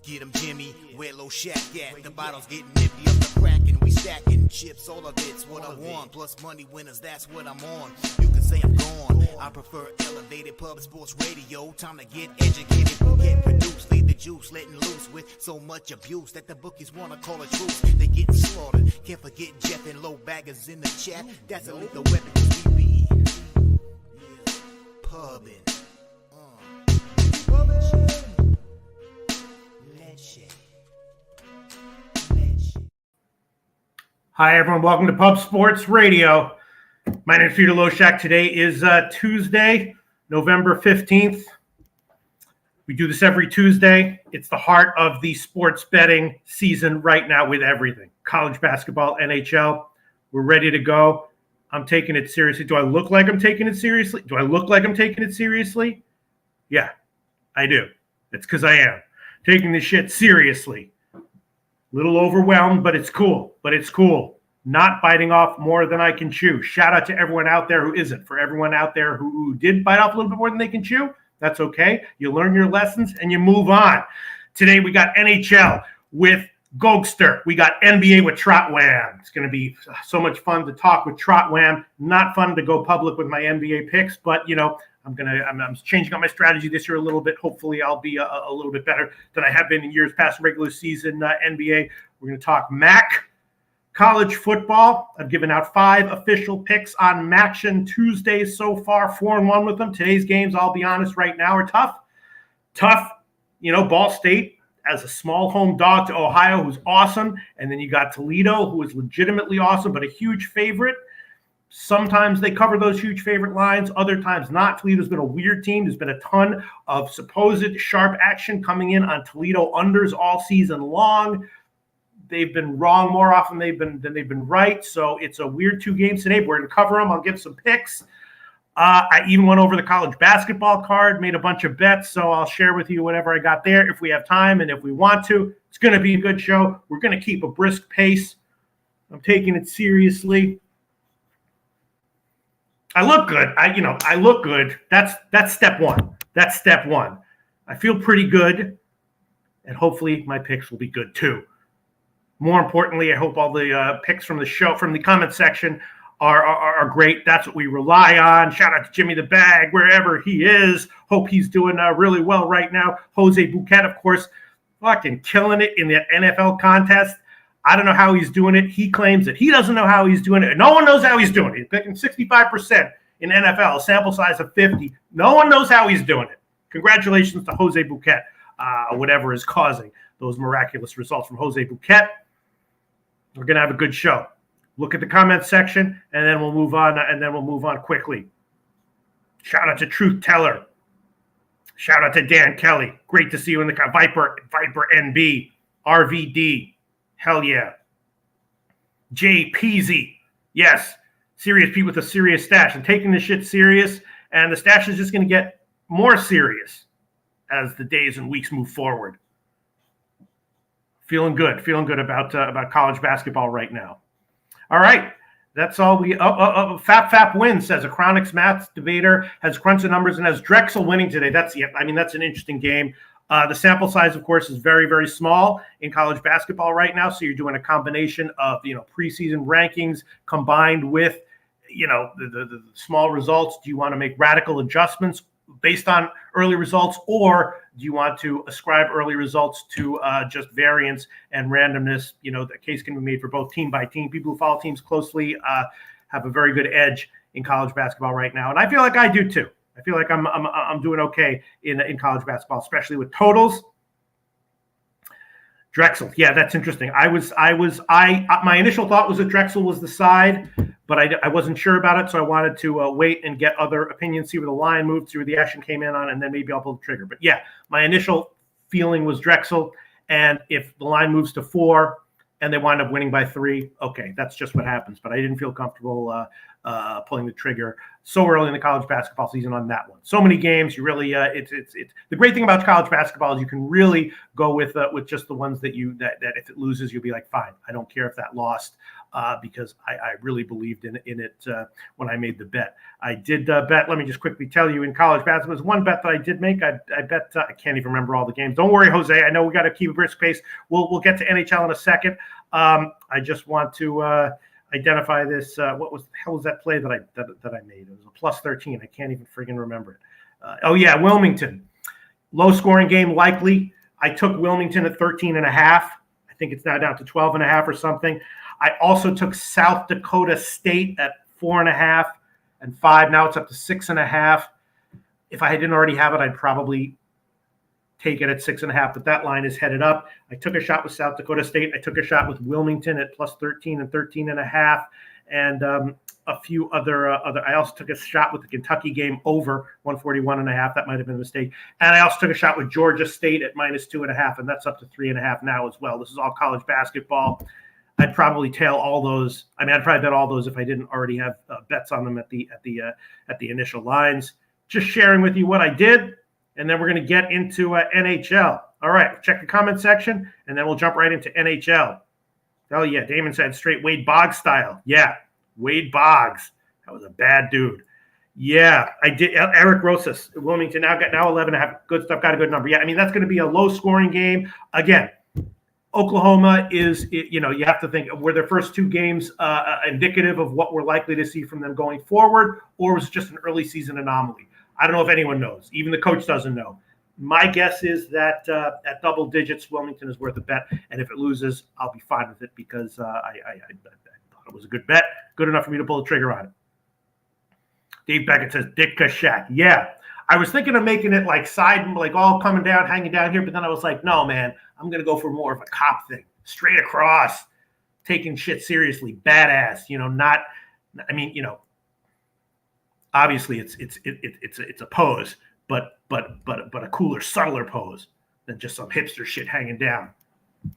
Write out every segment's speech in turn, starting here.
Get 'em Jimmy, where Loshak at? The bottle's getting empty up the crack and we stacking chips, all of it's what I want. Plus money winners, that's what I'm on. You can say I'm gone. I prefer elevated pub sports radio. Time to get educated, get produced, leave the juice, letting loose with so much abuse that the bookies wanna call a truce. They getting slaughtered. Can't forget Jeff and low baggers in the chat. That's a lethal weapon 'cause we be pubbing. Hi, everyone. Welcome to Pub Sports Radio. My name is Peter Loshak. Today is Tuesday, November 15th. We do this every Tuesday. It's the heart of the sports betting season right now with everything. College basketball, NHL. We're ready to go. I'm taking it seriously. Do I look like I'm taking it seriously? Yeah, I do. It's because I am taking this shit seriously. Little overwhelmed, but it's cool. Not biting off more than I can chew. Shout out to everyone out there who isn't. For everyone out there who did bite off a little bit more than they can chew, that's okay. You learn your lessons and you move on. Today we got NHL with Gogster. We got NBA with Trotwam. It's going to be so much fun to talk with Trotwam. Not fun to go public with my NBA picks, but you know, I'm changing up my strategy this year a little bit. Hopefully I'll be a little bit better than I have been in years past regular season NBA. We're going to talk MAC, college football. I've given out 5 official picks on MACtion Tuesdays so far, 4-1 with them. Today's games, I'll be honest right now, are tough. You know, Ball State as a small home dog to Ohio, who's awesome. And then you got Toledo, who is legitimately awesome, but a huge favorite. Sometimes they cover those huge favorite lines, other times not. Toledo's been a weird team. There's been a ton of supposed sharp action coming in on Toledo unders all season long. They've been wrong more often than they've been right. So it's a weird 2 games today. We're going to cover them. I'll give some picks. I even went over the college basketball card, made a bunch of bets. So I'll share with you whatever I got there if we have time and if we want to. It's going to be a good show. We're going to keep a brisk pace. I'm taking it seriously. I look good. I look good. That's step one. I feel pretty good, and hopefully my picks will be good too. More importantly, I hope all the picks from the show, from the comment section, are great. That's what we rely on. Shout out to Jimmy the Bag, wherever he is. Hope he's doing really well right now. Jose Bouquett, of course, fucking killing it in the NFL contest. I don't know how he's doing it. He claims that he doesn't know how he's doing it. No one knows how he's doing it. He's picking 65% in NFL, sample size of 50. No one knows how he's doing it. Congratulations to Jose Bouquett, whatever is causing those miraculous results from Jose Bouquett. We're going to have a good show. Look at the comment section, and then we'll move on, quickly. Shout out to Truth Teller. Shout out to Dan Kelly. Great to see you in the Viper NB, RVD. Hell yeah. Jay Peasy. Yes. Serious Pete with a serious stash. I'm taking this shit serious, and the stash is just going to get more serious as the days and weeks move forward. Feeling good about college basketball right now. All right. That's all Fap wins, says a Chronics math debater, has crunched the numbers and has Drexel winning today. That's an interesting game. The sample size, of course, is very, very small in college basketball right now. So you're doing a combination of, preseason rankings combined with, the small results. Do you want to make radical adjustments based on early results, or do you want to ascribe early results to just variance and randomness? The case can be made for both team by team. People who follow teams closely have a very good edge in college basketball right now. And I feel like I do too. I feel like I'm doing okay in college basketball, especially with totals. Drexel, yeah, that's interesting. My initial thought was that Drexel was the side, but I wasn't sure about it, so I wanted to wait and get other opinions, see where the line moved, see where the action came in on, and then maybe I'll pull the trigger. But yeah, my initial feeling was Drexel, and if the line moves to 4 and they wind up winning by 3, okay, that's just what happens. But I didn't feel comfortable pulling the trigger so early in the college basketball season on that one. So many games, you really it's the great thing about college basketball is you can really go with just the ones that if it loses, you'll be like, fine, I don't care if that lost because I really believed in it when I made the bet. I did bet. Let me just quickly tell you, in college basketball, there's one bet that I did make. I bet I can't even remember all the games. Don't worry, Jose. I know we got to keep a brisk pace. We'll get to NHL in a second. I just want to identify this. What was the hell was that play that I made? It was a plus 13. I can't even friggin' remember it. Wilmington. Low scoring game likely. I took Wilmington at 13.5. I think it's now down to 12.5 or something. I also took South Dakota State at 4.5 and 5. Now it's up to 6.5. If I didn't already have it, I'd probably take it at 6.5, but that line is headed up. I took a shot with South Dakota State. I took a shot with Wilmington at plus 13 and 13.5. And a few other. I also took a shot with the Kentucky game over 141.5. That might have been a mistake. And I also took a shot with Georgia State at minus 2.5, and that's up to 3.5 now as well. This is all college basketball. I'd probably tail all those. I'd probably bet all those if I didn't already have bets on them at the initial lines. Just sharing with you what I did, and then we're going to get into NHL. All right, check the comment section, and then we'll jump right into NHL. Oh yeah, Damon said straight Wade Boggs style. Yeah, Wade Boggs. That was a bad dude. Yeah, I did. Eric Rosas, Wilmington now 11.5. Good stuff. Got a good number. Yeah, that's going to be a low scoring game again. Oklahoma is, you have to think, were their first two games indicative of what we're likely to see from them going forward, or was it just an early season anomaly? I don't know if anyone knows. Even the coach doesn't know. My guess is that at double digits, Wilmington is worth a bet, and if it loses, I'll be fine with it because I thought it was a good bet, good enough for me to pull the trigger on it. Dave Beckett says, Ditka Shack. Yeah. I was thinking of making it like all coming down, hanging down here, but then I was like, no, man, I'm going to go for more of a cop thing, straight across, taking shit seriously, badass, obviously it's a pose, but a cooler, subtler pose than just some hipster shit hanging down.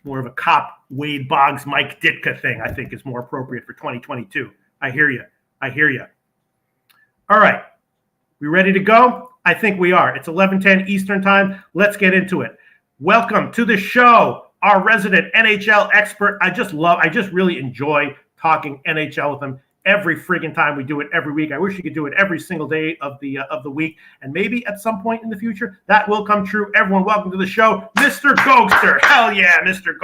More of a cop, Wade Boggs, Mike Ditka thing, I think is more appropriate for 2022. I hear you. All right. We ready to go? I think we are. It's 11:10 Eastern time. Let's get into it. Welcome to the show, our resident NHL expert. I just really enjoy talking NHL with him every friggin' time we do it every week. I wish you could do it every single day of the week, and maybe at some point in the future that will come true. Everyone, welcome to the show, Mr. Gokster. Hell yeah, Mr.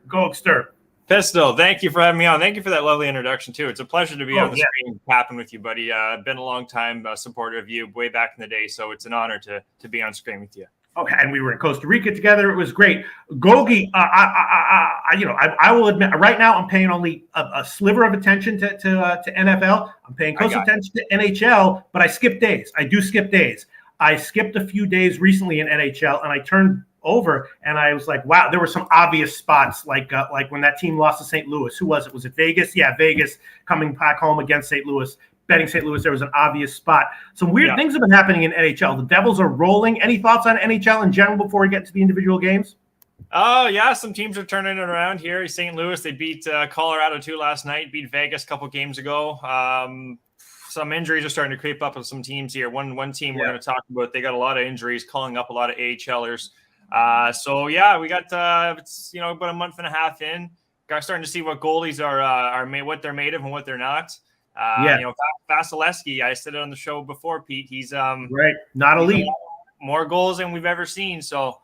Gokster. Pistol, thank you for having me on. Thank you for that lovely introduction, too. It's a pleasure to be on the screen tapping with you, buddy. I've been a long time supporter of you way back in the day, so it's an honor to be on screen with you. Okay, and we were in Costa Rica together. It was great. Gogi, I will admit, right now I'm paying only a sliver of attention to NFL. I'm paying close attention to NHL, but I skip days. I do skip days. I skipped a few days recently in NHL, and I turned over and I was like, wow, there were some obvious spots like when that team lost to St. Louis. Who was it? Was it Vegas? Yeah, Vegas coming back home against St. Louis. Betting St. Louis, there was an obvious spot. Some weird things have been happening in NHL. The Devils are rolling. Any thoughts on NHL in general before we get to the individual games? Oh, yeah, some teams are turning it around here. St. Louis, they beat Colorado too last night, beat Vegas a couple games ago. Some injuries are starting to creep up with some teams here. One team we're going to talk about, they got a lot of injuries, calling up a lot of AHLers. We got it's about a month and a half in. Guys starting to see what goalies are made, what they're made of, and what they're not. Vasilevsky, I said it on the show before, Pete. He's not elite. More goals than we've ever seen, so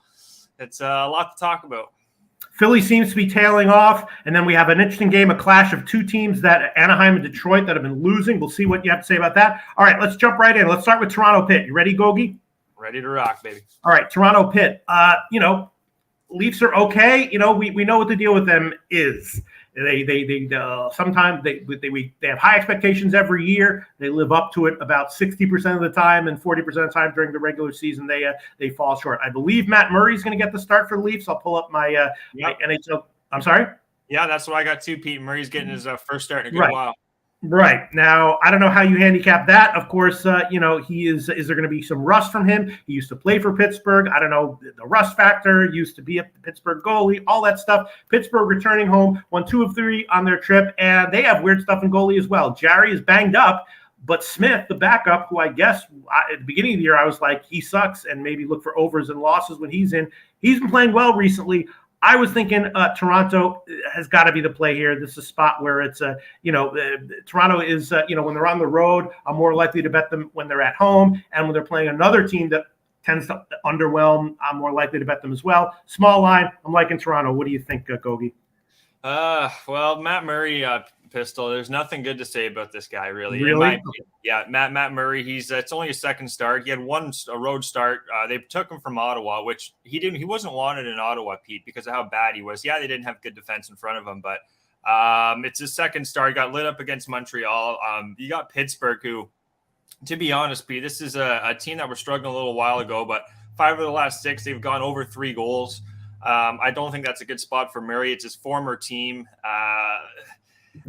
it's a lot to talk about. Philly seems to be tailing off, and then we have an interesting game, a clash of two teams, that Anaheim and Detroit, that have been losing. We'll see what you have to say about that. All right, let's jump right in. Let's start with Toronto Pitt. You ready, Gogi? Ready to rock, baby. All right, Toronto Pitt. Leafs are okay. We know what the deal with them is. They sometimes they have high expectations every year. They live up to it about 60% of the time, and 40% of the time during the regular season they fall short. I believe Matt Murray's going to get the start for the Leafs. I'll pull up my NHL. I'm sorry. Yeah, that's what I got too. Pete Murray's getting his first start in a good while. Right. Now, I don't know how you handicap that. Of course, he is there going to be some rust from him? He used to play for Pittsburgh. I don't know. The rust factor, used to be a Pittsburgh goalie, all that stuff. Pittsburgh returning home, won 2 of 3 on their trip, and they have weird stuff in goalie as well. Jarry is banged up, but Smith, the backup, who I guess at the beginning of the year, I was like, he sucks, and maybe look for overs and losses when he's in. He's been playing well recently. I was thinking Toronto has got to be the play here. This is a spot where it's, Toronto is, when they're on the road, I'm more likely to bet them when they're at home. And when they're playing another team that tends to underwhelm, I'm more likely to bet them as well. Small line, I'm liking Toronto. What do you think, Gogi? Well, Matt Murray, Pistol, there's nothing good to say about this guy, really. Really? Yeah, Matt Murray, it's only his second start. He had a road start. They took him from Ottawa, which he wasn't wanted in Ottawa, Pete, because of how bad he was. Yeah, they didn't have good defense in front of him, but it's his second start. He got lit up against Montreal. You got Pittsburgh, who, to be honest, Pete, this is a team that was struggling a little while ago, but 5 of the last 6, they've gone over 3 goals. I don't think that's a good spot for Murray. It's his former team.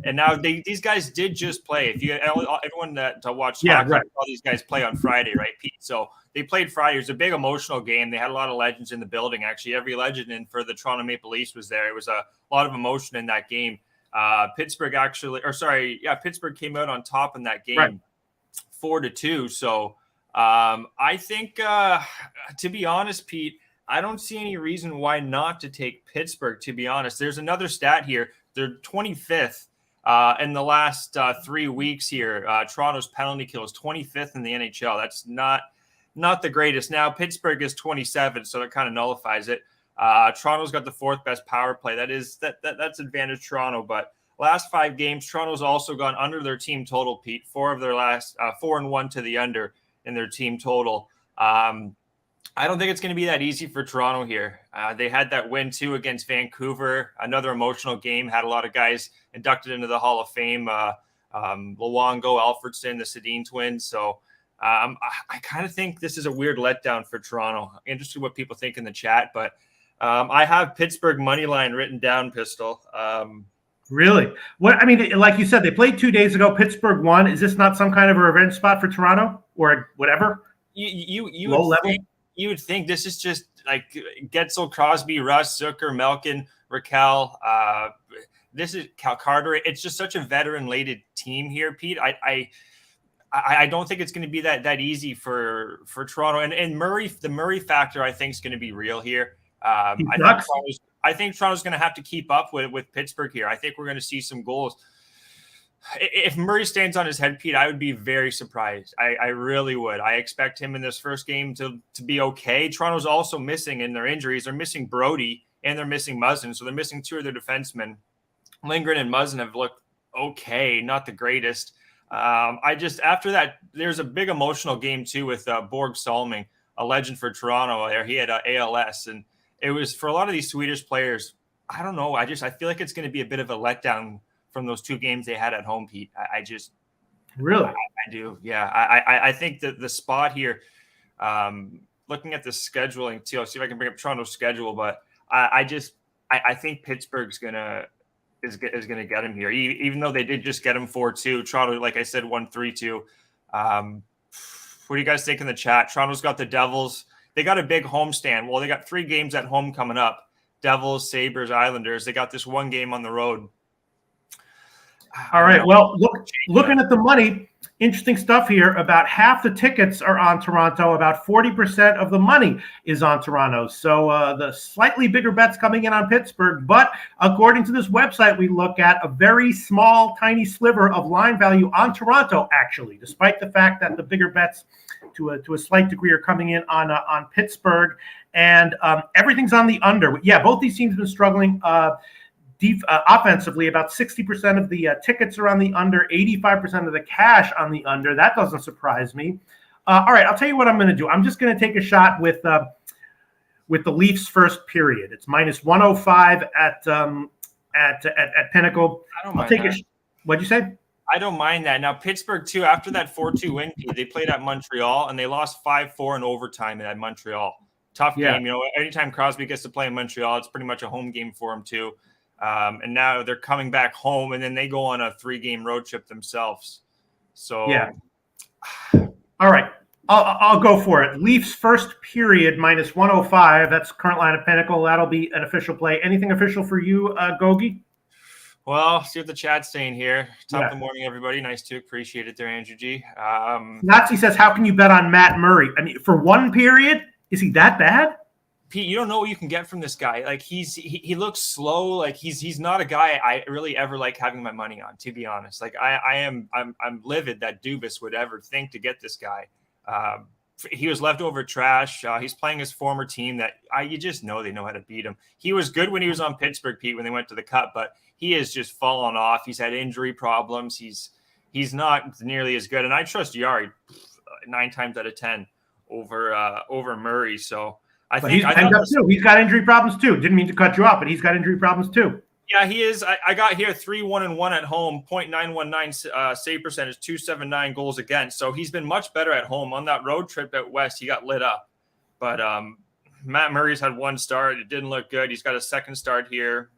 And now these guys did just play. If you everyone that watched hockey, right. All these guys play on Friday, right, Pete? So they played Friday. It was a big emotional game. They had a lot of legends in the building. Actually, every legend in for the Toronto Maple Leafs was there. It was a lot of emotion in that game. Pittsburgh came out on top in that game, right. 4-2. So I think, to be honest, Pete, I don't see any reason why not to take Pittsburgh, to be honest. There's another stat here. They're 25th in the last 3 weeks here. Toronto's penalty kill is 25th in the NHL. That's not the greatest. Now, Pittsburgh is 27th, so that kind of nullifies it. Toronto's got the 4th best power play. That's advantage Toronto. But last 5 games, Toronto's also gone under their team total, Pete. 4 of their last 4-1 to the under in their team total. I don't think it's going to be that easy for Toronto here. They had that win, too, against Vancouver. Another emotional game. Had a lot of guys inducted into the Hall of Fame. Luongo, Alfredson, the Sedin twins. So I kind of think this is a weird letdown for Toronto. Interested what people think in the chat. But I have Pittsburgh money line written down, Pistol. Really? Like you said, they played 2 days ago. Pittsburgh won. Is this not some kind of a revenge spot for Toronto or whatever? You low level? You would think this is just like Getzel, Crosby, Russ, Zucker, Malkin, Raquel. This is Cal Carter. It's just such a veteran-laden team here, Pete. I don't think it's going to be that easy for Toronto. And Murray, the Murray factor, I think is going to be real here. I think Toronto's going to have to keep up with Pittsburgh here. I think we're going to see some goals. If Murray stands on his head, Pete, I would be very surprised. I really would. I expect him in this first game to be okay. Toronto's also missing in their injuries. They're missing Brody and they're missing Muzzin. So they're missing 2 of their defensemen. Lindgren and Muzzin have looked okay, not the greatest. After that, there's a big emotional game too with Borg Salming, a legend for Toronto there. He had ALS, and it was for a lot of these Swedish players. I don't know. I feel like it's going to be a bit of a letdown from those 2 games they had at home, Pete. I do. Yeah. I think that the spot here, looking at the scheduling too, I'll see if I can bring up Toronto's schedule, but I think Pittsburgh's going to get him here, even though they did just get him 4-2. Toronto, like I said, won 3-2. What do you guys think in the chat? Toronto's got the Devils. They got a big homestand. Well, they got 3 games at home coming up. Devils, Sabres, Islanders. They got this 1 game on the road. All right. Well, looking at the money, interesting stuff here. About half the tickets are on Toronto. About 40% of the money is on Toronto. So the slightly bigger bets coming in on Pittsburgh. But according to this website, we look at a very small, tiny sliver of line value on Toronto, actually, despite the fact that the bigger bets to a slight degree are coming in on Pittsburgh. And everything's on the under. Yeah, both these teams have been struggling. Offensively, about 60% of the tickets are on the under, 85% of the cash on the under. That doesn't surprise me. All right, I'll tell you what I'm going to do. I'm just going to take a shot with the Leafs first period. It's minus 105 at Pinnacle. I'll take it. What'd you say? I don't mind that. Now, Pittsburgh, too, after that 4-2 win, they played at Montreal, and they lost 5-4 in overtime at Montreal. Tough game. Anytime Crosby gets to play in Montreal, it's pretty much a home game for him, too. And now they're coming back home, and then they go on a 3-game road trip themselves. So, yeah. All right, I'll go for it. Leafs first period minus 105. That's current line of Pinnacle. That'll be an official play. Anything official for you, Gogi? Well, see what the chat's saying here. Top of the morning, everybody. Nice to appreciate it there, Andrew G. Nazi says, "How can you bet on Matt Murray? I mean, for 1 period, is he that bad?" Pete, you don't know what you can get from this guy. Like he looks slow. Like he's not a guy I really ever like having my money on, to be honest. Like I'm livid that Dubas would ever think to get this guy. He was leftover trash. He's playing his former team that you just know they know how to beat him. He was good when he was on Pittsburgh, Pete, when they went to the Cup, but he has just fallen off. He's had injury problems. He's not nearly as good. And I trust Yari 9 times out of 10 over Murray. So I think he's got injury problems too. Didn't mean to cut you off, but he's got injury problems too. Yeah, he is. I got here 3-1-1 at home, .919 save percentage, 279 goals against. So he's been much better at home. On that road trip out west, he got lit up. But Matt Murray's had 1 start. It didn't look good. He's got a 2nd start here.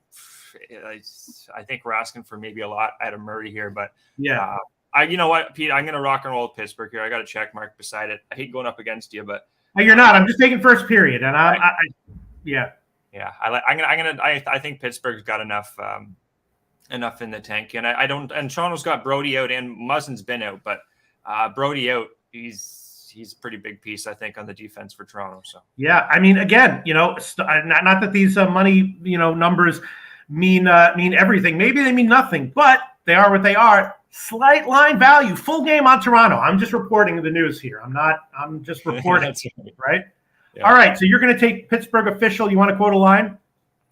I think we're asking for maybe a lot out of Murray here, but yeah. You know what, Pete? I'm going to rock and roll with Pittsburgh here. I got a check mark beside it. I hate going up against you, but you're not. I'm just taking first period, and yeah. Yeah, I think Pittsburgh's got enough in the tank, and I don't. And Toronto's got Brody out, and Muzzin's been out, but Brody out, he's a pretty big piece, I think, on the defense for Toronto. So yeah, I mean, again, not that these money numbers mean everything. Maybe they mean nothing, but they are what they are. Slight line value, full game on Toronto. I'm just reporting the news here. I'm just reporting, right? Yeah. All right, so you're going to take Pittsburgh official. You want to quote a line?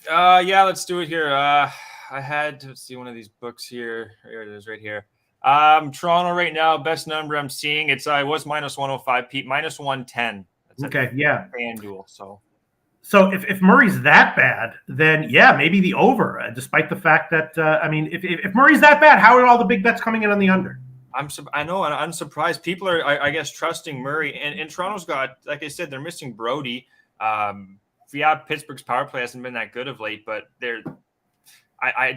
Yeah, let's do it here. I had to see one of these books here. Here it is, right here. Toronto right now, best number I'm seeing. It was -105, Pete, -110. That's okay, yeah. FanDuel. So if Murray's that bad, then yeah, maybe the over. Despite the fact that if Murray's that bad, how are all the big bets coming in on the under? I know, and I'm surprised. People are, I guess, trusting Murray. And Toronto's got, like I said, they're missing Brody. Pittsburgh's power play hasn't been that good of late, but I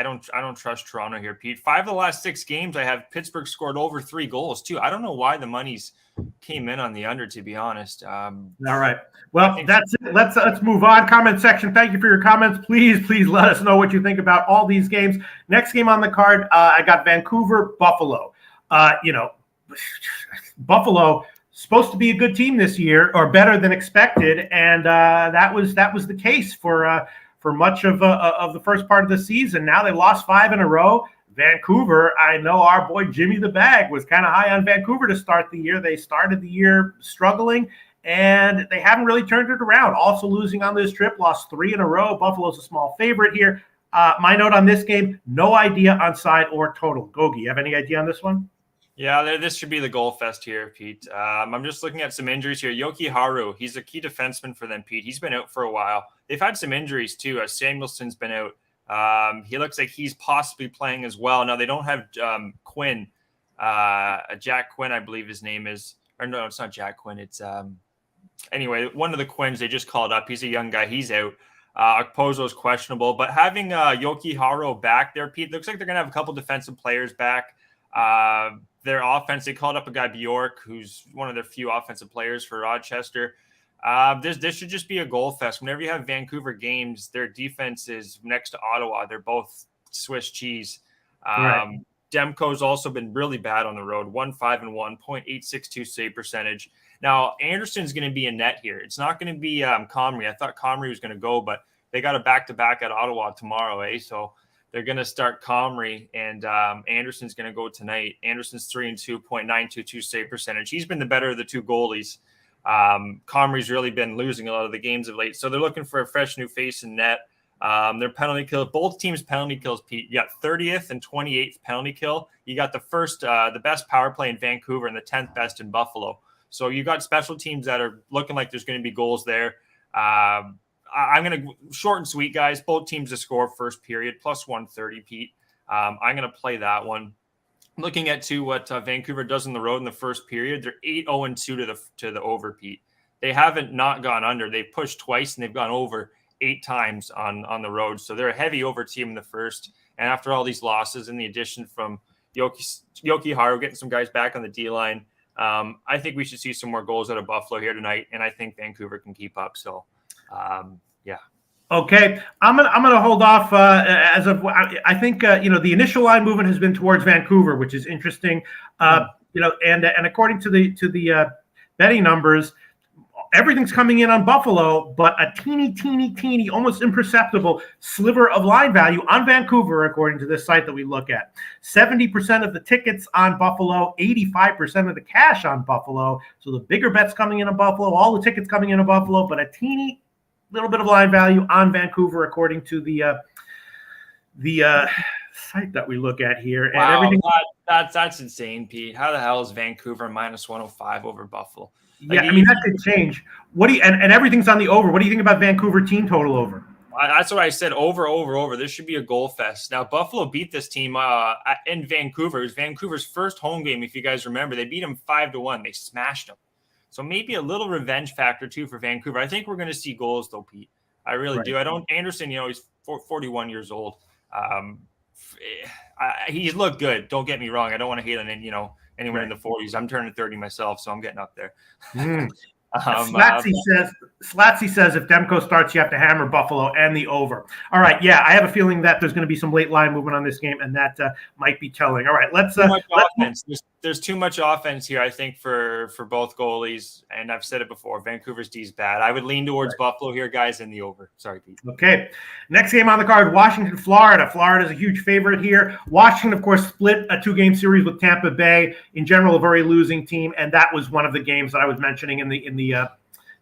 don't trust Toronto here, Pete. 5 of the last 6 games, I have Pittsburgh scored over 3 goals too. I don't know why the money's came in on the under, to be honest. All right. Well, that's it. Let's move on. Comment section. Thank you for your comments. Please let us know what you think about all these games. Next game on the card, I got Vancouver, Buffalo. Buffalo supposed to be a good team this year, or better than expected, and that was the case for much of the first part of the season. Now they lost 5 in a row. Vancouver, I know our boy Jimmy the Bag was kind of high on Vancouver to start the year. They started the year struggling, and they haven't really turned it around. Also losing on this trip, lost 3 in a row. Buffalo's a small favorite here. My note on this game, no idea on side or total. Gogi, you have any idea on this one? Yeah, this should be the goal fest here, Pete. I'm just looking at some injuries here. Yoki Haru, he's a key defenseman for them, Pete. He's been out for a while. They've had some injuries, too. Samuelson's been out. He looks like he's possibly playing as well. Now, they don't have Quinn. Jack Quinn, I believe his name is. Or no, it's not Jack Quinn. It's anyway, one of the Quinns they just called up. He's a young guy. He's out. Okpozo's questionable. But having Yoki Haru back there, Pete, looks like they're going to have a couple defensive players back. Their offense, they called up a guy, Bjork, who's one of their few offensive players for Rochester. This should just be a goal fest. Whenever you have Vancouver games, their defense is next to Ottawa. They're both Swiss cheese. Right. Demko's also been really bad on the road, 1-5-1, .862 save percentage. Now, Anderson's going to be in net here. It's not going to be Comrie. I thought Comrie was going to go, but they got a back-to-back at Ottawa tomorrow, So they're going to start Comrie, and Anderson's going to go tonight. Anderson's 3-2, .922 save percentage. He's been the better of the 2 goalies. Comrie's really been losing a lot of the games of late, so they're looking for a fresh new face in net. Their penalty kill, both teams' penalty kills, Pete. You got 30th and 28th penalty kill. You got the best power play in Vancouver and the 10th best in Buffalo. So you got special teams that are looking like there's going to be goals there. I'm going to short and sweet, guys. Both teams to score first period, plus 130, Pete. I'm going to play that one. Looking at what Vancouver does on the road in the first period, they're 8-0-2 to the over, Pete. They haven't not gone under. They've pushed twice, and they've gone over 8 times on the road. So they're a heavy over team in the first. And after all these losses and the addition from Yoki Haru, getting some guys back on the D-line, I think we should see some more goals out of Buffalo here tonight, and I think Vancouver can keep up. So, yeah. Okay, I'm gonna hold off as of I think the initial line movement has been towards Vancouver, which is interesting. And according to the betting numbers, everything's coming in on Buffalo, but a teeny, almost imperceptible sliver of line value on Vancouver, according to this site that we look at. 70% of the tickets on Buffalo, 85% of the cash on Buffalo. So the bigger bets coming in on Buffalo, all the tickets coming in on Buffalo, but a teeny little bit of line value on Vancouver, according to the site that we look at here. Wow, and everything. That's insane, Pete. How the hell is Vancouver minus 105 over Buffalo? Yeah, I mean, that could change. What do you and everything's on the over. What do you think about Vancouver team total over? That's what I said. Over. This should be a goal fest. Now, Buffalo beat this team in Vancouver. It was Vancouver's first home game, if you guys remember. They beat them 5-1. They smashed them. So maybe a little revenge factor too for Vancouver. I think we're going to see goals though, Pete. I really do. Anderson, he's 41 years old. He's looked good. Don't get me wrong. I don't want to hate on anyone in the 40s. I'm turning 30 myself, so I'm getting up there. Slatsy says if Demko starts, you have to hammer Buffalo and the over. All right, yeah, I have a feeling that there's going to be some late line movement on this game, and that might be telling. All right, let's. There's too much offense here, I think, for both goalies, and I've said it before. Vancouver's D is bad. I would lean towards Buffalo here, guys, in the over. Sorry, Pete. Okay, next game on the card: Washington, Florida. Florida's a huge favorite here. Washington, of course, split a 2-game series with Tampa Bay. In general, a very losing team, and that was one of the games that I was mentioning in the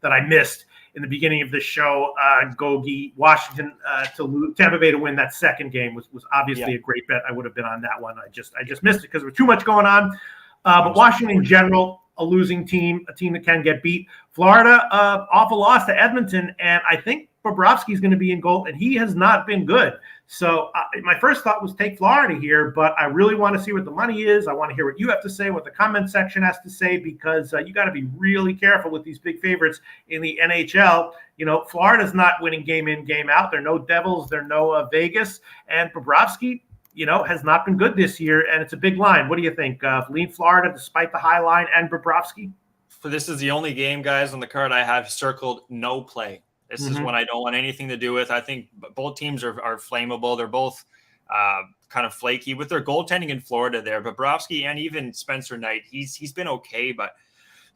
that I missed in the beginning of the show. Gogi, Washington to lose, Tampa Bay to win that second game was obviously a great bet. I would have been on that one. I just missed it because there was too much going on. But Washington in general, a losing team, a team that can get beat. Florida, awful loss to Edmonton, and I think Bobrovsky is going to be in goal, and he has not been good. So my first thought was take Florida here, but I really want to see what the money is. I want to hear what you have to say, what the comment section has to say, because you got to be really careful with these big favorites in the NHL. Florida's not winning game in, game out. They're no Devils. They're no Vegas. And Bobrovsky, has not been good this year, and it's a big line. What do you think? Lean Florida despite the high line and Bobrovsky? This is the only game, guys, on the card I have circled no play. This is one I don't want anything to do with. I think both teams are flammable. They're both kind of flaky with their goaltending in Florida there. Bobrovsky and even Spencer Knight, he's been okay, but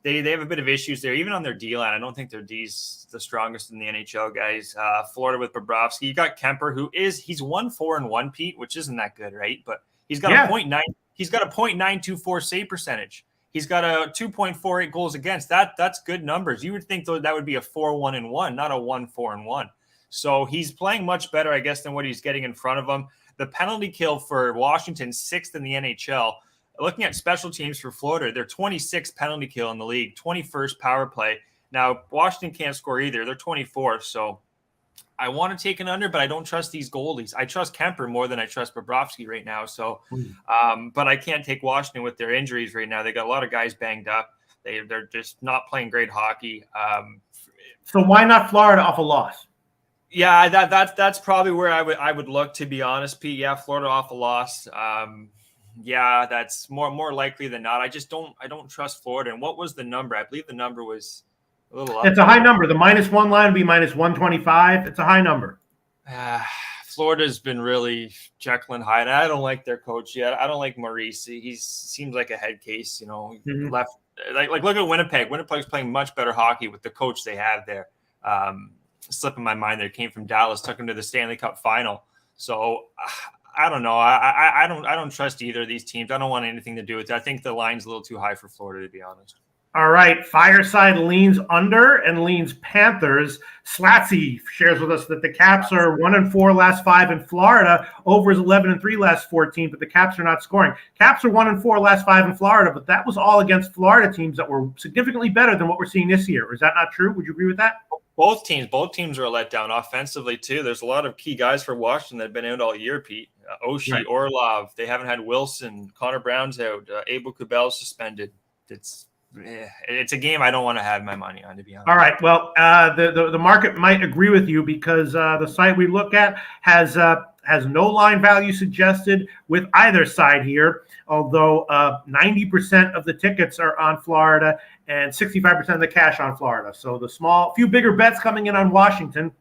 they have a bit of issues there. Even on their D line, I don't think their D's the strongest in the NHL, guys. Florida with Bobrovsky. You got Kemper, he's 1-4-1, Pete, which isn't that good, right? But he's got a .9. He's got a .924 save percentage. He's got a 2.48 goals against. That's good numbers. You would think though that would be a 4-1-1, not a 1-4-1. So he's playing much better, I guess, than what he's getting in front of him. The penalty kill for Washington, 6th in the NHL. Looking at special teams for Florida, they're 26th penalty kill in the league, 21st power play. Now Washington can't score either. They're 24th. So I want to take an under, but I don't trust these goalies. I trust Kemper more than I trust Bobrovsky right now. So, but I can't take Washington with their injuries right now. They got a lot of guys banged up. They're just not playing great hockey. So why not Florida off a loss? Yeah, that's probably where I would look, to be honest, Pete. Yeah, Florida off a loss. Yeah, that's more likely than not. I don't trust Florida. And what was the number? I believe the number was a little up. It's a high number. The -1 line would be -125. It's a high number. Florida's been really Jekyll and Hyde. I don't like their coach yet. I don't like Maurice. He seems like a head case. Left like look at Winnipeg. Winnipeg's playing much better hockey with the coach they have there. Slipping my mind there. Came from Dallas, took him to the Stanley Cup final. So I don't know. I don't trust either of these teams. I don't want anything to do with it. I think the line's a little too high for Florida, to be honest. All right, Fireside leans under and leans Panthers. Slatsy shares with us that the Caps are 1-4 last 5 in Florida. Over is 11-3 last 14, but the Caps are not scoring. Caps are 1-4 last 5 in Florida, but that was all against Florida teams that were significantly better than what we're seeing this year. Is that not true? Would you agree with that? Both teams are a letdown offensively too. There's a lot of key guys for Washington that have been out all year, Pete. Oshie, right. Orlov. They haven't had Wilson. Connor Brown's out. Abel Kubel's suspended. It's a game I don't want to have my money on, to be honest. All right. Well, the market might agree with you because the site we look at has no line value suggested with either side here, although 90% of the tickets are on Florida and 65% of the cash on Florida. So the few bigger bets coming in on Washington,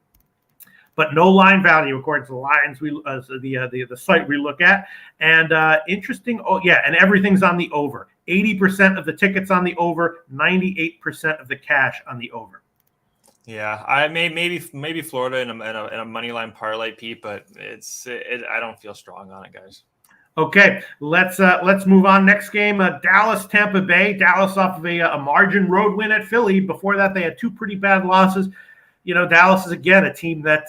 but no line value according to the lines the site we look at. And interesting. Oh yeah, and everything's on the over. 80% of the tickets on the over, 98% of the cash on the over. Yeah, I maybe Florida in a money line parlay, Pete, but I don't feel strong on it, guys. Okay, let's move on. Next game, Dallas, Tampa Bay. Dallas off of a margin road win at Philly. Before that, they had two pretty bad losses. Dallas is again a team that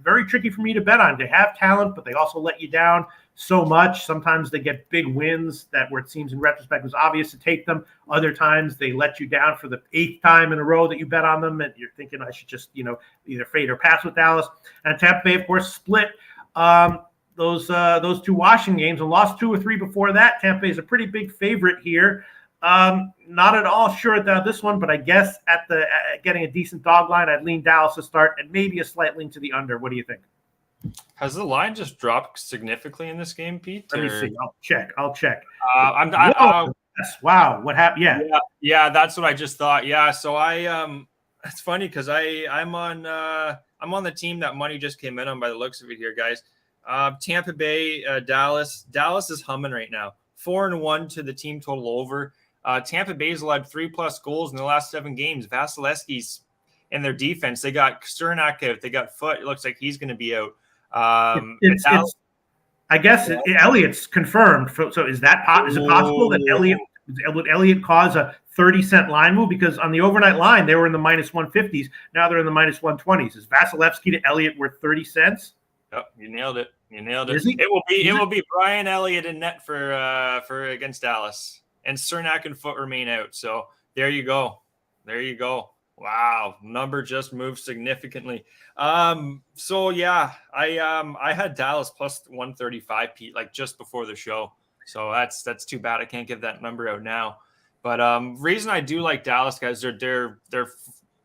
very tricky for me to bet on. They have talent, but they also let you down so much. Sometimes they get big wins that where it seems in retrospect was obvious to take them. Other times they let you down for the 8th time in a row that you bet on them, and you're thinking I should just either fade or pass with Dallas. And Tampa Bay, of course, split those two Washington games and lost 2 or 3 before that. Tampa Bay is a pretty big favorite here. Not at all sure about this one, but I guess at getting a decent dog line, I'd lean Dallas to start and maybe a slight lean to the under. What do you think? Has the line just dropped significantly in this game, Pete? Let me see. I'll check. Yes. Wow. What happened? Yeah. That's what I just thought. Yeah. So it's funny because I'm on the team that money just came in on by the looks of it here, guys. Tampa Bay, Dallas. Dallas is humming right now. 4-1 to the team total over. Tampa Bay's allowed 3+ goals in the last 7 games. Vasilevsky's in their defense. They got Cernak out. They got Foot. It looks like he's going to be out. I guess Elliott's confirmed. So is it possible that would Elliott cause a 30-cent line move? Because on the overnight line, they were in the -150s. Now they're in the -120s. Is Vasilevsky to Elliott worth 30 cents? Oh, you nailed it. It will be Brian Elliott in net for against Dallas, and Cernak and Foot remain out. So there you go. Wow, number just moved significantly. So yeah, I had Dallas plus 135, Pete, like just before the show. So that's too bad. I can't give that number out now. But reason I do like Dallas, guys, they're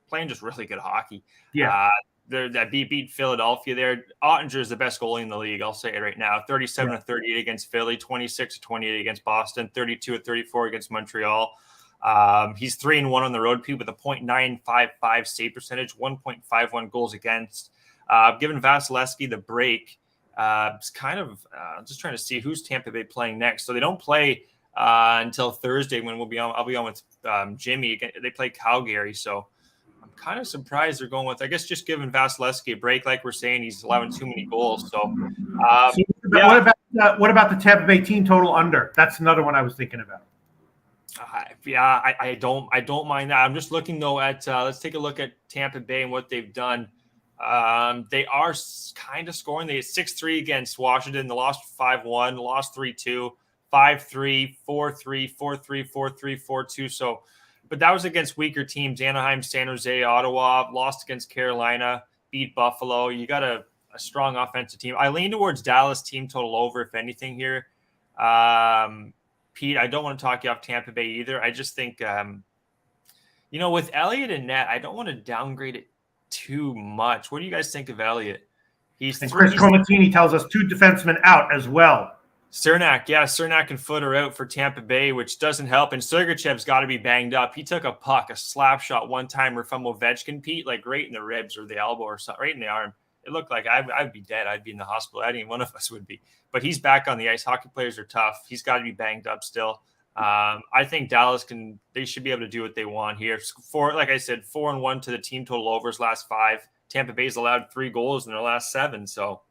playing just really good hockey. Yeah. That beat Philadelphia there. Ottinger is the best goalie in the league. I'll say it right now. 37-38 against Philly, 26-28 against Boston, 32-34 against Montreal. He's 3-1 on the road, Pete, with a .955 save percentage, 1.51 goals against. Given Vasilevsky the break, it's kind of just trying to see who's Tampa Bay playing next. So they don't play until Thursday when I'll be on with Jimmy. They play Calgary, so I'm kind of surprised they're going with, I guess, just giving Vasilevsky a break. Like we're saying, he's allowing too many goals. So, what about the Tampa Bay team total under? That's another one I was thinking about. I don't mind that. I'm just looking though at let's take a look at Tampa Bay and what they've done. They are kind of scoring. They had 6-3 against Washington. They lost 5-1, lost 3-2, 5-3, 4-3, 4-3, 4-3, 4-2. So, but that was against weaker teams: Anaheim, San Jose, Ottawa. Lost against Carolina, beat Buffalo. You got a strong offensive team. I lean towards Dallas team total over, if anything here. Pete, I don't want to talk you off Tampa Bay either. I just think, with Elliott and net, I don't want to downgrade it too much. What do you guys think of Elliott? Chris Comatini tells us 2 defensemen out as well. Cernak and Foot are out for Tampa Bay, which doesn't help. And Sergachev's got to be banged up. He took a slap shot one-timer from Ovechkin, Pete, like right in the ribs or the elbow or something, right in the arm. It looked like I'd be dead. I'd be in the hospital. I think one of us would be. But he's back on the ice. Hockey players are tough. He's got to be banged up still. I think Dallas they should be able to do what they want here. Like I said, 4-1 to the team total overs last 5. Tampa Bay's allowed 3 goals in their last 7. So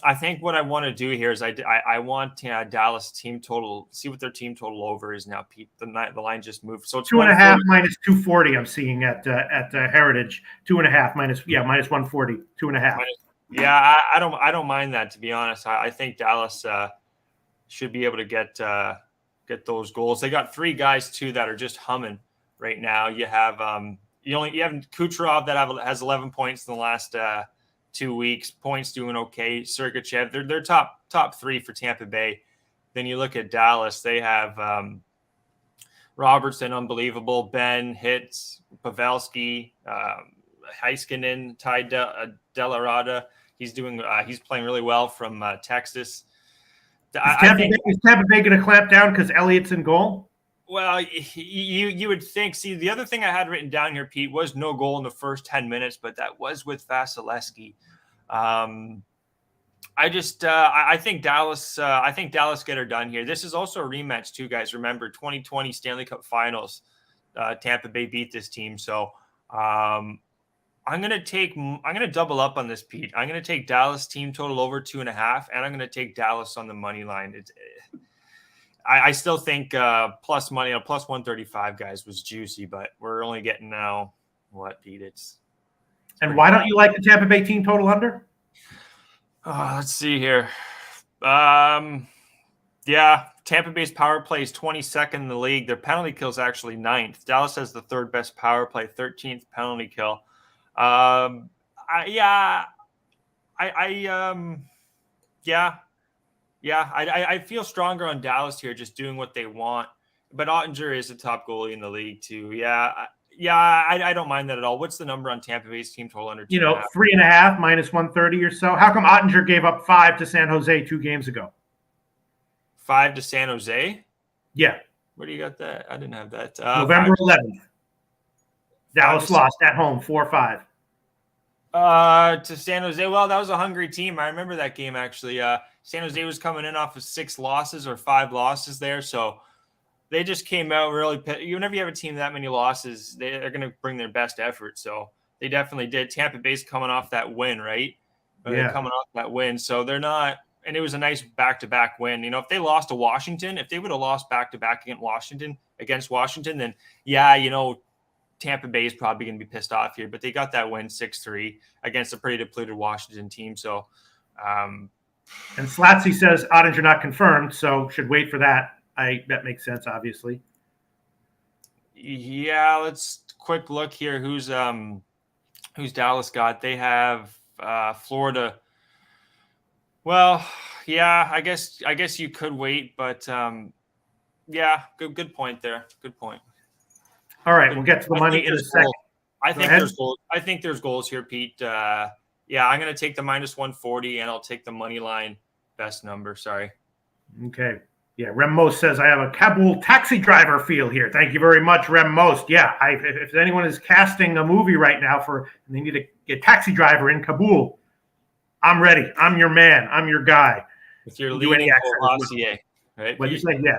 I think what I want to do here is I want Dallas team total, see what their team total over is now, Pete. The line just moved. So it's 2.5 minus 240 I'm seeing at Heritage. 2.5 minus 140. 2.5. Yeah, I don't mind that, to be honest. I think Dallas should be able to get those goals. They got 3 guys too that are just humming right now. You have you have Kucherov that has 11 points in the last 2 weeks. Points doing okay. Sergachev, they're top 3 for Tampa Bay. Then you look at Dallas. They have Robertson, unbelievable. Ben, Hitz, Pavelski, Heiskanen, Ty Delarada. He's playing really well from Texas. Is Tampa Bay going to clamp down because Elliott's in goal? Well, you would think. See, the other thing I had written down here, Pete, was no goal in the first 10 minutes, but that was with Vasilevsky. I think Dallas get her done here. This is also a rematch too, guys. Remember, 2020 Stanley Cup Finals. Tampa Bay beat this team. So I'm gonna double up on this, Pete. I'm gonna take Dallas team total over 2.5, and I'm gonna take Dallas on the money line. I still think plus money, plus 135 guys was juicy, but we're only getting now what, Pete? And why don't you like the Tampa Bay team total under? Let's see here. Tampa Bay's power play is 22nd in the league. Their penalty kill is actually 9th. Dallas has the 3rd best power play, 13th penalty kill. I feel stronger on Dallas here, just doing what they want. But Ottinger is the top goalie in the league too. I don't mind that at all. What's the number on Tampa Bay's team total under? 3.5 minus 130 or so. How come Ottinger gave up 5 to San Jose 2 games ago? 5 to San Jose? Yeah. Where do you got that? I didn't have that. November 11th. Dallas lost at home 4-5. To San Jose. Well, that was a hungry team. I remember that game, actually. San Jose was coming in off of 6 losses or 5 losses there, so they just came out really. Whenever you have a team that many losses, they're going to bring their best effort. So they definitely did. Tampa Bay's coming off that win, right? They're coming off that win, so they're not. And it was a nice back-to-back win. If they lost to Washington, if they would have lost back-to-back against Washington, then Tampa Bay is probably going to be pissed off here. But they got that win 6-3 against a pretty depleted Washington team. So, and Slatsy says Ottinger not confirmed, so should wait for that. That makes sense, obviously. Yeah, let's quick look here. Who's Dallas got? They have Florida. Well, yeah, I guess you could wait, but good point there. Good point. All right, we'll get to the money in a second. I think there's goals. I think there's goals here, Pete. I'm going to take the minus 140, and I'll take the money line best number. Sorry. Okay. Yeah, Rem Most says, I have a Kabul taxi driver feel here. Thank you very much, Rem Most. Yeah, if anyone is casting a movie right now and they need a taxi driver in Kabul, I'm ready. I'm your man. I'm your guy. With your leading Courvoisier, right? Well, you said, yeah.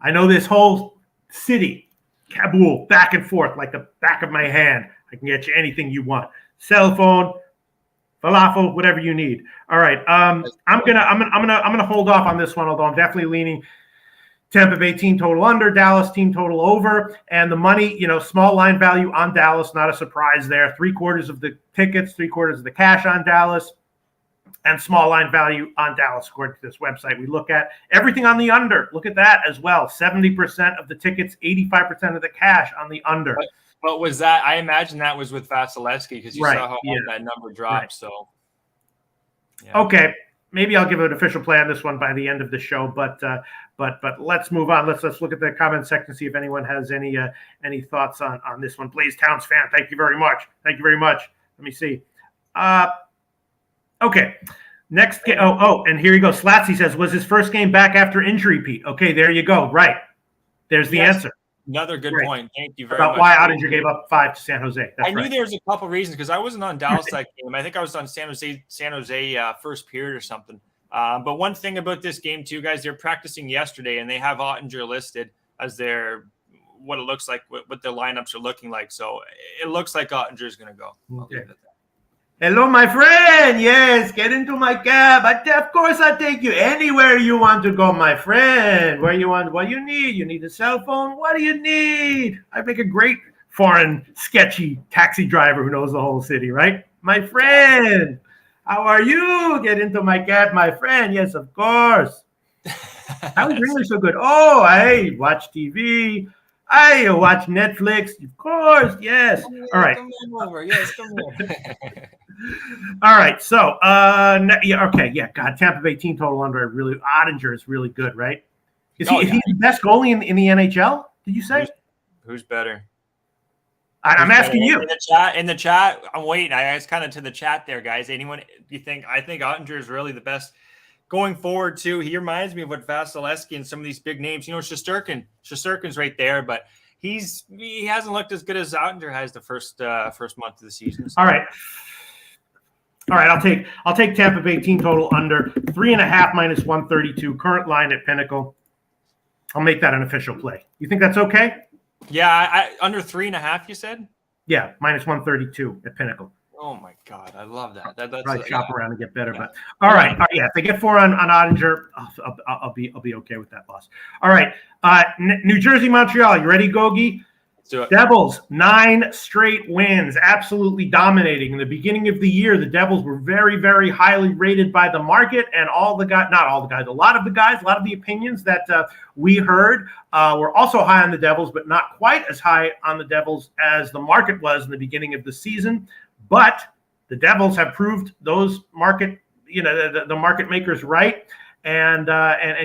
I know this whole city, Kabul, back and forth like the back of my hand. I can get you anything you want. Cell phone, falafel, whatever you need. All right. I'm gonna hold off on this one, although I'm definitely leaning Tampa Bay team total under, Dallas team total over, and the money, small line value on Dallas, not a surprise there. 3/4 of the tickets, 3/4 of the cash on Dallas, and small line value on Dallas, according to this website. We look at everything on the under. Look at that as well. 70% of the tickets, 85% of the cash on the under. But was that? I imagine that was with Vasilevsky because you saw how that number dropped. Right. So, Okay, maybe I'll give an official play on this one by the end of the show. But let's move on. Let's look at the comment section, see if anyone has any thoughts on this one. Blaze Towns fan, thank you very much. Thank you very much. Let me see. Okay. Next game. And here you go. Slatsy says, was his first game back after injury, Pete? Okay, there you go. Right. There's the answer. Another good point. Thank you very much. About why Ottinger gave up 5 to San Jose. I knew there was a couple reasons because I wasn't on Dallas that game. I think I was on San Jose first period or something. But one thing about this game too, guys, they're practicing yesterday and they have Ottinger listed as what it looks like, what their lineups are looking like. So it looks like Ottinger is going to go. Okay. Hello, my friend. Yes, get into my cab. Of course, I'll take you anywhere you want to go, my friend. Where you want, what you need. You need a cell phone? What do you need? I make a great foreign, sketchy taxi driver who knows the whole city, right? My friend, how are you? Get into my cab, my friend. Yes, of course. How is English so good? Oh, I watch TV. I watch Netflix. Of course, yes. All right. Come over. Yes, come over. All right. So, okay. Yeah. God, Tampa Bay team total under. Really, Ottinger is really good, right? Is he the best goalie in the NHL? Did you say? Who's better? I'm asking you. In the chat, I'm waiting. I asked kind of to the chat there, guys. Anyone? I think Ottinger is really the best going forward too. He reminds me of what Vasilevsky and some of these big names. Shesterkin's right there, but he hasn't looked as good as Ottinger has the first month of the season. So. All right. I'll take Tampa Bay team total under 3.5 minus 132. Current line at Pinnacle. I'll make that an official play. You think that's okay? Yeah, I under 3.5. You said. Yeah, minus 132 at Pinnacle. Oh my God, I love that. That's probably shop around and get better, yeah. But all right, yeah. If they get 4 on Ottinger, I'll be okay with that loss. All right, New Jersey, Montreal. You ready, Gogi? Let's do it. Devils, 9 straight wins, absolutely dominating. In the beginning of the year, the Devils were very, very highly rated by the market, and not all the guys, a lot of the opinions that we heard were also high on the Devils, but not quite as high on the Devils as the market was in the beginning of the season. But the Devils have proved those market, the market makers right, and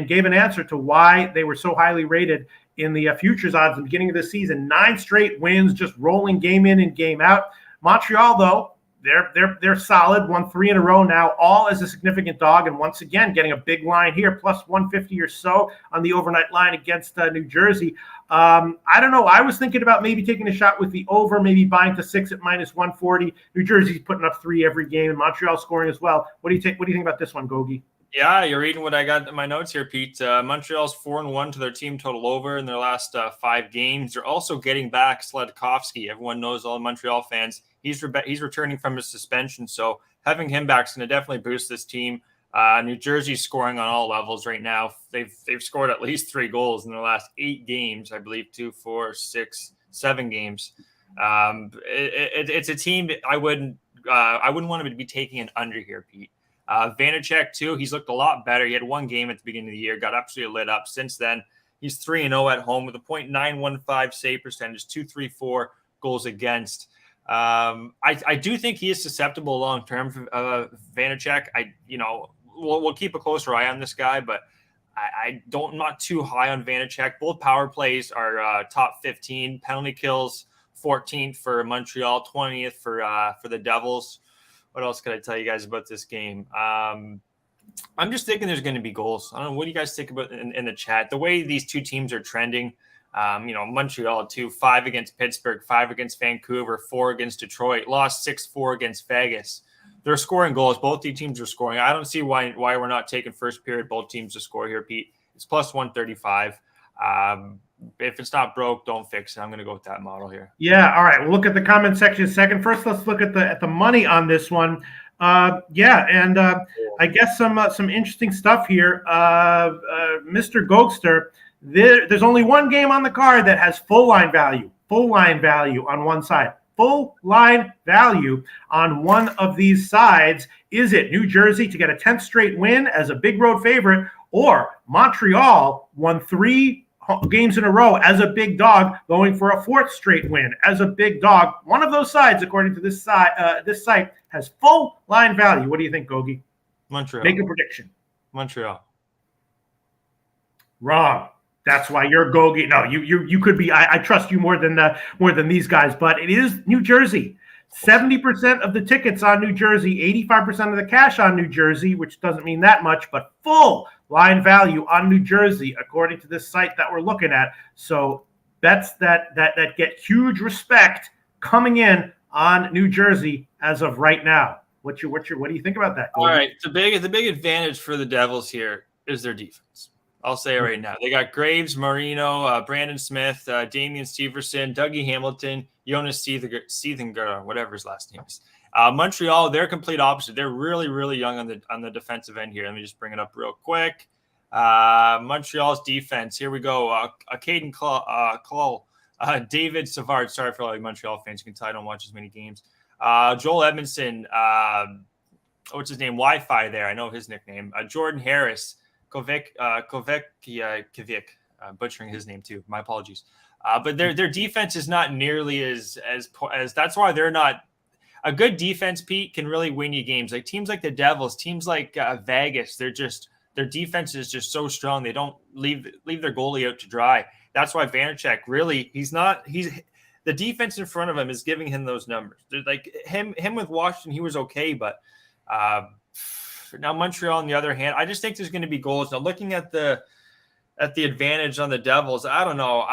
gave an answer to why they were so highly rated in the futures odds at the beginning of the season. 9 straight wins, just rolling game in and game out. Montreal, though, they're solid, won 3 in a row now, all as a significant dog, and once again getting a big line here, plus 150 or so on the overnight line against New Jersey. I don't know. I was thinking about maybe taking a shot with the over, maybe buying to 6 at minus 140. New Jersey's putting up 3 every game, and Montreal scoring as well. What do you think about this one, Gogi? Yeah, you're reading what I got in my notes here, Pete. Montreal's 4-1 to their team total over in their last 5 games. They're also getting back Sledkovsky. Everyone knows, all the Montreal fans. He's returning from his suspension, so having him back is going to definitely boost this team. New Jersey's scoring on all levels right now. They've scored at least 3 goals in their last 8 games, I believe 2, 4, 6, 7 games. It's a team that I wouldn't want to be taking an under here, Pete. Vanacek, too, he's looked a lot better. He had 1 game at the beginning of the year, got absolutely lit up. Since then, he's 3-0 at home with a .915 save percentage, 2.34 goals against. I do think he is susceptible long-term for Vanacek. We'll keep a closer eye on this guy, but I'm not too high on Vanacek. Both power plays are top 15. Penalty kills, 14th for Montreal, 20th for the Devils. What else could I tell you guys about this game? I'm just thinking there's going to be goals. I don't know. What do you guys think about in the chat? The way these two teams are trending, Montreal 5 against Pittsburgh, 5 against Vancouver, 4 against Detroit, lost 6-4 against Vegas. They're scoring goals. Both these teams are scoring. I don't see why we're not taking first period both teams to score here, Pete. It's plus 135. If it's not broke, don't fix it. I'm going to go with that model here. Yeah, all right. We'll look at the comment section in a second. First, let's look at the money on this one. I guess some interesting stuff here. Mr. Gokster, there's only one game on the card that has full line value on one side. Full line value on one of these sides. Is it New Jersey to get a 10th straight win as a big road favorite, or Montreal won 3 games in a row as a big dog, going for a 4th straight win as a big dog? One of those sides, according to this site, has full line value. What do you think, Gogi? Montreal. Make a prediction. Montreal. Wrong. That's why you're Gogi. No, you could be. I trust you more than these guys, but it is New Jersey. 70% of the tickets on New Jersey, 85% of the cash on New Jersey, which doesn't mean that much, but full line value on New Jersey, according to this site that we're looking at. So bets that get huge respect coming in on New Jersey as of right now. What do you think about that, Gogi? All right, the big advantage for the Devils here is their defense. I'll say it right now. They got Graves, Marino, Brandon Smith, Damian Steverson, Dougie Hamilton, Jonas Seethinger, whatever his last name is. Montreal, they're complete opposite. They're really, really young on the defensive end here. Let me just bring it up real quick. Montreal's defense. Here we go. Caden Clow, David Savard. Sorry for all you Montreal fans. You can tell I don't watch as many games. Joel Edmondson. What's his name? Wi-Fi there. I know his nickname. Jordan Harris. Kovac, butchering his name too. My apologies. But their defense is not nearly as that's why they're not a good defense. Pete, can really win you games. Like teams like the Devils, teams like Vegas, their defense is just so strong. They don't leave their goalie out to dry. That's why Vanacek really the defense in front of him is giving him those numbers. They're like him with Washington, he was okay, but now Montreal, on the other hand, I just think there's going to be goals. Now, looking at the advantage on the Devils, I don't know.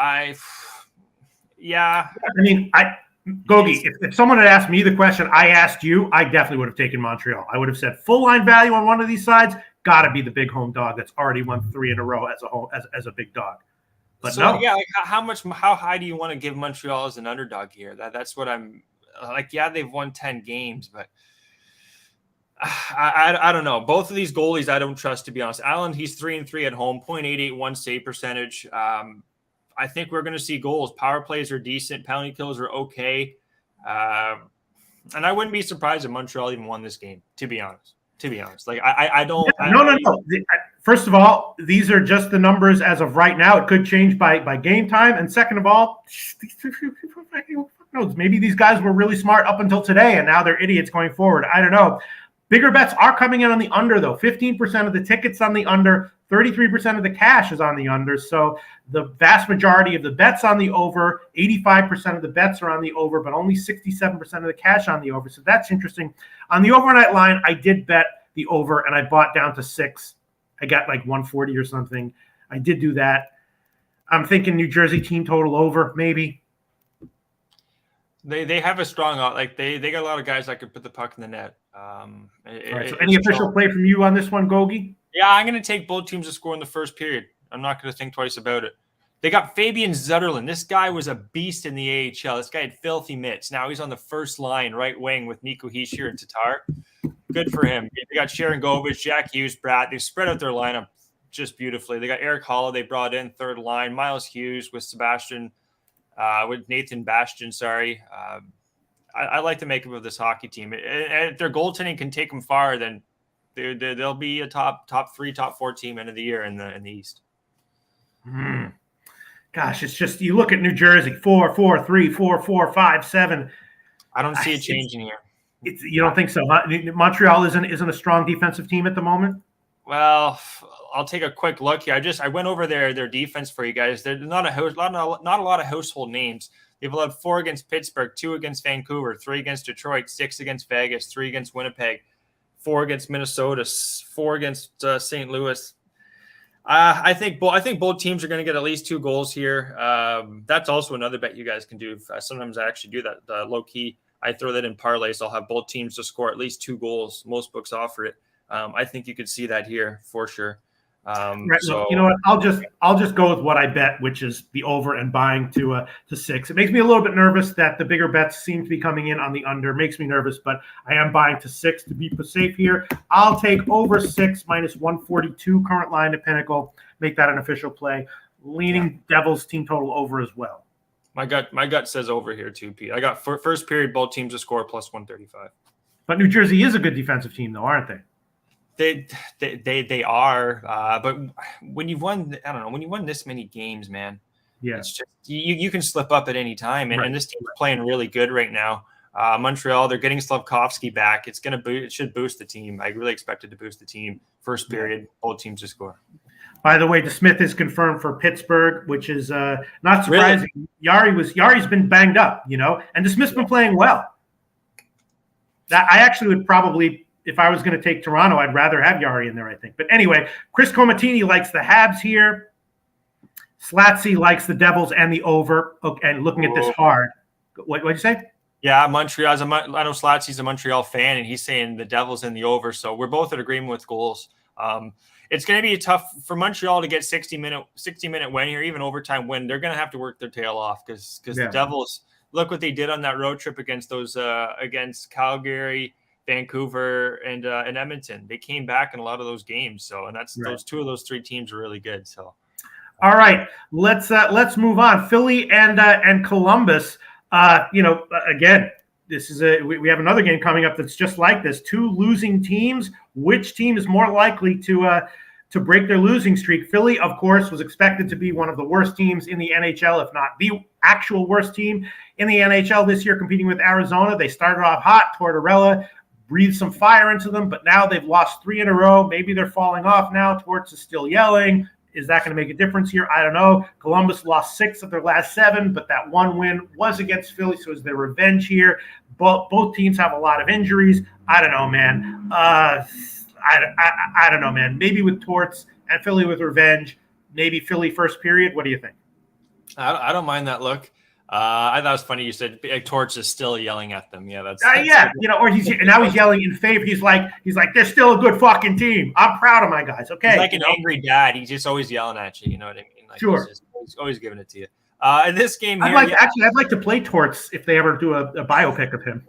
Gogi, if someone had asked me the question I asked you, I definitely would have taken Montreal. I would have said full line value on one of these sides. Got to be the big home dog that's already won 3 in a row as a big dog. But so, no. Yeah, like how high do you want to give Montreal as an underdog here? That's what I'm like. Yeah, they've won 10 games, but I don't know. Both of these goalies I don't trust, to be honest. Allen, he's 3-3 at home, .881 save percentage. I think we're going to see goals. Power plays are decent. Penalty kills are okay. And I wouldn't be surprised if Montreal even won this game, to be honest. Like, I don't. Yeah, no. First of all, these are just the numbers as of right now. It could change by game time. And second of all, who knows? Maybe these guys were really smart up until today, and now they're idiots going forward. I don't know. Bigger bets are coming in on the under, though. 15% of the tickets on the under, 33% of the cash is on the under. So the vast majority of the bets on the over, 85% of the bets are on the over, but only 67% of the cash on the over. So that's interesting. On the overnight line, I did bet the over, and I bought down to 6. I got like 140 or something. I did do that. I'm thinking New Jersey team total over, maybe. They have a strong, like they got a lot of guys that could put the puck in the net. All right, so any official play from you on this one, Gogi? Yeah, I'm going to take both teams to score in the first period. I'm not going to think twice about it. They got Fabian Zetterlund. This guy was a beast in the AHL. This guy had filthy mitts. Now he's on the first line, right wing with Nico Hischier and Tatar. Good for him. They got Sharon Govich, Jack Hughes, Brad. They've spread out their lineup just beautifully. They got Eric Holla. They brought in third line. Miles Hughes with with Nathan Bastian. Sorry. I like the makeup of this hockey team. And if their goaltending can take them far, then they'll be a top 3, top 4 team end of the year in the East. Gosh, it's just you look at New Jersey 4-4-3, 4-4-5, 7. I don't see it changing here. You don't think so? Huh? Montreal isn't a strong defensive team at the moment. Well, I'll take a quick look here. I went over their defense for you guys. They're not a lot of household names. They've allowed 4 against Pittsburgh, 2 against Vancouver, 3 against Detroit, 6 against Vegas, 3 against Winnipeg, 4 against Minnesota, 4 against St. Louis. I think both teams are going to get at least 2 goals here. That's also another bet you guys can do. Sometimes I actually do that low key. I throw that in parlays. I'll have both teams to score at least 2 goals. Most books offer it. I think you could see that here for sure. Right. So, you know what? I'll just go with what I bet, which is the over and buying to 6. It makes me a little bit nervous that the bigger bets seem to be coming in on the under. Makes me nervous, but I am buying to 6 to be safe here. I'll take over 6 minus 142 current line to Pinnacle. Make that an official play. Leaning Devils team total over as well. My gut says over here too, Pete. I got first period both teams to score plus 135. But New Jersey is a good defensive team, though, aren't they? They are, but when you've won, I don't know, when you won this many games, man, it's just you can slip up at any time, and this team's playing really good right now. Montreal, they're getting Slavkovsky back. It should boost the team. I really expect it to boost the team. First period, both teams to score. By the way, DeSmith is confirmed for Pittsburgh, which is not surprising. Really? Yari's been banged up, and DeSmith's been playing well. That I actually would probably. If I was going to take Toronto, I'd rather have Yari in there, I think. But anyway, Chris Comatini likes the Habs here. Slatsy likes the Devils and the over. Okay, and looking at this hard. What'd you say? Yeah, Montreal. I know Slatsy's a Montreal fan, and he's saying the Devils in the over. So we're both in agreement with goals. It's going to be tough for Montreal to get 60-minute win here, even overtime win. They're going to have to work their tail off because the Devils, look what they did on that road trip against against Calgary, Vancouver, and Edmonton. They came back in a lot of those games. So, and those 2 of those 3 teams are really good. So, all right, let's move on. Philly and Columbus. Again, this is we have another game coming up that's just like this. 2 losing teams. Which team is more likely to break their losing streak? Philly, of course, was expected to be one of the worst teams in the NHL, if not the actual worst team in the NHL this year, competing with Arizona. They started off hot. Tortorella breathed some fire into them, but now they've lost 3 in a row. Maybe they're falling off now. Torts is still yelling. Is that going to make a difference here? I don't know. Columbus lost 6 of their last 7, but that one win was against Philly, so is their revenge here. Both teams have a lot of injuries. I don't know, man. I don't know, man. Maybe with Torts and Philly with revenge. Maybe Philly first period. What do you think? I don't mind that look. I thought it was funny you said Torch is still yelling at them. Yeah, that's or he's yelling in favor. He's like they're still a good fucking team. I'm proud of my guys. Okay, he's like an angry dad. He's just always yelling at you. You know what I mean? Like, sure. He's always giving it to you. In this game here, I'd like to play Torts if they ever do a biopic of him.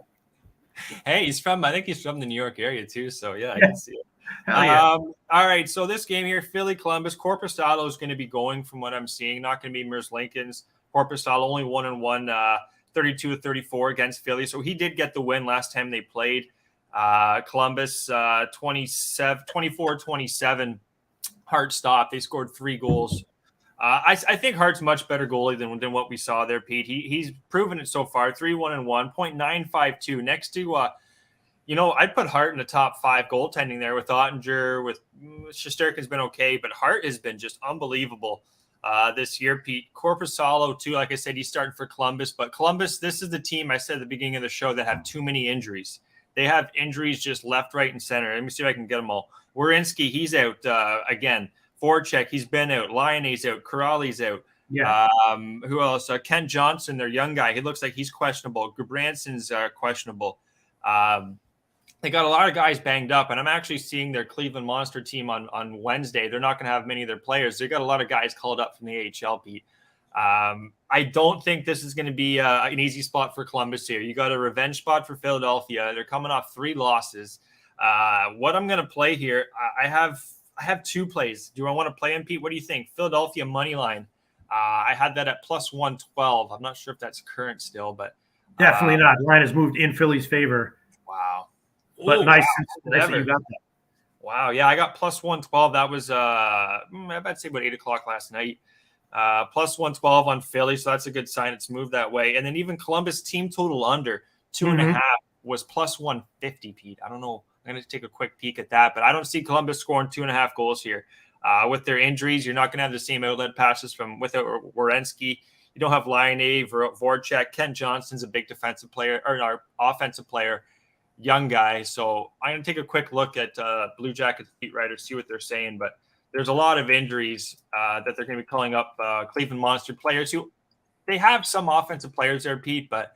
Hey, I think he's from the New York area too. So yeah, I can see it. Hell yeah. All right. So this game here, Philly Columbus, Korpisalo is going to be going from what I'm seeing. Not going to be Mers Lincoln's. Korpisalo only 1-1, 32-34 against Philly. So he did get the win last time they played. Columbus 24-27. Hart stopped. They scored 3 goals. I think Hart's much better goalie than what we saw there, Pete. He's proven it so far. 3-1-1, .952. Next to, I'd put Hart in the top 5 goaltending there with Ottinger, with Shesterkin's been okay, but Hart has been just unbelievable this year, Pete. Korpisalo, too, like I said, he's starting for Columbus. But Columbus, this is the team I said at the beginning of the show that have too many injuries. They have injuries just left, right, and center. Let me see if I can get them all. Werenski, he's out again. Voracek, he's been out. Lyone's out. Corrali's out. Yeah. Who else? Kent Johnson, their young guy. He looks like he's questionable. Gubranson's questionable. They got a lot of guys banged up, and I'm actually seeing their Cleveland Monster team on Wednesday. They're not going to have many of their players. They got a lot of guys called up from the AHL, Pete. I don't think this is going to be an easy spot for Columbus here. You got a revenge spot for Philadelphia. They're coming off 3 losses. What I'm going to play here, I have 2 plays. Do I want to play them, Pete? What do you think? Philadelphia money line. I had that at +112. I'm not sure if that's current still, but definitely not. The line has moved in Philly's favor. Wow. But nice that you got that. Wow. Yeah, I got +112. That was I'd say about 8:00 last night. +112 on Philly, so that's a good sign. It's moved that way. And then even Columbus team total under 2.5 was +150, Pete. I don't know. I'm going to take a quick peek at that, but I don't see Columbus scoring 2.5 goals here. With their injuries, you're not going to have the same outlet passes without Werenski. You don't have Lyone, Voracek. Ken Johnson's a big defensive player or our offensive player, young guy. So I'm going to take a quick look at Blue Jackets beat writers, see what they're saying. But there's a lot of injuries that they're going to be calling up Cleveland Monster players who they have some offensive players there, Pete, but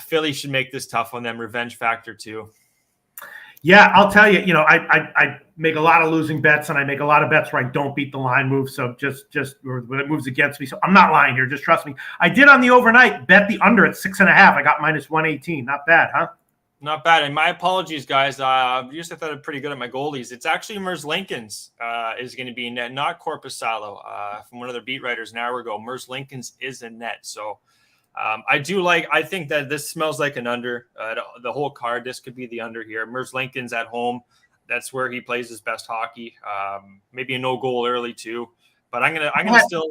Philly should make this tough on them. Revenge factor too. Yeah, I'll tell you, I make a lot of losing bets, and I make a lot of bets where I don't beat the line move. So just or when it moves against me. So I'm not lying here. Just trust me. I did on the overnight bet the under at 6.5. I got -118. Not bad, huh? Not bad. And my apologies, guys. Usually I thought I'm pretty good at my goalies. It's actually Mers Lincoln's is going to be in net, not Korpisalo. From one of their beat writers an hour ago, Mers Lincoln's is in net. So I think that this smells like an under. The whole card, this could be the under here. Mers Lincoln's at home. That's where he plays his best hockey. Maybe a no goal early too. But I'm gonna still.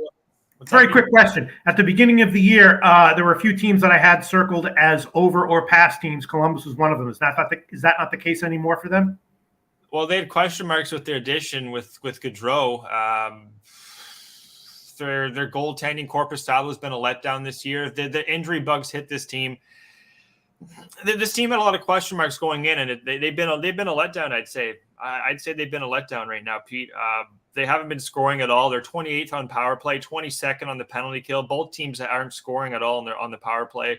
Very quick question. At the beginning of the year, there were a few teams that I had circled as over or past teams. Columbus was one of them. Is that not the case anymore for them? Well, they had question marks with their addition with Gaudreau. Their goaltending, Korpisalo has been a letdown this year. The injury bugs hit this team. This team had a lot of question marks going in, and they've been a letdown. I'd say they've been a letdown right now, Pete. They haven't been scoring at all. They're 28th on power play, 22nd on the penalty kill. Both teams aren't scoring at all on the power play.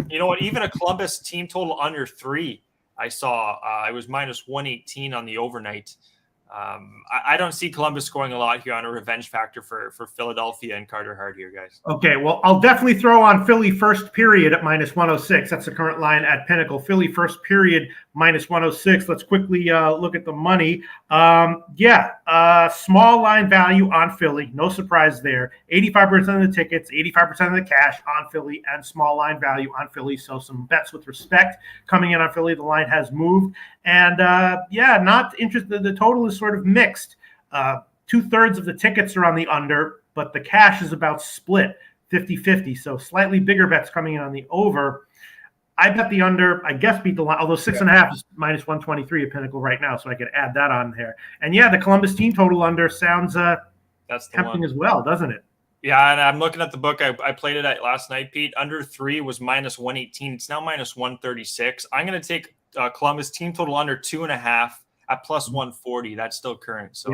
You know what? Even a Columbus team total under 3, I saw. It was -118 on the overnight. I don't see Columbus scoring a lot here on a revenge factor for Philadelphia and Carter Hart here, guys. Okay, well, I'll definitely throw on Philly first period at -106. That's the current line at Pinnacle. Philly first period -106. Let's quickly look at the money. Small line value on Philly. No surprise there. 85% of the tickets, 85% of the cash on Philly, and small line value on Philly. So some bets with respect coming in on Philly. The line has moved. And, not interested. The total is sort of mixed. 2/3 of the tickets are on the under, but the cash is about split, 50-50. So slightly bigger bets coming in on the over. I bet the under, I guess, beat the line, although 6.5 is -123 at Pinnacle right now, so I could add that on there. And, the Columbus team total under sounds that's tempting as well, doesn't it? Yeah, and I'm looking at the book. I played it at last night, Pete. Under 3 was -118. It's now -136. I'm going to take Columbus team total under 2.5 at +140. That's still current. So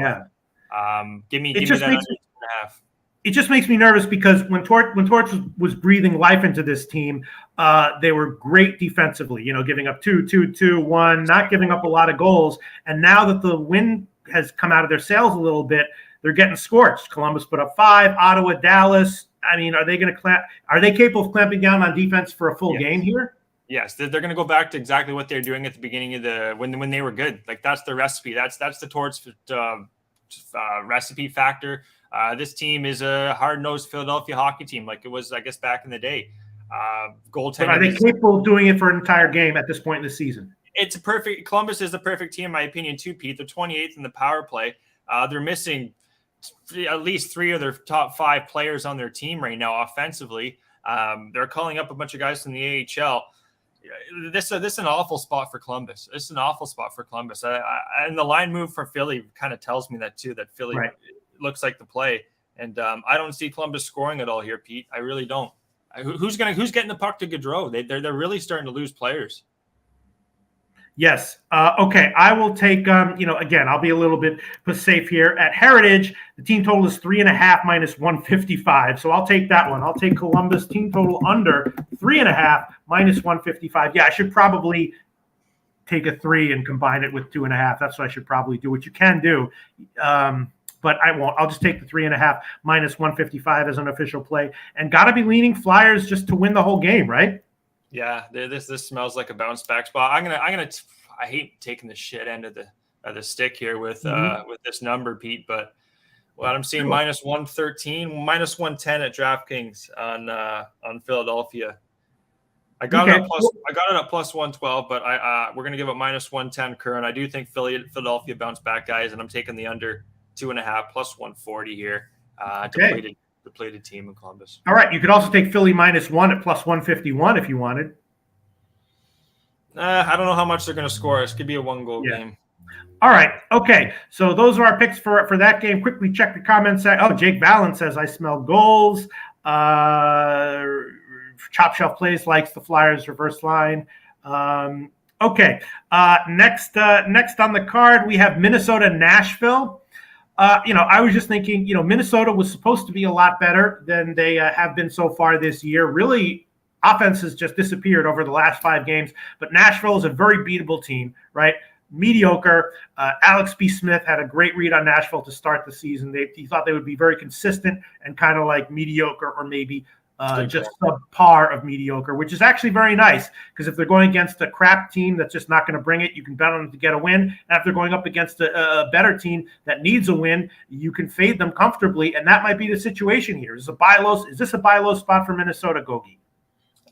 give me that under 2.5. It just makes me nervous because when Torch was breathing life into this team, they were great defensively, giving up 2-2-2-1, not giving up a lot of goals. And now that the wind has come out of their sails a little bit, they're getting scorched. Columbus put up 5, Ottawa, Dallas. I mean, are they capable of clamping down on defense for a full game here? Yes, they're going to go back to exactly what they're doing at the beginning of when they were good. Like that's the recipe. That's the Torts recipe factor. This team is a hard-nosed Philadelphia hockey team, like it was, I guess, back in the day. Goaltending. But are they capable of doing it for an entire game at this point in the season? Columbus is the perfect team, in my opinion, too, Pete. They're 28th in the power play. They're missing at least 3 of their top 5 players on their team right now offensively. They're calling up a bunch of guys from the AHL. This is an awful spot for Columbus. And the line move for Philly kind of tells me that too, that Philly looks like the play. And I don't see Columbus scoring at all here, Pete. I really don't. Who's getting the puck to Gaudreau? They're really starting to lose players. Yes. Okay. I will take, again, I'll be a little bit safe here. At Heritage, the team total is 3.5 minus 155. So I'll take that one. I'll take Columbus team total under 3.5 minus 155. Yeah, I should probably take a 3 and combine it with 2.5. That's what I should probably do, which you can do. But I won't. I'll just take the 3.5 minus 155 as an official play. And got to be leaning Flyers just to win the whole game, right? Yeah, this smells like a bounce back spot. I hate taking the shit end of the stick here with this number, Pete. But what I'm seeing minus 113, minus 110 at DraftKings on Philadelphia. I got it at plus 112, but we're gonna give it minus 110 current. I do think Philadelphia bounce back, guys, and I'm taking the under 2.5 plus 140 here. Depleted team in Columbus. All right. You could also take Philly minus 1 at plus 151 if you wanted. I don't know how much they're going to score. This could be a 1-goal game. All right. Okay. So those are our picks for that game. Quickly check the comments. Jake Valen says, I smell goals. Chop Shelf Plays likes the Flyers reverse line. Okay. Next on the card, we have Minnesota-Nashville. I was just thinking, Minnesota was supposed to be a lot better than they have been so far this year. Really, offense has just disappeared over the last 5 games. But Nashville is a very beatable team, right? Mediocre. Alex B. Smith had a great read on Nashville to start the season. He thought they would be very consistent and kind of like mediocre or maybe just subpar of mediocre, which is actually very nice because if they're going against a crap team that's just not going to bring it, you can bet on them to get a win. And if they're going up against a better team that needs a win, you can fade them comfortably, and that might be the situation here. Is this a buy low spot for Minnesota, Gogi?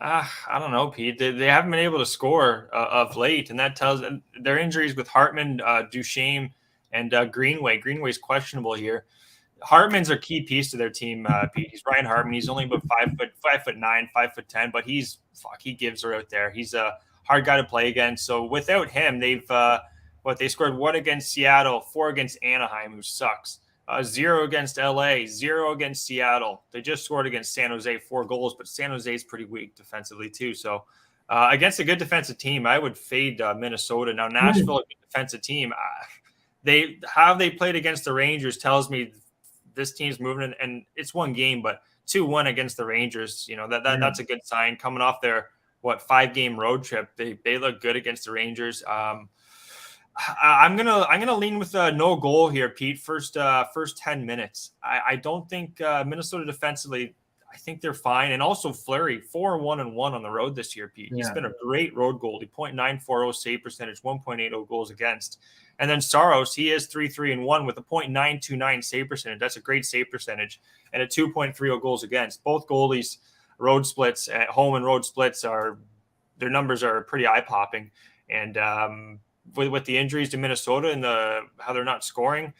I don't know, Pete. They haven't been able to score of late, and that tells their injuries with Hartman, Duchesne, and Greenway. Greenway's questionable here. Hartman's a key piece to their team, Pete. He's Ryan Hartman. He's only about 5'9", 5'10", but he gives her out there. He's a hard guy to play against. So without him, they scored 1 against Seattle, 4 against Anaheim, who sucks. 0 against LA, 0 against Seattle. They just scored against San Jose, 4 goals, but San Jose is pretty weak defensively too. So against a good defensive team, I would fade Minnesota. Now Nashville, a good defensive team. How they played against the Rangers tells me this team's moving, and it's 1 game, but 2-1 against the Rangers. That's a good sign coming off their 5-game road trip. They look good against the Rangers. I'm gonna lean with no goal here, Pete. First 10 minutes. I don't think Minnesota defensively. I think they're fine, and also Fleury 4-1-1 on the road this year, Pete. He's been a great road goalie. 0.940 save percentage, 1.80 goals against. And then Saros, he is 3-3-1 with a 0.929 save percentage. That's a great save percentage, and a 2.30 goals against. Both goalies road splits at home and road splits their numbers are pretty eye popping. And with the injuries to Minnesota and how they're not scoring,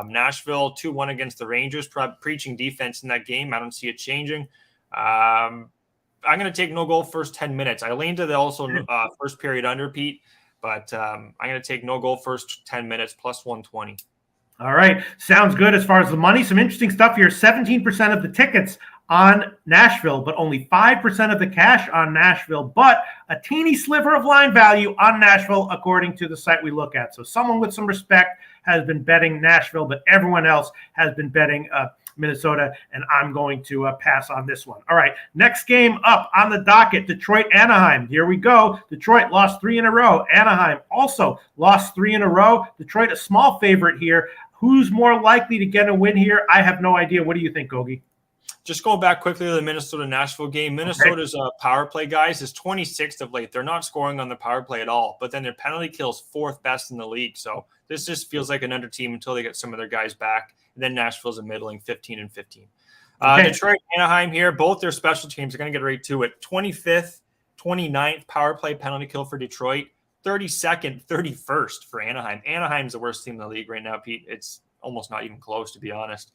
Nashville 2-1 against the Rangers, preaching defense in that game. I don't see it changing. I'm going to take no goal first 10 minutes. I lean to the also first period under, Pete, but I'm going to take no goal first 10 minutes plus 120. All right. Sounds good as far as the money. Some interesting stuff here. 17% of the tickets on Nashville, but only 5% of the cash on Nashville, but a teeny sliver of line value on Nashville, according to the site we look at. So someone with some respect has been betting Nashville, but everyone else has been betting Minnesota, and I'm going to pass on this one. All right, next game up on the docket, Detroit-Anaheim. Here we go. Detroit lost 3 in a row. Anaheim also lost 3 in a row. Detroit, a small favorite here. Who's more likely to get a win here? I have no idea. What do you think, Gogi? Just going back quickly to the Minnesota-Nashville game, Minnesota's power play, guys, is 26th of late. They're not scoring on the power play at all, but then their penalty kills 4th best in the league. So this just feels like an under team until they get some of their guys back. And then Nashville's a middling 15-15. Detroit, Anaheim here, both their special teams are going to get right to it. 25th, 29th power play penalty kill for Detroit, 32nd, 31st for Anaheim. Anaheim's the worst team in the league right now, Pete. It's almost not even close, to be honest.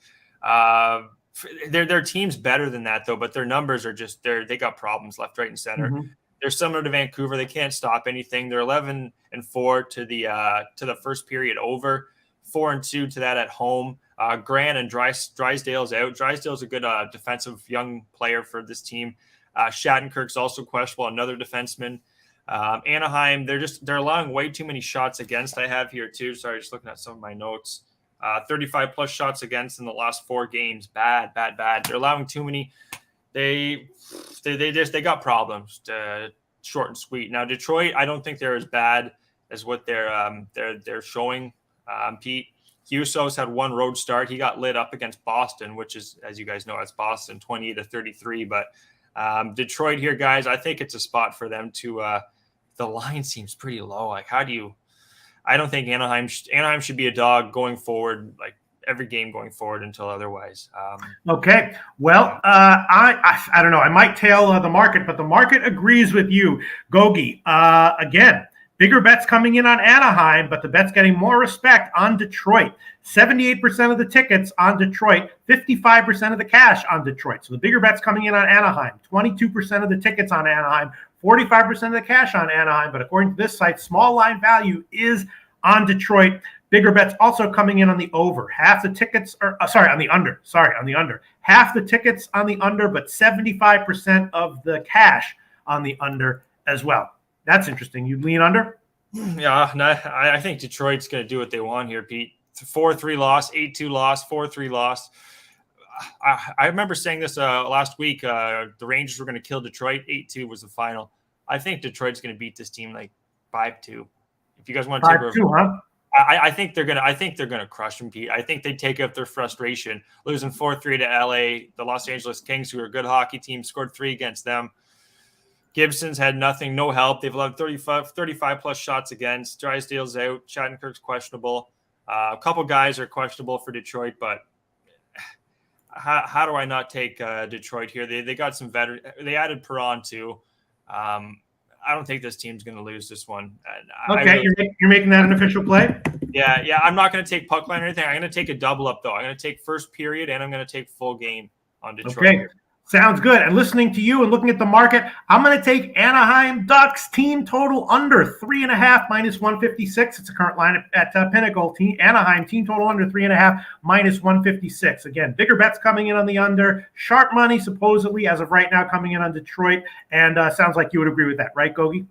Their team's better than that, though, but their numbers are just they got problems left, right, and center. Mm-hmm. They're similar to Vancouver. They can't stop anything. They're 11-4 to the first period over, 4-2 to that at home. Grant and Drysdale's out. Drysdale's a good defensive young player for this team. Shattenkirk's also questionable, another defenseman. Anaheim, they're allowing way too many shots against. I have here too. Sorry, just looking at some of my notes. 35 plus shots against in the last 4 games. Bad. They're allowing too many. They got problems. Short and sweet. Now Detroit, I don't think they're as bad as what they're showing. Pete Huso's had one road start. He got lit up against Boston, which is, as you guys know, it's Boston 28-33. But Detroit here, guys, I think it's a spot for them to. The line seems pretty low. Like, how do you? I don't think Anaheim should be a dog going forward, like every game going forward until otherwise. Okay. Well, I don't know. I might tail the market, but the market agrees with you, Gogi. Again, bigger bets coming in on Anaheim, but the bet's getting more respect on Detroit. 78% of the tickets on Detroit, 55% of the cash on Detroit. So the bigger bet's coming in on Anaheim. 22% of the tickets on Anaheim, 45% of the cash on Anaheim. But according to this site, small line value is on Detroit. Bigger bets also coming in on the over. Half the tickets are, on the under. On the under. Half the tickets on the under, but 75% of the cash on the under as well. That's interesting. You lean under? Yeah, no, I think Detroit's going to do what they want here, Pete. 4-3 loss, 8-2 loss, 4-3 loss. I remember saying this last week. The Rangers were going to kill Detroit. 8-2 was the final. I think Detroit's going to beat this team like 5-2. If you guys want to take 5-2, huh? I think they're gonna crush them, Pete. I think they take out their frustration, losing 4-3 to LA. The Los Angeles Kings, who are a good hockey team, scored 3 against them. Gibson's had nothing, no help. They've allowed 35 plus shots against. Drysdale's out. Shattenkirk's questionable. A couple guys are questionable for Detroit, but how do I not take Detroit here? They got some veteran. They added Perron too. I don't think this team's going to lose this one. Okay, you're making that an official play? Yeah. I'm not going to take puck line or anything. I'm going to take a double up, though. I'm going to take first period, and I'm going to take full game on Detroit. Okay, sounds good. And listening to you and looking at the market, I'm going to take Anaheim Ducks team total under 3.5 minus 156. It's a current line at Pinnacle. Anaheim team total under 3.5 minus 156. Again, bigger bets coming in on the under. Sharp money supposedly as of right now coming in on Detroit. And sounds like you would agree with that, right, Gogi?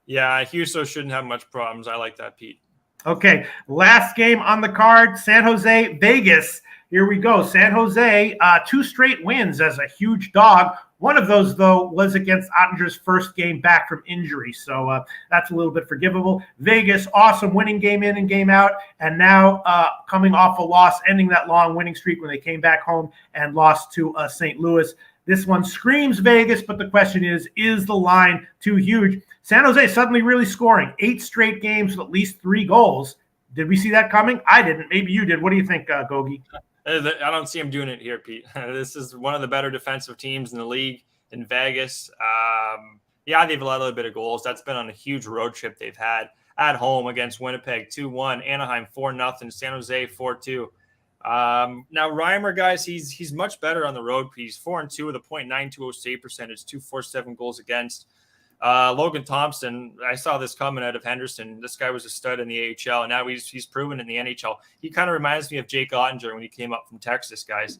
Yeah, Huso shouldn't have much problems. I like that, Pete. Okay, last game on the card, San Jose, Vegas. Here we go. San Jose, 2 straight wins as a huge dog. One of those, though, was against Ottinger's first game back from injury. So that's a little bit forgivable. Vegas, awesome winning game in and game out. And now coming off a loss, ending that long winning streak when they came back home and lost to St. Louis. This one screams Vegas, but the question is the line too huge? San Jose suddenly really scoring 8 straight games with at least 3 goals. Did we see that coming? I didn't. Maybe you did. What do you think, Gogi? I don't see him doing it here, Pete. This is one of the better defensive teams in the league in Vegas. They've allowed a little bit of goals. That's been on a huge road trip they've had at home against Winnipeg 2-1, Anaheim 4-0, San Jose 4-2. Now Reimer, guys, he's much better on the road. He's 4-2 with a .920 save percentage, 247 goals against. Logan Thompson, I saw this coming out of Henderson. This guy was a stud in the AHL, and now he's proven in the NHL. He kind of reminds me of Jake Ottinger when he came up from Texas, guys.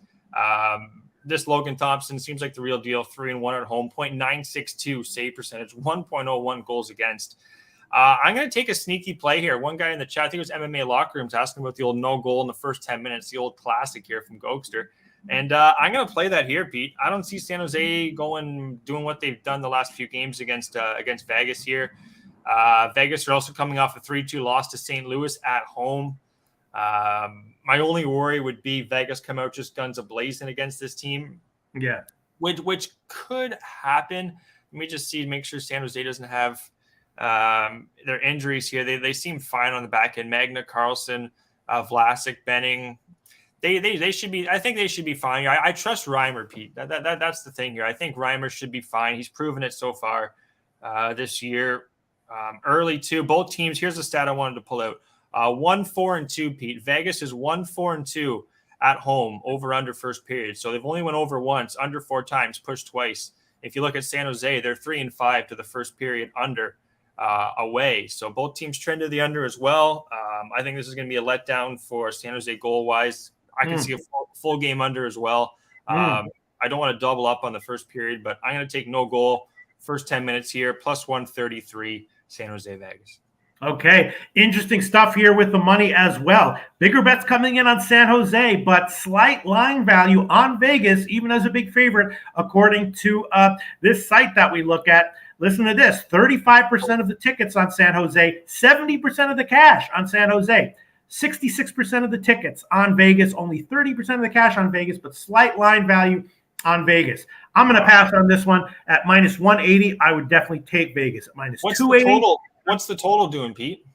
This Logan Thompson seems like the real deal. 3-1 at home, .962 save percentage, 1.01 goals against. I'm going to take a sneaky play here. One guy in the chat, I think it was MMA Locker Rooms, asking about the old no goal in the first 10 minutes, the old classic here from Gokster. And I'm going to play that here, Pete. I don't see San Jose doing what they've done the last few games against Vegas here. Vegas are also coming off a 3-2 loss to St. Louis at home. My only worry would be Vegas come out just guns a-blazing against this team. Yeah. Which could happen. Let me just make sure San Jose doesn't have their injuries here. They seem fine on the back end. Magna, Carlson, Vlasic, Benning. They should be. I think they should be fine. I trust Reimer, Pete. That's the thing here. I think Reimer should be fine. He's proven it so far this year. Early too. Both teams. Here's the stat I wanted to pull out. 1-4-2, Pete. Vegas is 1-4-2 at home over under first period. So they've only went over once, under 4 times, pushed twice. If you look at San Jose, they're 3-5 to the first period under away. So both teams trend to the under as well. I think this is going to be a letdown for San Jose goal wise. I can see a full game under as well. I don't want to double up on the first period, but I'm going to take no goal first 10 minutes here, plus 133 San Jose Vegas. Okay, interesting stuff here with the money as well. Bigger bets coming in on San Jose, but slight line value on Vegas, even as a big favorite, according to this site that we look at. Listen to this, 35% of the tickets on San Jose, 70% of the cash on San Jose, 66% of the tickets on Vegas, only 30% of the cash on Vegas, but slight line value on Vegas. I'm going to pass on this one at minus 180. I would definitely take Vegas at minus 280. What's the total doing, Pete?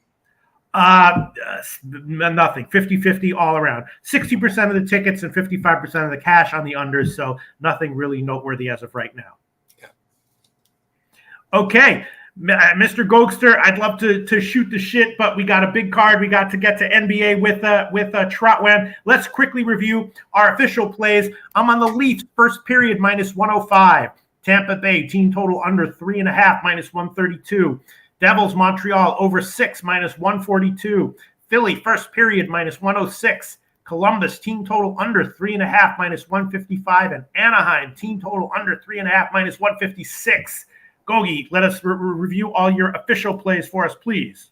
Nothing. 50-50 all around. 60% of the tickets and 55% of the cash on the unders, so nothing really noteworthy as of right now. Yeah. Okay, Mr. Gokster, I'd love to shoot the shit, but we got a big card. We got to get to NBA with Trotwan. Let's quickly review our official plays. I'm on the Leafs, first period, minus 105. Tampa Bay, team total under 3.5, minus 132. Devils, Montreal, over 6, minus 142. Philly, first period, minus 106. Columbus, team total under 3.5, minus 155. And Anaheim, team total under 3.5, minus 156. Gogi, let us review all your official plays for us, please.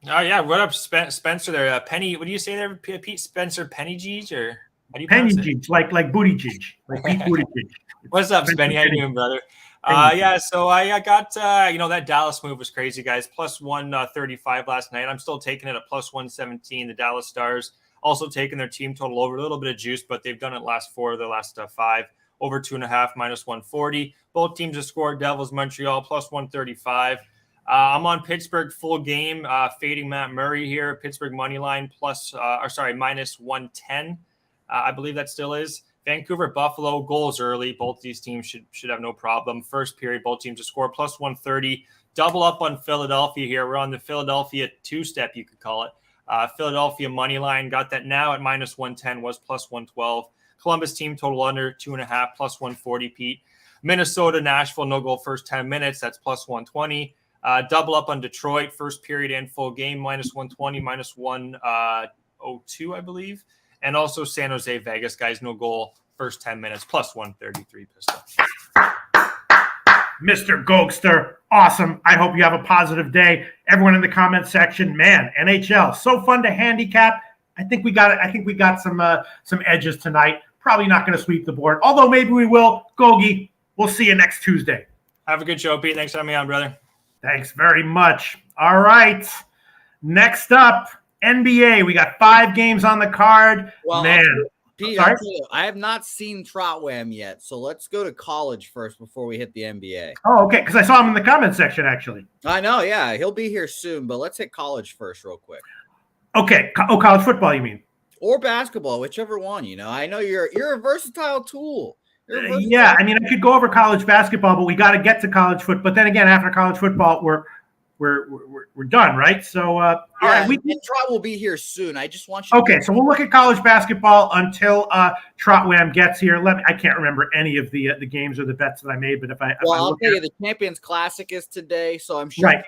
Oh, yeah. What up, Spencer there? Penny, what do you say there, Pete? Spencer Penny Jeej, or how do you Penny pronounce it? Jeej, like Booty Jeej. Like Pete Booty Jeej. What's up, Spenny? How you doing, brother? Yeah, so I got, that Dallas move was crazy, guys. Plus 135 last night. I'm still taking it at plus 117. The Dallas Stars also taking their team total over. A little bit of juice, but they've done it last 4 of the last 5. Over 2.5, minus 140. Both teams have scored. Devils, Montreal, plus 135. I'm on Pittsburgh full game, fading Matt Murray here. Pittsburgh money line minus 110. I believe that still is. Vancouver, Buffalo, goals early. Both these teams should have no problem. First period, both teams to score, plus 130. Double up on Philadelphia here. We're on the Philadelphia two-step, you could call it. Philadelphia money line, got that now at minus 110, was plus 112. Columbus team total under 2.5, plus 140, Pete. Minnesota, Nashville, no goal first 10 minutes. That's plus 120. Double up on Detroit, first period and full game, minus 120, minus 102, I believe. And also San Jose, Vegas, guys, no goal first 10 minutes, plus 133 pistol. Mr. Gokster, awesome. I hope you have a positive day. Everyone in the comment section, man, NHL, so fun to handicap. I think we got some edges tonight. Probably not going to sweep the board, although maybe we will. Gogi, we'll see you next Tuesday. Have a good show, Pete. Thanks for having me on, brother. Thanks very much. All right. Next up, NBA. We got 5 games on the card. Well, man. Pete, I'll tell you, I have not seen Trotwam yet, so let's go to college first before we hit the NBA. Oh, okay, because I saw him in the comment section, actually. I know, yeah. He'll be here soon, but let's hit college first real quick. Okay. Oh, college football, you mean? Or basketball, whichever one, I know you're a versatile tool. Yeah, I mean, I could go over college basketball, but we got to get to college football. But then again, after college football, we're done, right? So, all right, Trot will be here soon. I just want you. Okay, so we'll look at college basketball until Trotwam gets here. I can't remember any of the games or the bets that I made, but I'll tell you, the Champions Classic is today, so I'm sure. Right.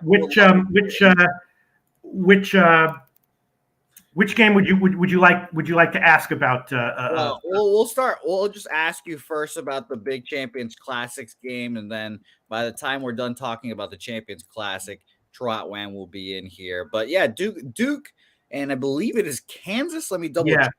Which game would you like to ask about? We'll start. We'll just ask you first about the big Champions Classics game, and then by the time we're done talking about the Champions Classic, Trotwan will be in here. But yeah, Duke, and I believe it is Kansas. Let me double check.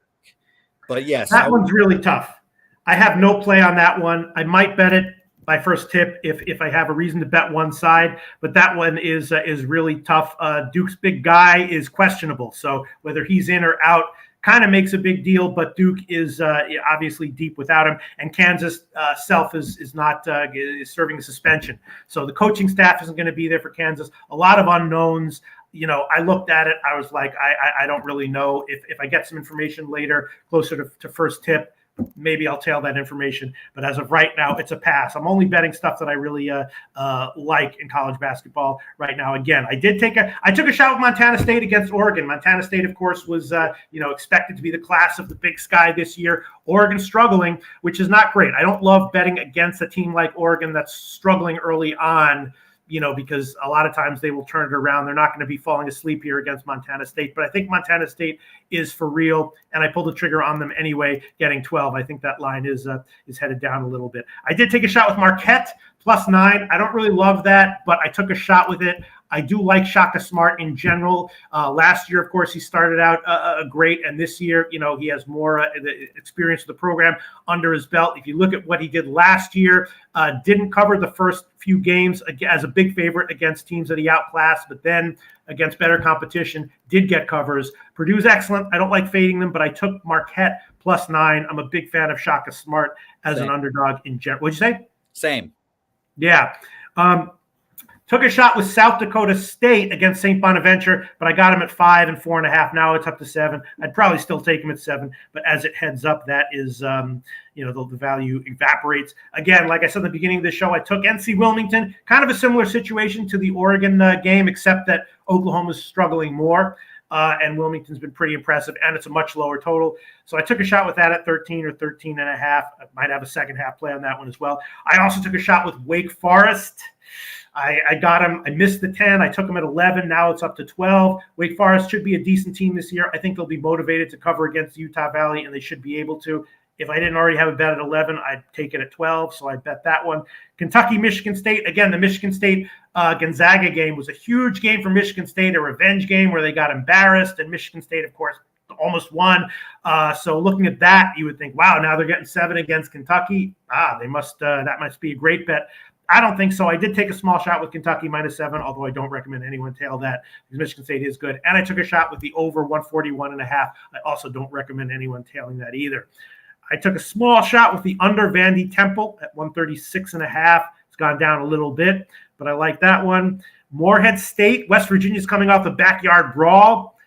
But yes, that one's really tough. I have no play on that one. I might bet it. my first tip if I have a reason to bet one side, but that one is really tough. Duke's big guy is questionable, so whether he's in or out kind of makes a big deal, but Duke is obviously deep without him, and Kansas self is not is serving a suspension. So the coaching staff isn't going to be there for Kansas. A lot of unknowns. I looked at it. I was like, I don't really know. If I get some information later, closer to first tip, maybe I'll tail that information. But as of right now, it's a pass. I'm only betting stuff that I really like in college basketball right now. Again, I took a shot with Montana State against Oregon. Montana State, of course, was expected to be the class of the Big Sky this year. Oregon struggling, which is not great. I don't love betting against a team like Oregon that's struggling early on, because a lot of times they will turn it around. They're not going to be falling asleep here against Montana State, but I think Montana State is for real, and I pulled the trigger on them anyway, getting 12. I think that line is headed down a little bit. I did take a shot with Marquette +9. I don't really love that, but I took a shot with it. I do like Shaka Smart in general. Last year, of course, he started out great, and this year, he has more experience with the program under his belt. If you look at what he did last year, didn't cover the first few games as a big favorite against teams that he outclassed, but then against better competition, did get covers. Purdue's excellent. I don't like fading them, but I took Marquette +9. I'm a big fan of Shaka Smart as an underdog in general. What'd you say? Same. Yeah. Took a shot with South Dakota State against St. Bonaventure, but I got him at 5 and 4.5. Now it's up to 7. I'd probably still take him at 7, but as it heads up, that is, the value evaporates. Again, like I said at the beginning of the show, I took NC Wilmington, kind of a similar situation to the Oregon game, except that Oklahoma's struggling more, and Wilmington's been pretty impressive, and it's a much lower total. So I took a shot with that at 13 or 13.5. I might have a second half play on that one as well. I also took a shot with Wake Forest. I got him. I missed the 10. I took him at 11. Now it's up to 12. Wake Forest should be a decent team this year. I think they'll be motivated to cover against Utah Valley, and they should be able to. If I didn't already have a bet at 11, I'd take it at 12, so I bet that one. Kentucky, Michigan State. Again, the Michigan State Gonzaga game was a huge game for Michigan State, a revenge game where they got embarrassed, and Michigan State, of course, almost won. So looking at that, you would think, wow, now they're getting 7 against Kentucky. They must. That must be a great bet. I don't think so. I did take a small shot with Kentucky -7, although I don't recommend anyone tail that because Michigan State is good. And I took a shot with the over 141.5. I also don't recommend anyone tailing that either. I took a small shot with the under Vandy Temple at 136.5. It's gone down a little bit, but I like that one. Morehead State, West Virginia's coming off the backyard brawl.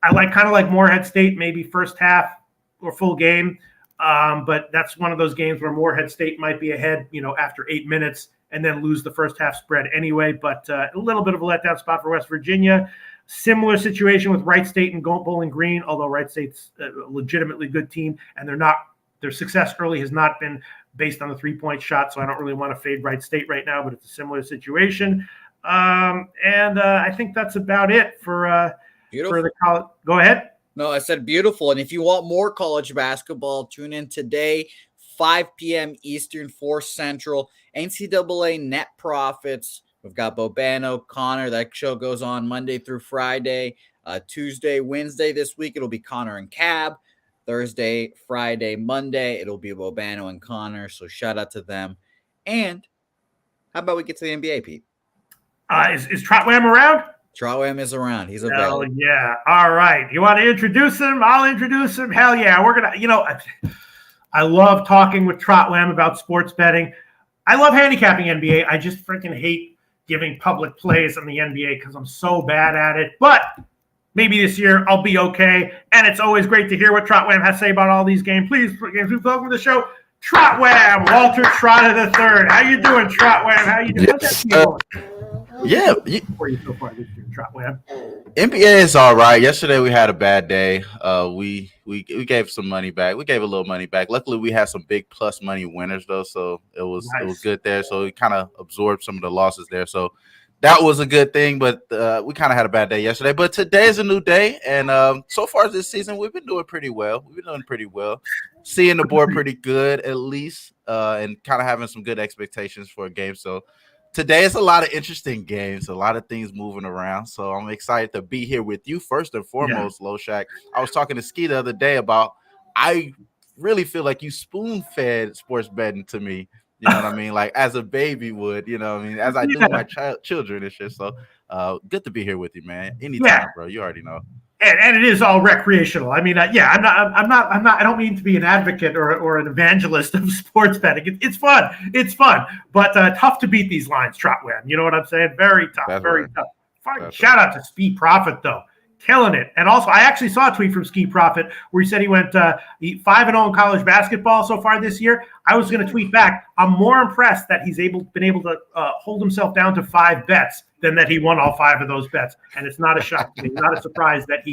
I kind of like Morehead State, maybe first half or full game. But that's one of those games where Morehead State might be ahead, after 8 minutes and then lose the first half spread anyway. But a little bit of a letdown spot for West Virginia. Similar situation with Wright State and Bowling Green, although Wright State's a legitimately good team, and their success early has not been based on the 3-point shot, so I don't really want to fade Wright State right now, but it's a similar situation. And I think that's about it for the college. Go ahead. No, I said beautiful. And if you want more college basketball, tune in today, 5 p.m. Eastern, 4 Central, NCAA Net Profits. We've got Bobano, Connor. That show goes on Monday through Friday. Tuesday, Wednesday this week, it'll be Connor and Cab. Thursday, Friday, Monday, it'll be Bobano and Connor. So shout out to them. And how about we get to the NBA, Pete? Is Trotwam around? Trotwam is around. He's available. Hell yeah. All right. You want to introduce him? I'll introduce him. Hell yeah. We're going to, I love talking with Trotwam about sports betting. I love handicapping NBA. I just freaking hate giving public plays on the NBA because I'm so bad at it. But maybe this year I'll be okay. And it's always great to hear what Trotwam has to say about all these games. Please welcome to the show, Trotwam, Walter Trotta III. How you doing, Trotwam? How you doing? Yeah. For you so far this year, Trotwam? NBA is all right. Yesterday we had a bad day. We gave some money back. We gave a little money back. Luckily, we had some big plus money winners though, so it was good there. So we kind of absorbed some of the losses there. So that was a good thing. But we kind of had a bad day yesterday. But today is a new day, and so far this season we've been doing pretty well. Seeing the board pretty good at least, and kind of having some good expectations for a game. So today is a lot of interesting games, a lot of things moving around. So I'm excited to be here with you first and foremost, Loshak. I was talking to Ski the other day about I really feel like you spoon-fed sports betting to me. You know what I mean? Like as a baby would, you know what I mean? As I do my children and shit. So good to be here with you, man. Anytime, bro. You already know. And it is all recreational. I mean, I'm not. I don't mean to be an advocate or an evangelist of sports betting. It's fun. It's fun, but tough to beat these lines, Trotwell. You know what I'm saying? Very tough. That's very right. tough. Shout out to Speed Profit though, killing it. And also, I actually saw a tweet from Ski Profit where he said he went 5-0 in college basketball so far this year. I was going to tweet back, I'm more impressed that he's been able to hold himself down to 5 bets than that he won all 5 of those bets. And it's not a shock to me, not a surprise that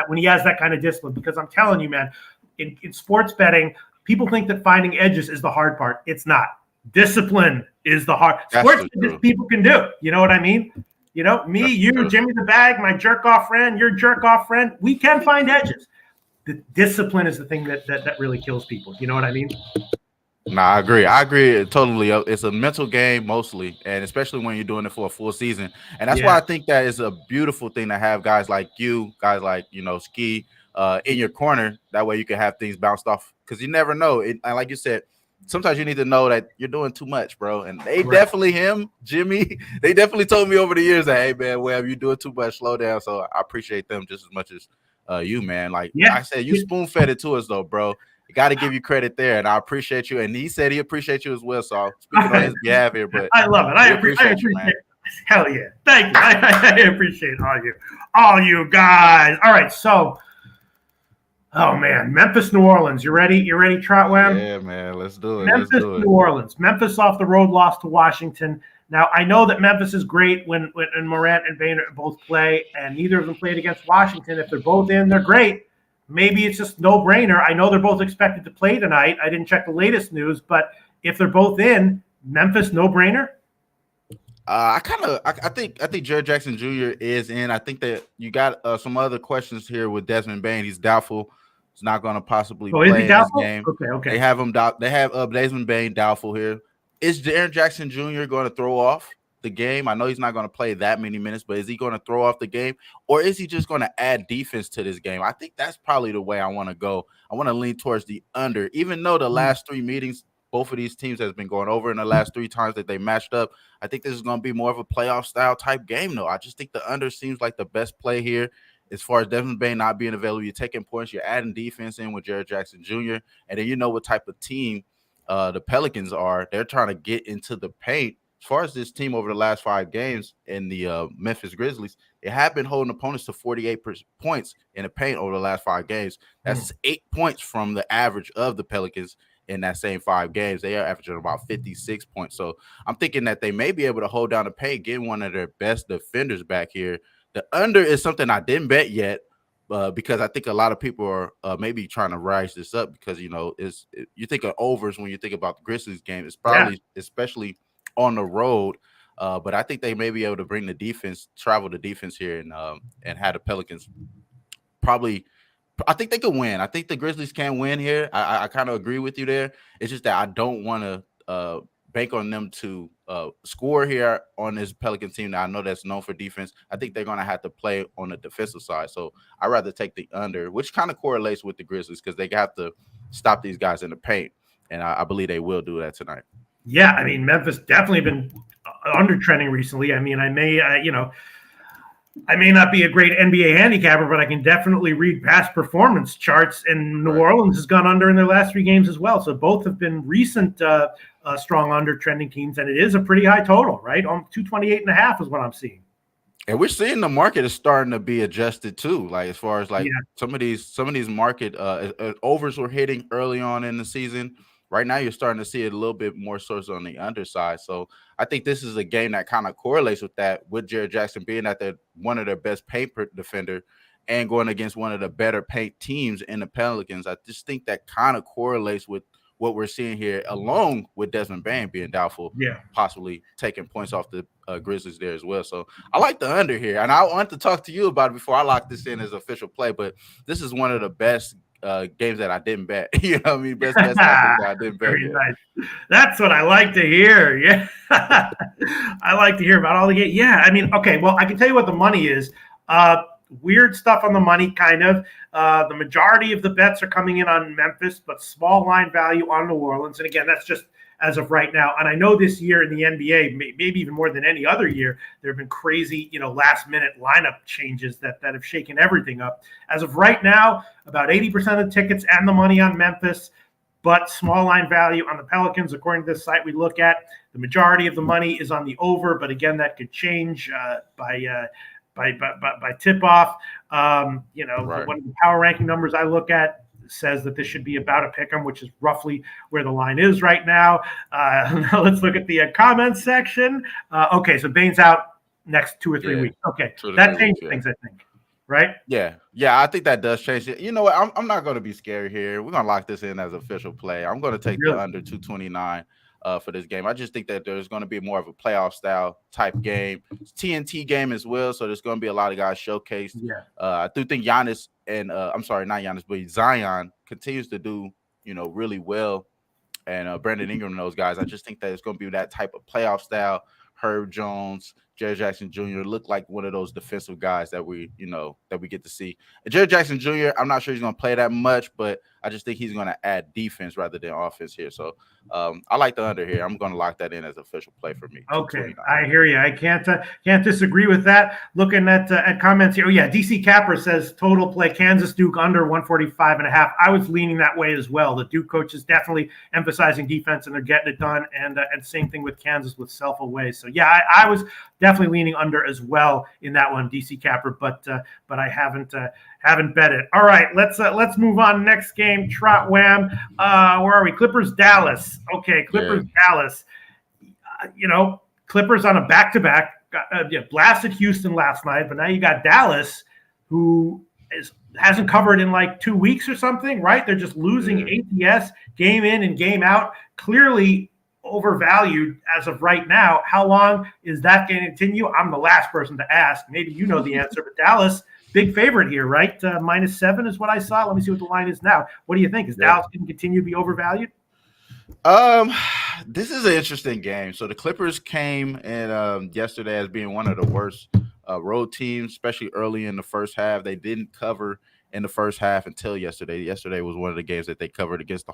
when he has that kind of discipline, because I'm telling you, man, in sports betting, people think that finding edges is the hard part. It's not. Discipline is the hard. Sports people can do. You know what I mean? You know, me, you, Jimmy the Bag, my jerk-off friend, your jerk-off friend, we can find edges. The discipline is the thing that really kills people. You know what I mean? Nah, I agree totally. It's a mental game mostly, and especially when you're doing it for a full season. And that's why I think that is a beautiful thing to have guys like you, guys like, Ski in your corner. That way you can have things bounced off, because you never know. And like you said, sometimes you need to know that you're doing too much, bro. And they definitely, Jimmy, they definitely told me over the years that, hey, man, Webb, you're doing too much. Slow down. So I appreciate them just as much as you, man. Like I said, you spoon-fed it to us, though, bro. Got to give you credit there, and I appreciate you. And he said he appreciates you as well. So speaking on his behalf here, but I love it. I appreciate you, man. Hell yeah, thank you. I appreciate all you guys. All right, so, oh man, Memphis, New Orleans. You ready? You ready, Trotwell? Yeah, man. Let's do it. Memphis, New Orleans. Memphis off the road loss to Washington. Now I know that Memphis is great when Morant and Bain both play, and neither of them played against Washington. If they're both in, they're great. Maybe it's just no-brainer. I know they're both expected to play tonight. I didn't check the latest news, but if they're both in, Memphis, no-brainer? I think Jared Jackson Jr. is in. I think that you got some other questions here with Desmond Bain. He's doubtful. He's not going to possibly play in this game. Okay. They have him. They have Desmond Bain doubtful here. Is Jared Jackson Jr. going to throw off the game? I know he's not going to play that many minutes, but is he going to throw off the game, or is he just going to add defense to this game? I think that's probably the way I want to go. I want to lean towards the under, even though the last 3 meetings, both of these teams has been going over in the last 3 times that they matched up. I think this is going to be more of a playoff style type game, though. I just think the under seems like the best play here. As far as Desmond Bain not being available, you're taking points, you're adding defense in with Jared Jackson Jr., and then you know what type of team the Pelicans are. They're trying to get into the paint. As far as this team over the last 5 games in the Memphis Grizzlies, they have been holding opponents to 48 points in the paint over the last 5 games. That's 8 points from the average of the Pelicans in that same 5 games. They are averaging about 56 points. So I'm thinking that they may be able to hold down the paint, getting one of their best defenders back here. The under is something I didn't bet yet because I think a lot of people are maybe trying to rise this up because, you think of overs when you think about the Grizzlies game. It's probably especially – on the road, but I think they may be able to bring the defense, travel the defense here, and have the Pelicans probably. I think they could win. I think the Grizzlies can win here. I kind of agree with you there. It's just that I don't want to bank on them to score here on this Pelican team that I know that's known for defense. I think they're going to have to play on the defensive side. So I'd rather take the under, which kind of correlates with the Grizzlies because they have to stop these guys in the paint, and I believe they will do that tonight. Yeah, I mean, Memphis definitely been under trending recently. I mean, I may not be a great NBA handicapper, but I can definitely read past performance charts. And New Orleans has gone under in their last 3 games as well. So both have been recent strong under trending teams, and it is a pretty high total, right? 228.5 is what I'm seeing. And we're seeing the market is starting to be adjusted too. Like as far as some of these market overs were hitting early on in the season. Right now, you're starting to see it a little bit more source on the underside. So I think this is a game that kind of correlates with that, with Jared Jackson being at one of their best paint defender and going against one of the better paint teams in the Pelicans. I just think that kind of correlates with what we're seeing here, along with Desmond Bain being doubtful, possibly taking points off the Grizzlies there as well. So I like the under here. And I want to talk to you about it before I lock this in as official play, but this is one of the best games that I didn't bet. You know what I mean? Best that I didn't bet. Very nice. That's what I like to hear. Yeah. I like to hear about all the games. Yeah. I mean, okay. Well, I can tell you what the money is. Weird stuff on the money, kind of. The majority of the bets are coming in on Memphis, but small line value on New Orleans. And again, that's just as of right now. And I know this year in the NBA, maybe even more than any other year, there have been crazy, last minute lineup changes that have shaken everything up. As of right now, about 80% of the tickets and the money on Memphis, but small line value on the Pelicans. According to this site we look at, the majority of the money is on the over, but again, that could change by tip off. Right. One of the power ranking numbers I look at says that this should be about a pick 'em, which is roughly where the line is right now. Let's look at the comments section. Okay, so Bane's out next 2 or 3 weeks. Okay, that changed things, I think. Right? Yeah, I think that does change it. You know what? I'm not going to be scary here. We're going to lock this in as official play. I'm going to take the under 229 for this game. I just think that there's going to be more of a playoff style type game. It's TNT game as well, so there's going to be a lot of guys showcased. Yeah. I do think Giannis and I'm sorry, not Giannis, but Zion continues to do really well, and Brandon Ingram and those guys. I just think that it's going to be that type of playoff style. Herb Jones, Jerry Jackson Jr. look like one of those defensive guys that we get to see. And Jerry Jackson Jr., I'm not sure he's going to play that much, but I just think he's going to add defense rather than offense here. So I like the under here. I'm going to lock that in as official play for me. Okay, I hear you. I can't disagree with that. Looking at comments here. Oh yeah, DC Capper says total play Kansas Duke under 145.5. I was leaning that way as well. The Duke coach is definitely emphasizing defense and they're getting it done. And same thing with Kansas with self away. So yeah, I was definitely leaning under as well in that one, DC Capper. But I haven't bet it. All right, let's move on. Next game, Trot Wham. Where are we? Clippers Dallas. Okay, Clippers Dallas. Clippers on a back-to-back. Blasted Houston last night, but now you got Dallas, who hasn't covered in like 2 weeks or something, right? They're just losing ATS game in and game out. Clearly overvalued as of right now. How long is that going to continue? I'm the last person to ask. Maybe you know the answer, but Dallas, big favorite here, right? -7 is what I saw. Let me see what the line is now. What do you think? Is Dallas going to continue to be overvalued? This is an interesting game. So the Clippers came in yesterday as being one of the worst road teams, especially early in the first half. They didn't cover in the first half until yesterday. Yesterday was one of the games that they covered against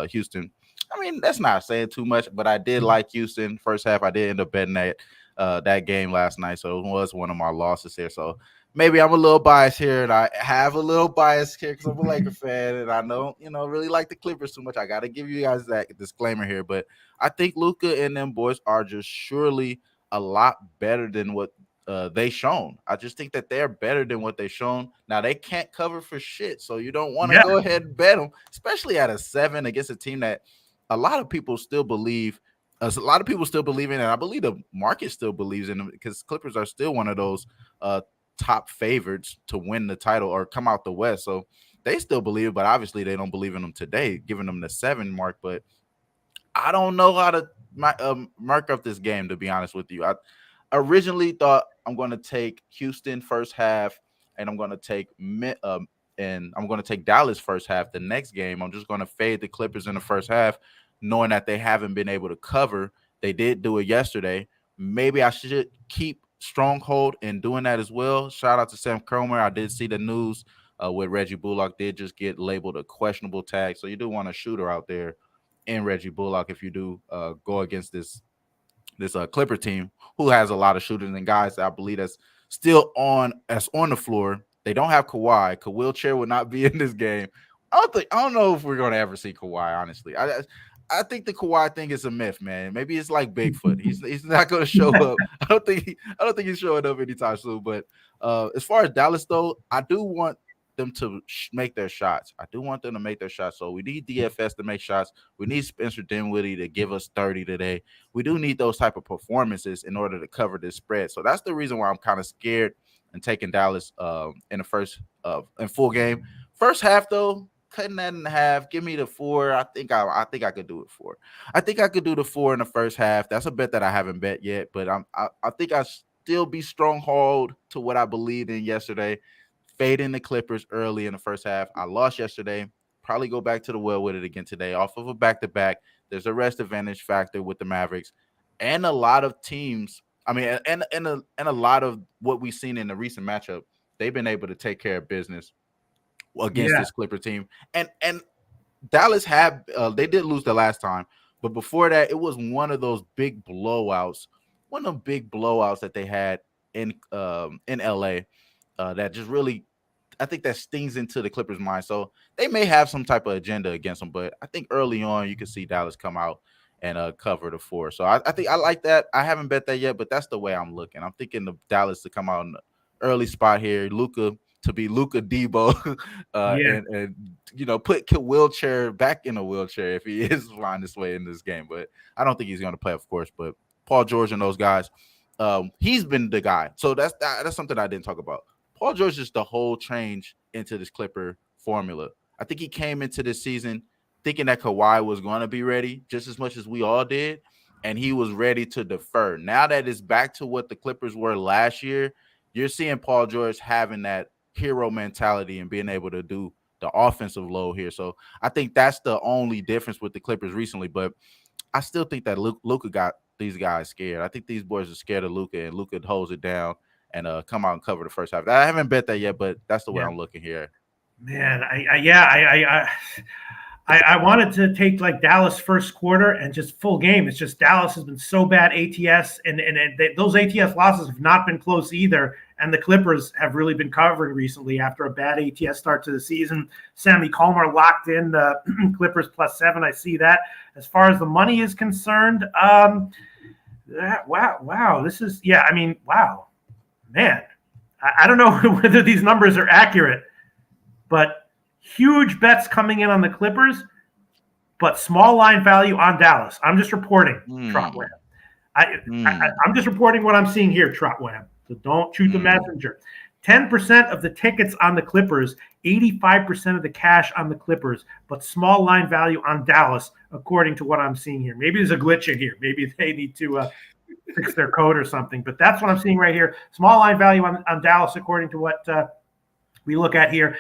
Houston. I mean, that's not saying too much, but I did like Houston first half. I did end up betting that game last night, so it was one of my losses here. So maybe I'm a little biased here, and I have a little bias here because I'm a Laker fan, and I don't, really like the Clippers too much. I got to give you guys that disclaimer here, but I think Luka and them boys are just surely a lot better than what they shown. I just think that they're better than what they shown. Now they can't cover for shit, so you don't want to go ahead and bet them, especially at a 7 against a team that a lot of people still believe. A lot of people still believe in, and I believe the market still believes in them because Clippers are still one of those top favorites to win the title or come out the West. So they still believe it, but obviously they don't believe in them today, giving them the 7 mark. But I don't know how to mark up this game, to be honest with you. I originally thought I'm going to take Houston first half, and I'm going to take Dallas first half. The next game, I'm just going to fade the Clippers in the first half, knowing that they haven't been able to cover. They did do it yesterday. Maybe I should keep stronghold in doing that as well. Shout out to Sam Cromer. I did see the news with Reggie Bullock did just get labeled a questionable tag. So you do want a shooter out there in Reggie Bullock if you do go against this Clipper team who has a lot of shooters and guys that I believe that's still on the floor. They don't have Kawhi. Wheelchair will not be in this game. I don't know if we're going to ever see Kawhi, honestly. I think the Kawhi thing is a myth, man. Maybe it's like Bigfoot. He's not going to show up. I don't think he's showing up anytime soon. But as far as Dallas, though, I do want them to make their shots. So we need DFS to make shots. We need Spencer Dinwiddie to give us 30 today. We do need those type of performances in order to cover this spread. So that's the reason why I'm kind of scared and taking Dallas in the first in full game. First half, though, cutting that in half, give me the 4. I think I could do it 4. I think I could do the 4 in the first half. That's a bet that I haven't bet yet, but I think I still be stronghold to what I believed in yesterday. Fading the Clippers early in the first half. I lost yesterday. Probably go back to the well with it again today. Off of a back-to-back. There's a rest advantage factor with the Mavericks, and a lot of teams. I mean, and a lot of what we've seen in the recent matchup. They've been able to take care of business against this Clipper team, and Dallas had they did lose the last time, But before that, it was one of those big blowouts, one of them big blowouts that they had in LA that just really, I think that stings into the Clippers' mind. So they may have some type of agenda against them, but I think early on you can see Dallas come out and cover the 4. So I think I like that. I haven't bet that yet, but that's the way I'm looking. I'm thinking of Dallas to come out in the early spot here. Luka to be Luka Debo, and put wheelchair back in a wheelchair if he is flying this way in this game. But I don't think he's going to play, of course. But Paul George and those guys, he's been the guy. So that's something I didn't talk about. Paul George is the whole change into this Clipper formula. I think he came into this season thinking that Kawhi was going to be ready just as much as we all did, and he was ready to defer. Now that it's back to what the Clippers were last year, you're seeing Paul George having that hero mentality and being able to do the offensive load here. So I think that's the only difference with the Clippers recently, but I still think that Luka got these guys scared. I think these boys are scared of Luka, and Luka holds it down and come out and cover the first half. I haven't bet that yet, but that's the way I'm looking here. Man, I wanted to take like Dallas first quarter and just full game. It's just Dallas has been so bad ATS, and those ATS losses have not been close either. And the Clippers have really been covering recently after a bad ATS start to the season. Sammy Calmer locked in the Clippers +7. I see that. As far as the money is concerned, wow, this is wow. Man, I don't know whether these numbers are accurate, but huge bets coming in on the Clippers, but small line value on Dallas. I'm just reporting, Trotwam. I'm just reporting what I'm seeing here, Trotwam. So don't shoot the messenger. 10% of the tickets on the Clippers, 85% of the cash on the Clippers, but small line value on Dallas, according to what I'm seeing here. Maybe there's a glitch in here. Maybe they need to fix their code or something, but that's what I'm seeing right here. Small line value on Dallas, according to what we look at here,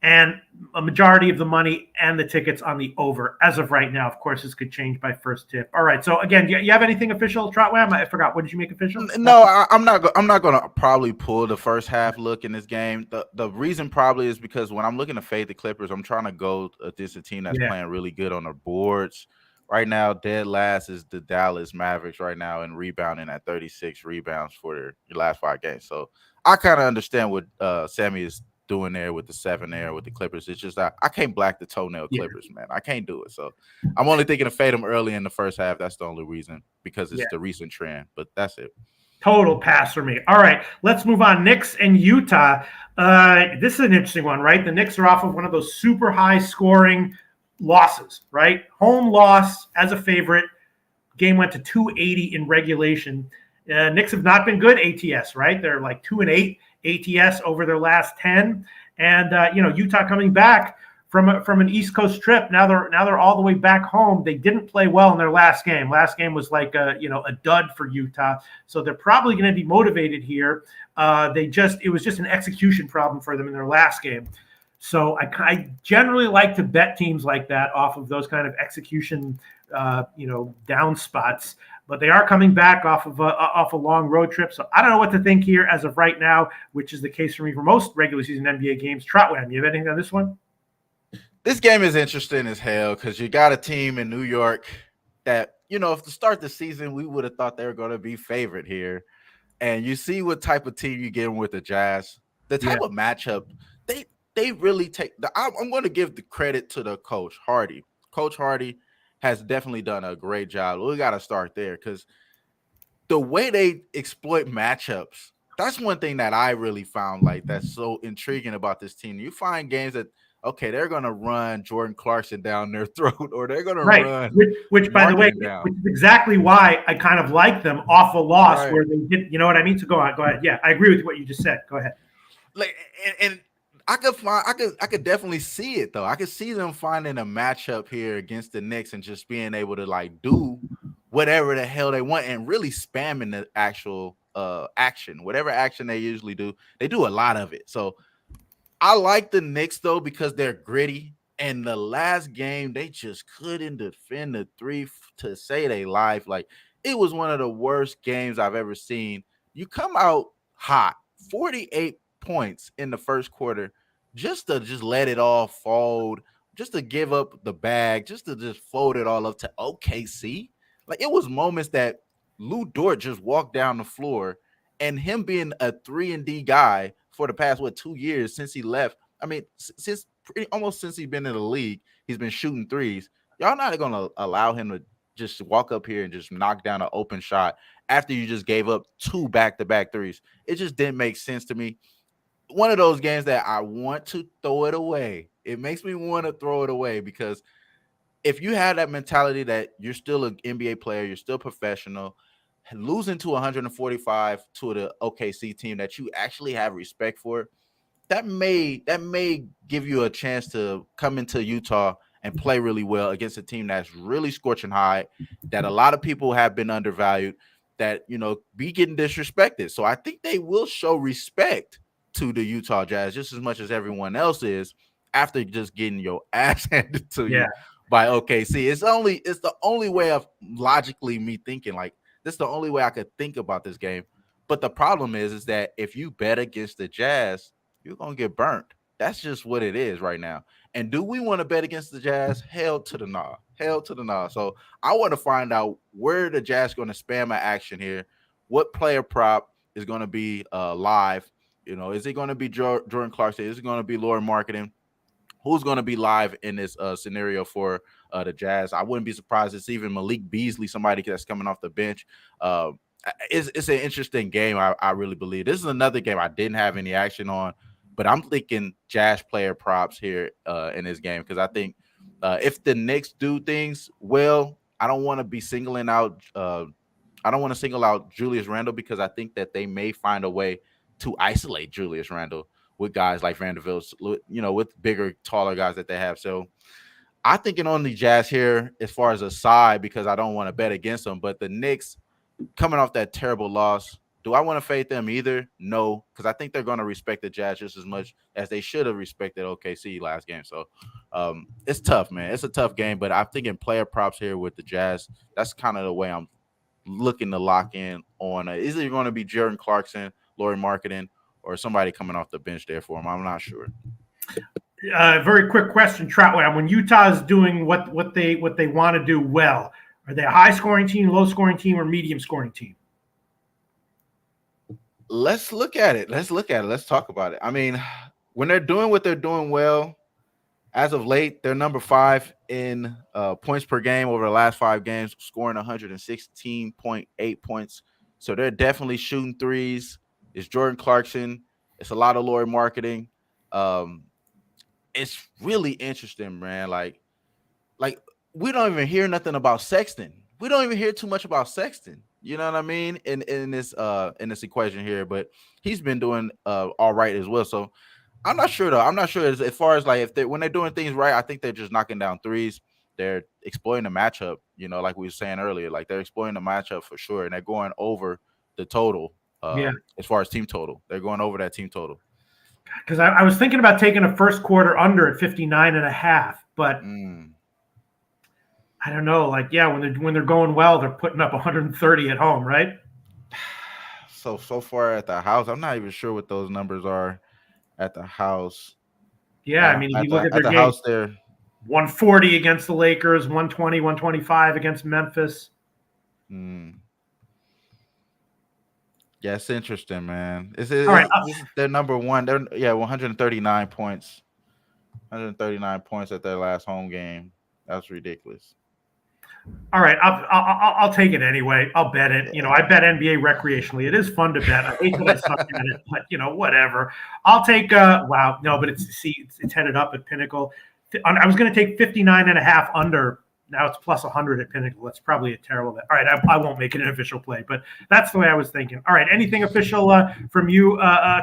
and a majority of the money and the tickets on the over as of right now. Of course, this could change by first tip. All right. So again, you have anything official, Trotwam? I forgot. What did you make official? No, I'm not going to probably pull the first half look in this game. The reason probably is because when I'm looking to fade the Clippers, I'm trying to go against a team that's playing really good on the boards. Right now, dead last is the Dallas Mavericks right now in rebounding at 36 rebounds for their last 5 games. So I kind of understand what Sammy is doing there with the 7 there with the Clippers. It's just I can't black the toenail Clippers, man. I can't do it. So I'm only thinking to fade them early in the first half. That's the only reason, because it's the recent trend. But that's it. Total pass for me. All right, let's move on. Knicks and Utah. This is an interesting one, right? The Knicks are off of one of those super high scoring losses, right? Home loss as a favorite. Game went to 280 in regulation. Knicks have not been good ATS, right? They're like 2-8 ATS over their last 10. And Utah coming back from an East Coast trip. Now they're all the way back home. They didn't play well in their last game. Last game was like a dud for Utah. So they're probably going to be motivated here. It was just an execution problem for them in their last game. So I generally like to bet teams like that off of those kind of execution, down spots. But they are coming back off a long road trip. So I don't know what to think here as of right now, which is the case for me for most regular season NBA games. Trotwam, you have anything on this one? This game is interesting as hell because you got a team in New York that, if to start the season, we would have thought they were going to be favored here. And you see what type of team you get with the Jazz. The type of matchup, they really take – I'm going to give the credit to the coach, Hardy. Coach Hardy has definitely done a great job. We got to start there because the way they exploit matchups, that's one thing that I really found that's so intriguing about this team. You find games that, okay, they're going to run Jordan Clarkson down their throat, or they're going to run. Which by the way, which is exactly why I kind of like them off a loss where they did, you know what I mean? So go ahead. Yeah, I agree with what you just said. Go ahead. And I could definitely see it though. I could see them finding a matchup here against the Knicks and just being able to do whatever the hell they want and really spamming the actual action. Whatever action they usually do, they do a lot of it. So I like the Knicks though because they're gritty. And the last game, they just couldn't defend the 3 to save their life. It was one of the worst games I've ever seen. You come out hot, 48 points in the first quarter, just to let it all fold, give up the bag, just fold it all up to OKC. Like, it was moments that Lou Dort just walked down the floor, and him being a 3-and-D guy for the past 2 years since he left. I mean, almost since he's been in the league, he's been shooting threes. Y'all not going to allow him to just walk up here and just knock down an open shot after you just gave up 2 back-to-back threes. It just didn't make sense to me. One of those games that I want to throw it away. It makes me want to throw it away, because if you have that mentality that you're still an NBA player, you're still professional, losing to 145 to the OKC team that you actually have respect for, that may give you a chance to come into Utah and play really well against a team that's really scorching hot, that a lot of people have been undervalued, that, be getting disrespected. So I think they will show respect to the Utah Jazz just as much as everyone else is after just getting your ass handed to you by OKC. It's the only way of logically me thinking, like, this is the only way I could think about this game. But the problem is that if you bet against the Jazz, you're going to get burnt. That's just what it is right now. And do we want to bet against the Jazz? Hell to the nah. Hell to the nah. So I want to find out where the Jazz going to spam an action here. What player prop is going to be live? Is it going to be Jordan Clarkson? Is it going to be Laura Marketing? Who's going to be live in this scenario for the Jazz? I wouldn't be surprised. It's even Malik Beasley, somebody that's coming off the bench. It's an interesting game, I really believe. This is another game I didn't have any action on, but I'm thinking Jazz player props here in this game, because I think if the Knicks do things well, I don't want to be singling out I don't want to single out Julius Randle, because I think that they may find a way to isolate Julius Randle with guys like Vanderbilt, with bigger, taller guys that they have. So I'm thinking on the Jazz here as far as a side, because I don't want to bet against them. But the Knicks, coming off that terrible loss, do I want to fade them either? No, because I think they're going to respect the Jazz just as much as they should have respected OKC last game. So it's tough, man. It's a tough game, but I'm thinking player props here with the Jazz. That's kind of the way I'm looking to lock in on. Is it going to be Jordan Clarkson, Lauri Markkanen, or somebody coming off the bench there for him? I'm not sure. Very quick question, Troutway. When Utah is doing what they want to do well, are they a high-scoring team, low-scoring team, or medium-scoring team? Let's look at it. Let's talk about it. I mean, when they're doing what they're doing well, as of late, they're number 5 in points per game over the last 5 games, scoring 116.8 points. So they're definitely shooting threes. It's Jordan Clarkson. It's a lot of Lauri Markkanen. It's really interesting, man. Like we don't even hear nothing about Sexton. We don't even hear too much about Sexton. You know what I mean? In this equation here, but he's been doing all right as well. So I'm not sure though. I'm not sure as far as like when they're doing things right, I think they're just knocking down threes. They're exploiting the matchup, like we were saying earlier. Like, they're exploiting the matchup for sure, and they're going over the total. As far as team total, they're going over that team total. Because I was thinking about taking a first quarter under at 59.5, but I don't know. Like, when they're going well, they're putting up 130 at home, right? So far at the house, I'm not even sure what those numbers are at the house. Yeah, I mean, if you look at their game, house there, 140 against the Lakers, 120, 125 against Memphis. Yeah, it's interesting, man. All right. They're number 1. They're 139 points. 139 points at their last home game. That's ridiculous. All right, I'll take it anyway. I'll bet it. I bet NBA recreationally. It is fun to bet. I hate that I suck at it, but whatever. I'll take. Wow, no, but it's headed up at Pinnacle. I was going to take 59.5 under. Now it's plus 100 at Pinnacle. That's probably a terrible bet. All right, I won't make it an official play, but that's the way I was thinking. All right, anything official from you,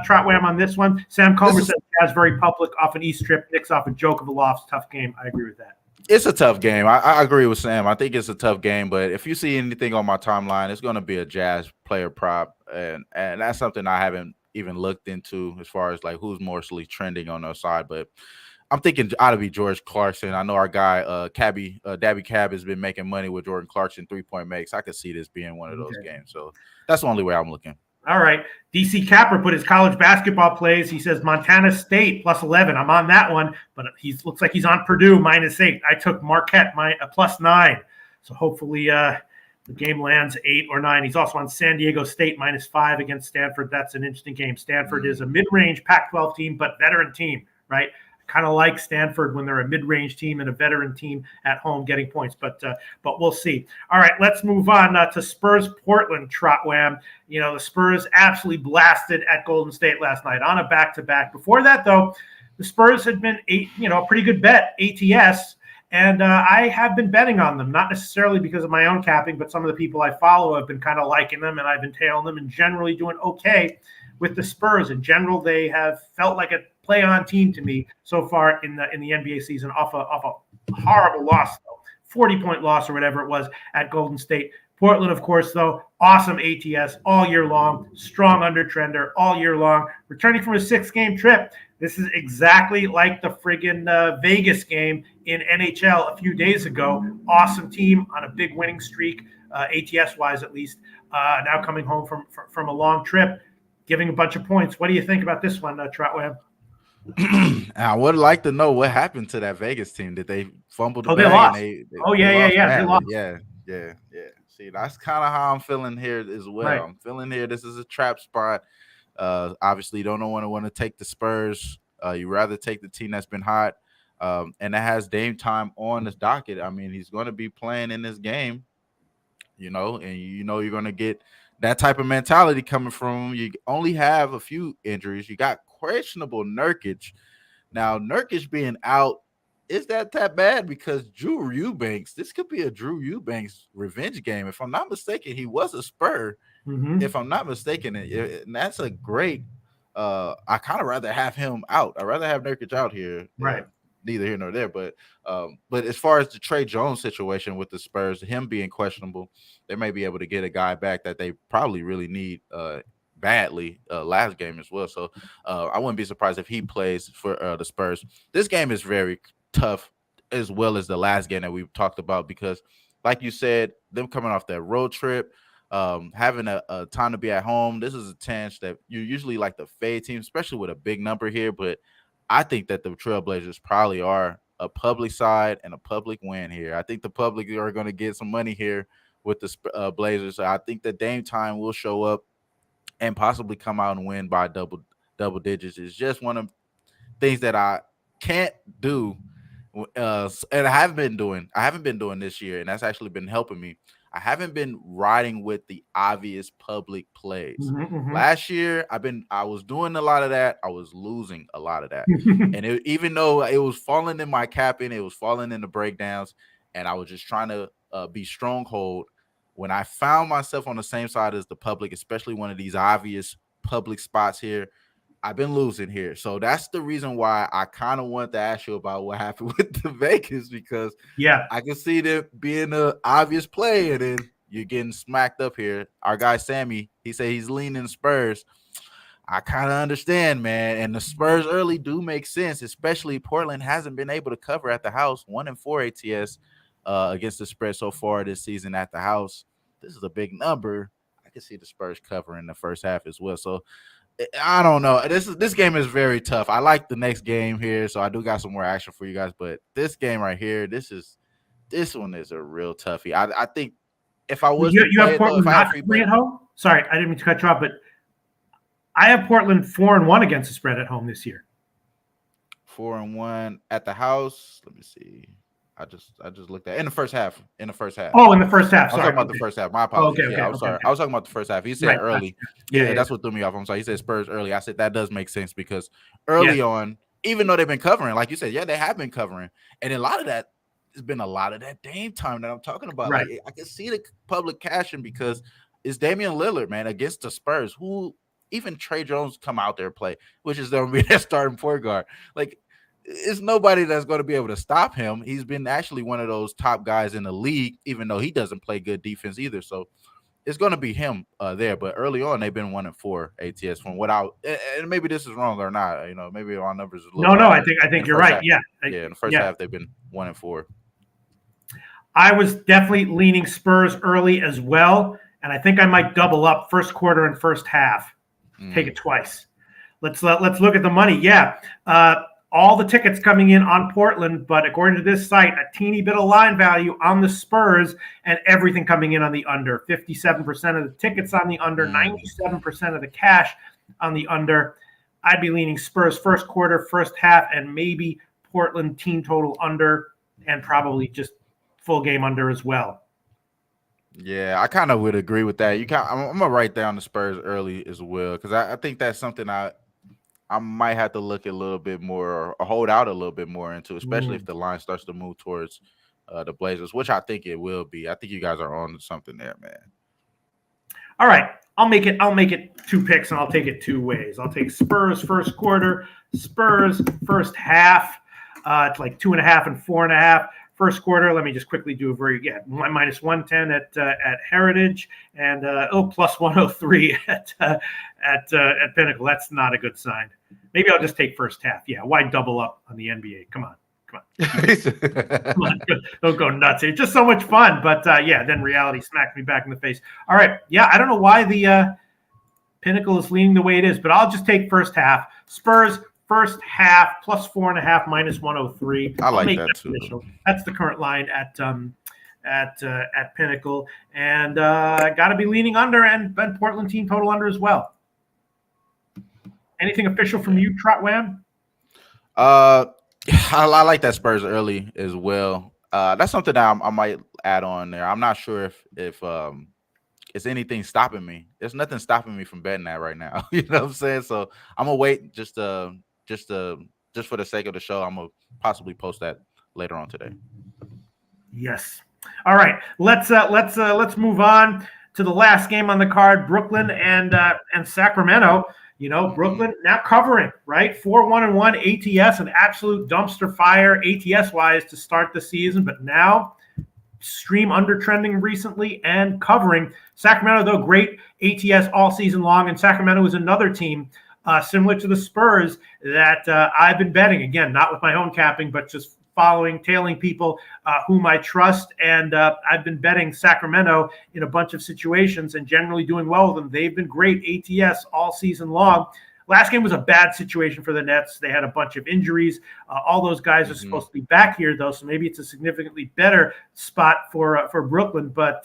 Trotwam, on this one? Sam Comer says Jazz very public off an East trip. Knicks off a joke of a loss. Tough game. I agree with that. It's a tough game. I agree with Sam. I think it's a tough game, but if you see anything on my timeline, it's going to be a Jazz player prop, and that's something I haven't even looked into as far as like who's mostly trending on their side. But I'm thinking ought to be George Clarkson. I know our guy Dabby Cab has been making money with Jordan Clarkson 3-point makes. I could see this being one of those games. So that's the only way I'm looking. All right. DC Capper put his college basketball plays. He says Montana State plus 11. I'm on that one, but he looks like he's on Purdue -8. I took Marquette +9. So hopefully the game lands 8 or 9. He's also on San Diego State -5 against Stanford. That's an interesting game. Stanford is a mid-range Pac-12 team, but veteran team, right? Kind of like Stanford when they're a mid-range team and a veteran team at home getting points, but we'll see. All right, let's move on to Spurs Portland. Trotwam, the Spurs absolutely blasted at Golden State last night on a back-to-back. Before that, though, the Spurs had been a pretty good bet, ATS, and I have been betting on them, not necessarily because of my own capping, but some of the people I follow have been kind of liking them, and I've been tailing them and generally doing okay with the Spurs. In general, they have felt like a play-on team to me so far in the NBA season off a horrible loss, 40-point loss or whatever it was at Golden State. Portland, of course, though, awesome ATS all year long, strong under-trender all year long, returning from a 6-game trip. This is exactly like the friggin' Vegas game in NHL a few days ago. Awesome team on a big winning streak, ATS-wise at least, now coming home from a long trip, giving a bunch of points. What do you think about this one, Trotwam? I would like to know what happened to that Vegas team. Did they fumble the bag? They lost. They They lost. Yeah. See, that's kind of how I'm feeling here as well. Right. I'm feeling here. This is a trap spot. Obviously, you don't want to take the Spurs. You rather take the team that's been hot, and that has Dame time on this docket. I mean, he's going to be playing in this game, and you're going to get that type of mentality coming from him. You only have a few injuries. You got questionable Nurkic. Now, Nurkic being out, is that bad? Because Drew Eubanks, this could be a Drew Eubanks revenge game. If I'm not mistaken, he was a Spur. Mm-hmm. If I'm not mistaken, and that's a great. I kind of rather have him out. I'd rather have Nurkic out here. Right. Neither here nor there. But as far as the Trey Jones situation with the Spurs, him being questionable, they may be able to get a guy back that they probably really need badly last game as well. So I wouldn't be surprised if he plays for the Spurs. This game is very tough as well as the last game that we talked about because, like you said, them coming off that road trip, having a time to be at home. This is a chance that you usually like the fade team, especially with a big number here. But I think that the Trailblazers probably are a public side and a public win here. I think the public are going to get some money here with the Blazers. I think that Dame time will show up and possibly come out and win by double digits. It's just one of the things that I can't do, and I haven't been doing this year, and that's actually been helping me. I haven't been riding with the obvious public plays. Mm-hmm. Last year, I was doing a lot of that. I was losing a lot of that. And even though it was falling in my capping, it was falling in the breakdowns, and I was just trying to be stronghold. When I found myself on the same side as the public, especially one of these obvious public spots here, I've been losing here. So that's the reason why I kind of wanted to ask you about what happened with the Vegas, because I can see that being an obvious play, and then you're getting smacked up here. Our guy Sammy, he said he's leaning Spurs. I kind of understand, man. And the Spurs early do make sense, especially Portland hasn't been able to cover at the house. 1-4 ATS against the spread so far this season at the house. This is a big number. I can see the Spurs covering the first half as well. So I don't know. This game is very tough. I like the next game here, so I do got some more action for you guys. But this game right here, this one is a real toughie. I think if I was you have Portland not free at home. Sorry, I didn't mean to cut you off, but I have Portland 4-1 against the spread at home this year. 4-1 at the house. Let me see. I just looked at in the first half. Oh, in the first half. Sorry. I was talking about the first half. My apologies. Okay, I'm sorry. I was talking about the first half. He said early. Yeah, that's what threw me off. I'm sorry. He said Spurs early. I said that does make sense because early on, even though they've been covering, like you said, they have been covering, and a lot of that has been a lot of that Dame time that I'm talking about. Right. Like, I can see the public cashing because it's Damian Lillard, man, against the Spurs, who even Trey Jones come out there and play, which is going to be their starting point guard. Like, it's nobody that's going to be able to stop him. He's been actually one of those top guys in the league, even though he doesn't play good defense either. So it's going to be him there. But early on, they've been 1-4 ATS from what and maybe this is wrong or not. Maybe our numbers are a little No, I think you're right. Yeah. In the first half, they've been 1-4. I was definitely leaning Spurs early as well. and I think I might double up first quarter and first half. Take it twice. Let's look at the money. Yeah, all the tickets coming in on Portland, but according to this site, a teeny bit of line value on the Spurs and everything coming in on the under. 57% of the tickets on the under, 97% of the cash on the under. I'd be leaning Spurs first quarter, first half, and maybe Portland team total under, and probably just full game under as well. Yeah, I kind of would agree with that. I'm gonna write down the Spurs early as well, because I think that's something I might have to look a little bit more or hold out a little bit more into, especially if the line starts to move towards the Blazers, which I think it will be. I think you guys are on something there, man. All right, I'll make it 2 picks, and I'll take it 2 ways. I'll take Spurs first quarter, Spurs first half. It's like 2.5 and 4.5. First quarter, let me just quickly do minus 110 at Heritage, and plus 103 at Pinnacle. That's not a good sign. Maybe I'll just take first half. Yeah, why double up on the NBA? Come on. Come on. Don't go nuts. It's just so much fun, but then reality smacked me back in the face. All right, yeah, I don't know why the Pinnacle is leaning the way it is, but I'll just take first half. Spurs first half plus 4.5 minus 103. I like that too. That's the current line at Pinnacle, and got to be leaning under and Portland team total under as well. Anything official from you, Trotwam? I like that Spurs early as well. That's something that I might add on there. I'm not sure if it's anything stopping me. There's nothing stopping me from betting that right now. You know what I'm saying? So I'm gonna wait just for the sake of the show. I'm gonna possibly post that later on today. Yes. All right. Let's move on to the last game on the card. Brooklyn and Sacramento. You know, Brooklyn now covering, right? 4-1-1 ATS, an absolute dumpster fire ATS-wise to start the season, but now stream under trending recently and covering. Sacramento, though, great ATS all season long, and Sacramento is another team similar to the Spurs that I've been betting, again, not with my own capping, but just tailing people whom I trust. And I've been betting Sacramento in a bunch of situations and generally doing well with them. They've been great ATS all season long. Last game was a bad situation for the Nets. They had a bunch of injuries. All those guys are supposed to be back here, though, so maybe it's a significantly better spot for Brooklyn. But,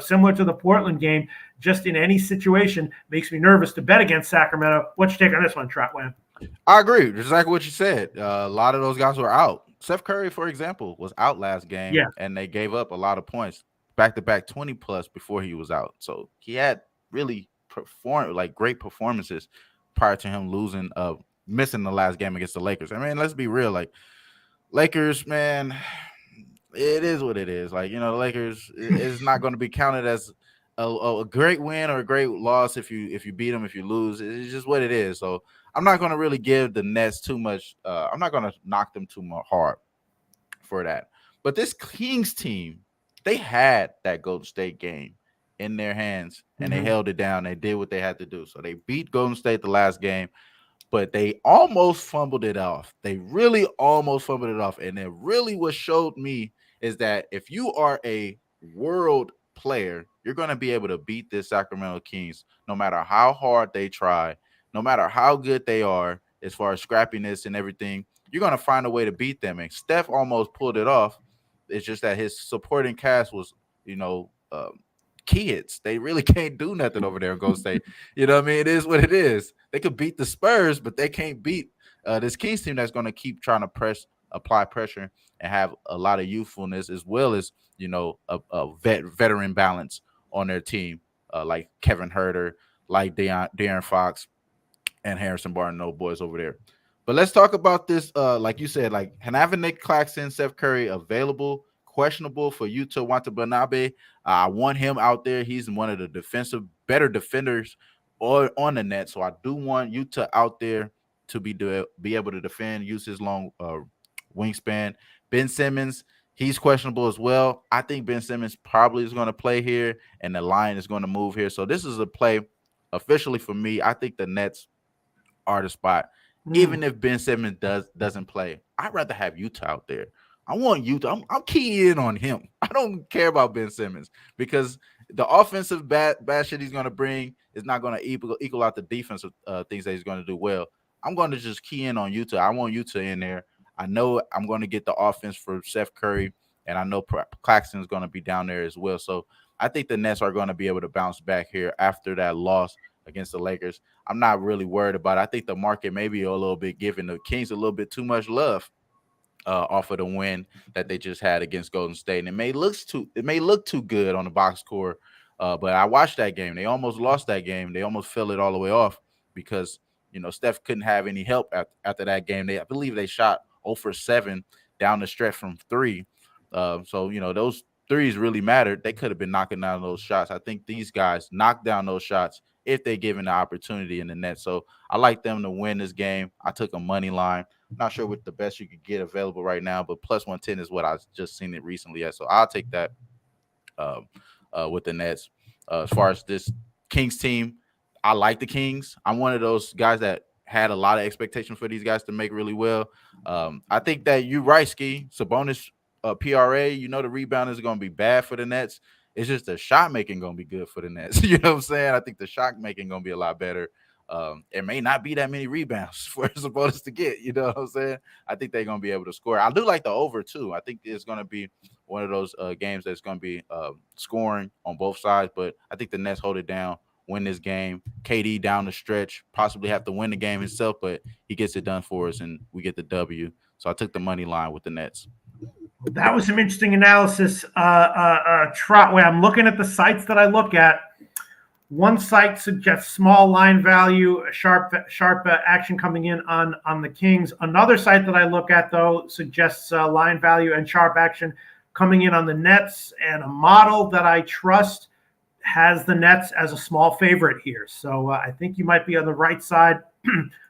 similar to the Portland game, just in any situation makes me nervous to bet against Sacramento. What's your take on this one, Trotwam? I agree. Just like what you said. A lot of those guys were out. Steph Curry, for example, was out last game, and they gave up a lot of points, back-to-back 20-plus before he was out. So he had really great performances prior to him missing the last game against the Lakers. I mean, let's be real. Lakers, man, it is what it is. The Lakers is not going to be counted as a great win or a great loss if you beat them, if you lose. It's just what it is. So I'm not going to really give the Nets too much. I'm not going to knock them too much hard for that. But this Kings team, they had that Golden State game in their hands, and they held it down. They did what they had to do. So they beat Golden State the last game, but they almost fumbled it off. They really almost fumbled it off. And it really what showed me is that if you are a world player, you're going to be able to beat this Sacramento Kings no matter how hard they try, no matter how good they are as far as scrappiness and everything. You're going to find a way to beat them. And Steph almost pulled it off. It's just that his supporting cast was, kids. They really can't do nothing over there in Golden State. You know what I mean? It is what it is. They could beat the Spurs, but they can't beat this Kings team that's going to keep trying to apply pressure and have a lot of youthfulness as well as, a veteran balance on their team, like Kevin Huerter, like De'Aaron Fox, and Harrison Barton, no boys over there. But let's talk about this. Like you said, having Nick Claxton, Steph Curry available, questionable for Yuta Watanabe. I want him out there. He's one of the better defenders on the net. So I do want Yuta out there to be able to defend, use his long wingspan. Ben Simmons, he's questionable as well. I think Ben Simmons probably is going to play here, and the line is going to move here. So this is a play officially for me. I think the Nets are the spot. Even if Ben Simmons doesn't play, I'd rather have Yuta out there. I want Yuta. I'm keying in on him. I don't care about Ben Simmons because the offensive bad shit he's going to bring is not going to equal out the defensive things that he's going to do well. I'm going to just key in on Utah. I want Utah in there. I know I'm going to get the offense for Steph Curry, and I know Claxton's going to be down there as well. So I think the Nets are going to be able to bounce back here after that loss against the Lakers. I'm not really worried about it. I think the market may be a little bit giving the Kings a little bit too much love off of the win that they just had against Golden State. And it may look too good on the box score, but I watched that game. They almost lost that game. They almost fell it all the way off because Steph couldn't have any help after that game. I believe they shot 0 for 7 down the stretch from 3. So those threes really mattered. They could have been knocking down those shots. I think these guys knocked down those shots if they're given the opportunity in the net. So I like them to win this game. I took a money line. Not sure what the best you could get available right now, but plus 110 is what I've just seen it recently at. So I'll take that with the Nets. As far as this Kings team, I like the Kings. I'm one of those guys that had a lot of expectation for these guys to make really well. I think that you're right, Ski. Sabonis PRA, the rebound is going to be bad for the Nets. It's just the shot making going to be good for the Nets. You know what I'm saying? I think the shot making going to be a lot better. It may not be that many rebounds for Sabonis to get. You know what I'm saying? I think they're going to be able to score. I do like the over, too. I think it's going to be one of those games that's going to be scoring on both sides. But I think the Nets hold it down, win this game. KD down the stretch, possibly have to win the game himself, but he gets it done for us, and we get the W. So I took the money line with the Nets. That was some interesting analysis. Trotway, I'm looking at the sites that I look at. One site suggests small line value, sharp action coming in on the Kings. Another site that I look at, though, suggests line value and sharp action coming in on the Nets. And a model that I trust has the Nets as a small favorite here. So I think you might be on the right side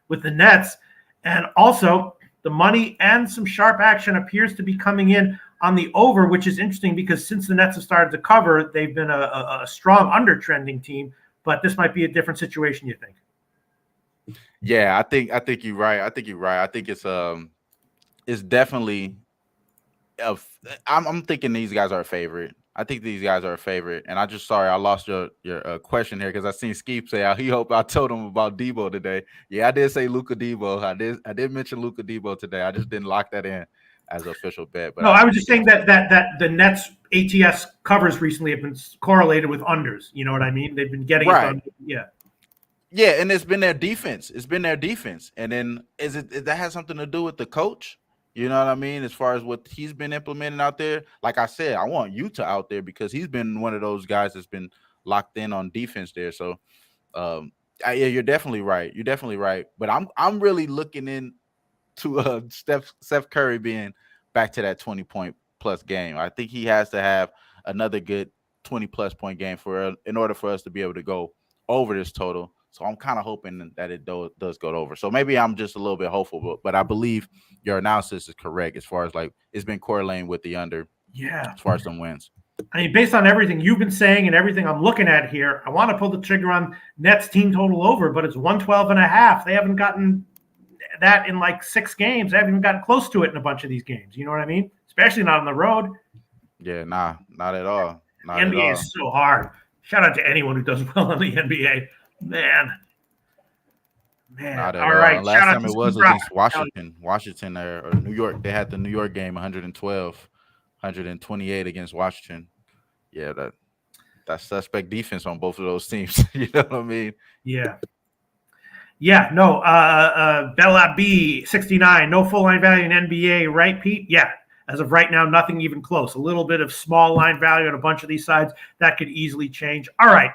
with the Nets. And also, the money and some sharp action appears to be coming in on the over, which is interesting because since the Nets have started to cover, they've been a strong under-trending team. But this might be a different situation, you think? Yeah, I think you're right. I think it's definitely. I'm thinking these guys are a favorite. I think these guys are a favorite, and I lost your question here because I seen Skeep say I told him about Debo today. Yeah, I did say Luka Debo. I did mention Luka Debo today. I just didn't lock that in as an official bet. But no, I was just saying that the Nets ATS covers recently have been correlated with unders. You know what I mean? They've been getting right. Yeah, and it's been their defense. And then that has something to do with the coach? You know what I mean? As far as what he's been implementing out there, like I said, I want Utah out there because he's been one of those guys that's been locked in on defense there. So, yeah, you're definitely right. But I'm really looking into Steph Curry being back to that 20-point plus game. I think he has to have another good 20-plus point game in order for us to be able to go over this total. So I'm kind of hoping that it does go over. So maybe I'm just a little bit hopeful, but I believe your analysis is correct as far as it's been correlating with the under. Yeah. As far as some wins. I mean, based on everything you've been saying and everything I'm looking at here, I want to pull the trigger on Nets team total over, but it's 112.5. They haven't gotten that in 6 games. They haven't even gotten close to it in a bunch of these games. You know what I mean? Especially not on the road. Yeah, not at all. The NBA is so hard. Shout out to anyone who does well in the NBA. Man. Not at all right. Last time it was against Washington or New York. They had the New York game 112, 128 against Washington. Yeah, that's suspect defense on both of those teams. You know what I mean? Yeah. Yeah, no. Bella B 69, no full line value in NBA, right, Pete? Yeah. As of right now, nothing even close. A little bit of small line value on a bunch of these sides that could easily change. All right.